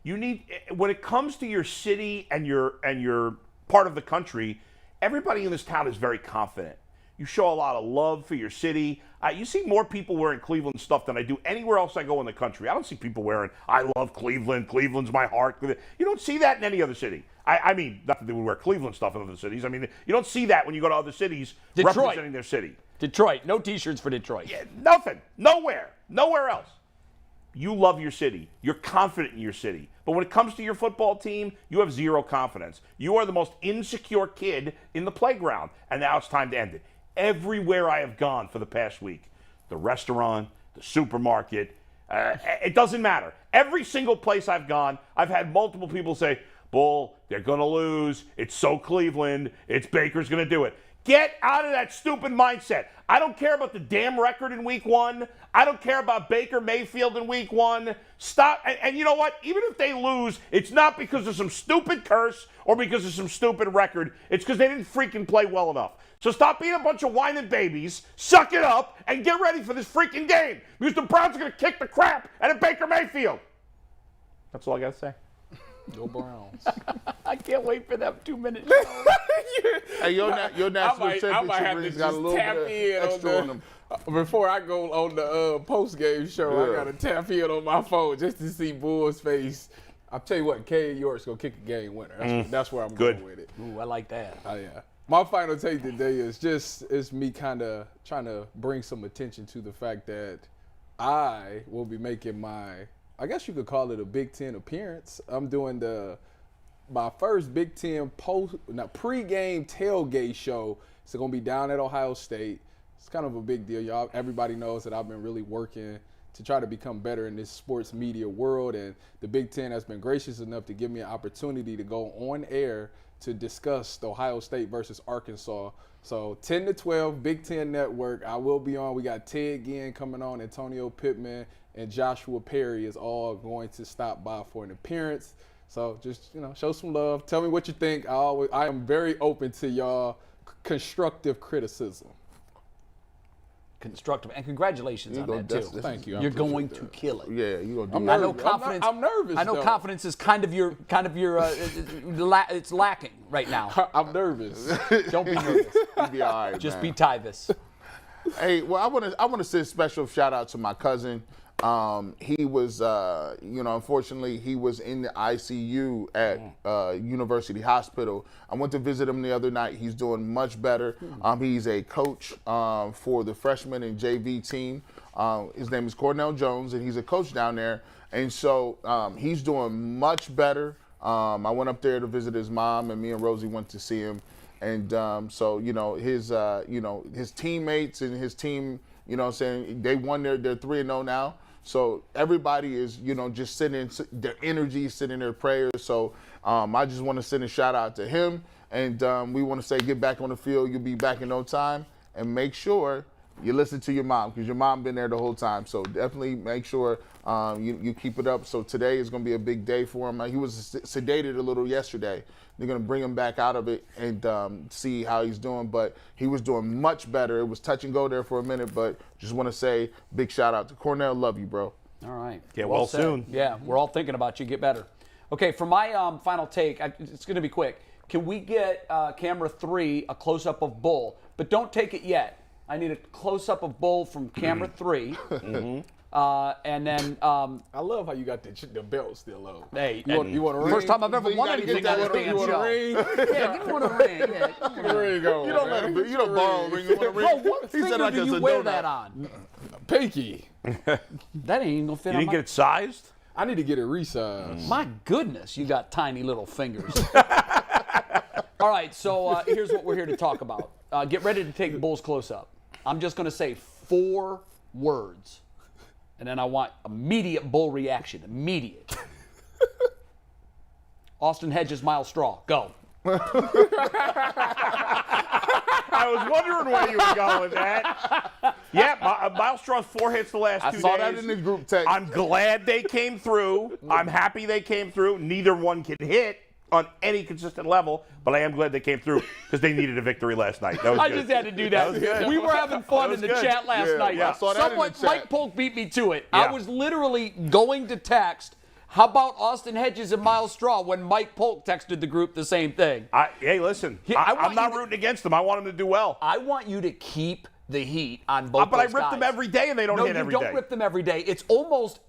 You need, when it comes to your city and your part of the country, everybody in this town is very confident. You show a lot of love for your city. You see more people wearing Cleveland stuff than I do anywhere else I go in the country. I don't see people wearing, I love Cleveland, Cleveland's my heart. You don't see that in any other city. I mean, not that they would wear Cleveland stuff in other cities. I mean, you don't see that when you go to other cities representing their city. Detroit, no T-shirts for Detroit. Yeah, nothing, nowhere else. You love your city. You're confident in your city. But when it comes to your football team, you have zero confidence. You are the most insecure kid in the playground, and now it's time to end it. Everywhere I have gone for the past week, the restaurant, the supermarket, it doesn't matter. Every single place I've gone, I've had multiple people say, Bull, they're going to lose. It's so Cleveland. It's Baker's going to do it. Get out of that stupid mindset. I don't care about the damn record in week 1. I don't care about Baker Mayfield in week 1. Stop. And you know what? Even if they lose, it's not because of some stupid curse or because of some stupid record. It's because they didn't freaking play well enough. So stop being a bunch of whining babies, suck it up, and get ready for this freaking game. Because the Browns are going to kick the crap out of Baker Mayfield. That's all I got to say. Go Browns. I can't wait for that 2 minutes. Hey, your national championship rings got a little bit extra on them. Before I go on the post-game show, I got to tap in on my phone just to see Bull's face. I'll tell you what, K. York's going to kick a game winner. That's where I'm going with it. Ooh, I like that. Oh, yeah. My final take today is me kind of trying to bring some attention to the fact that I will be making my, I guess you could call it a Big Ten appearance. I'm doing my first Big Ten pre-game tailgate show. It's going to be down at Ohio State. It's kind of a big deal. Y'all, everybody knows that I've been really working to try to become better in this sports media world, and the Big Ten has been gracious enough to give me an opportunity to go on air to discuss the Ohio State versus Arkansas. So 10 to 12, Big Ten Network. I will be on. We got Ted Ginn coming on, Antonio Pittman, and Joshua Perry is all going to stop by for an appearance. So just, show some love. Tell me what you think. I am very open to y'all constructive criticism. Constructive, and congratulations on that too. Thank you. You're going to kill it. Yeah, you're gonna do I know confidence. I'm nervous. I know though. confidence is kind of your. It's lacking right now. I'm nervous. Don't be nervous. You'll be all right, Just man. be Tyvis. Hey, well, I want to send a special shout out to my cousin. He was, unfortunately, he was in the ICU at University Hospital. I went to visit him the other night. He's doing much better. He's a coach for the freshman and JV team. His name is Cornell Jones, and he's a coach down there. And so he's doing much better. I went up there to visit his mom, and me and Rosie went to see him. And so, his teammates and his team, they won their 3-0 now. So everybody is, just sending their energy, sending their prayers. So I just want to send a shout out to him. And we want to say, get back on the field. You'll be back in no time. And make sure you listen to your mom, because your mom been there the whole time. So definitely make sure you keep it up. So today is going to be a big day for him. He was sedated a little yesterday. They're going to bring him back out of it and see how he's doing. But he was doing much better. It was touch and go there for a minute, but just want to say big shout out to Cornell. Love you, bro. All right. Get well soon. Yeah, we're all thinking about you. Get better. Okay, for my final take, it's going to be quick. Can we get camera 3 a close-up of Bull? But don't take it yet. I need a close-up of Bull from camera 3. And then I love how you got the belt still on. Hey, you want a ring? First time I've ever You won gotta anything get on that this damn You want a show. ring? Yeah, give me one of the ring. Yeah, Get the ring on, You don't let him. You don't borrow a ring. You want a ring? Bro, what He said finger like do it's you a wear donut. that on? Pinky. That ain't even gonna fit You on didn't my... get it sized? I need to get it resized. My goodness, you got tiny little fingers. All right, so here's what we're here to talk about. Get ready to take Bull's close-up. I'm just going to say 4 words, and then I want immediate Bull reaction. Immediate. Austin Hedges, Myles Straw. Go. I was wondering where you were going with that. Yeah, Myles Straw's 4 hits the last 2 days. I saw that in the group text. I'm glad they came through. I'm happy they came through. Neither one can hit on any consistent level, but I am glad they came through because they needed a victory last night. That was I good. just had to do that. was good. We were having fun That in the was good. chat last night. I saw that in the Someone, chat. Mike Polk beat me to it. Yeah. I was literally going to text, How about Austin Hedges and Miles Straw when Mike Polk texted the group the same thing? Hey, listen, I'm not rooting against them. I want them to do well. I want you to keep the heat on both But I those rip guys. them every day, and they don't hit every day. No, you don't rip them every day. It's almost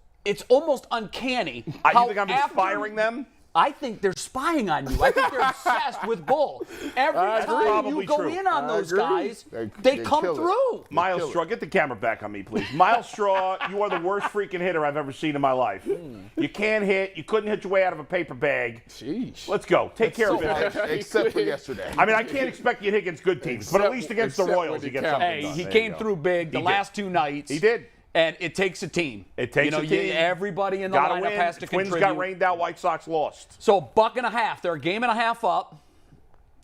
uncanny. You think I'm inspiring them? I think they're spying on you. I think they're obsessed with Bull. Every time you go in on those guys, they come through. Miles Straw, get the camera back on me, please. Miles Straw, you are the worst freaking hitter I've ever seen in my life. You can't hit. You couldn't hit your way out of a paper bag. Sheesh. Let's go. Take care of it. Except for yesterday. I mean, I can't expect you to hit against good teams, but at least against the Royals, you get something Hey, done. he There came you go. through big the last 2 nights. He did. And it takes a team. It takes a team. Everybody in the Gotta lineup win. has to Twins contribute. got rained out. White Sox lost. So $1.50. They're a game and a half up.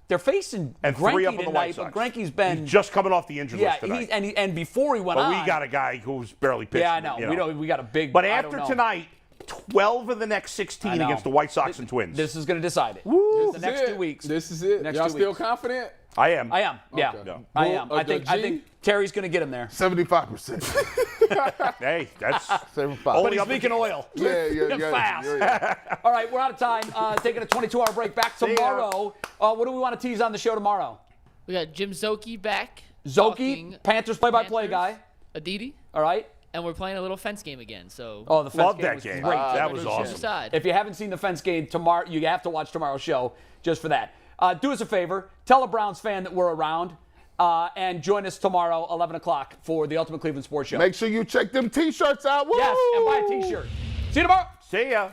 They're facing And 3 up on Greinke the White tonight, Sox. but Greinke's been He's just coming off the injured list tonight. and before he went on. But we got a guy who's barely pitching. Yeah, I know. We got a big. But I don't after know. tonight, 12 of the next 16 against the White Sox and Twins. This is going to decide it. Woo, The next 2 weeks. This is it. Next Y'all 2 still weeks. confident? I am. I am. Yeah, Okay. I am. I think Terry's going to get him there. 75%. Hey, that's 75. But he's making oil. Yeah. Fast. All right, we're out of time. Taking a 22-hour break. Back tomorrow. What do we want to tease on the show tomorrow? We got Jim Zoki back. Zoki, talking Panthers play-by-play guy. Aditi. All right. And we're playing a little fence game again. So Oh, the fence Love game that was game. great. That was awesome. Decide. If you haven't seen the fence game tomorrow, you have to watch tomorrow's show just for that. Do us a favor. Tell a Browns fan that we're around. And join us tomorrow, 11 o'clock, for the Ultimate Cleveland Sports Show. Make sure you check them T-shirts out. Woo! Yes, and buy a T-shirt. See you tomorrow. See ya.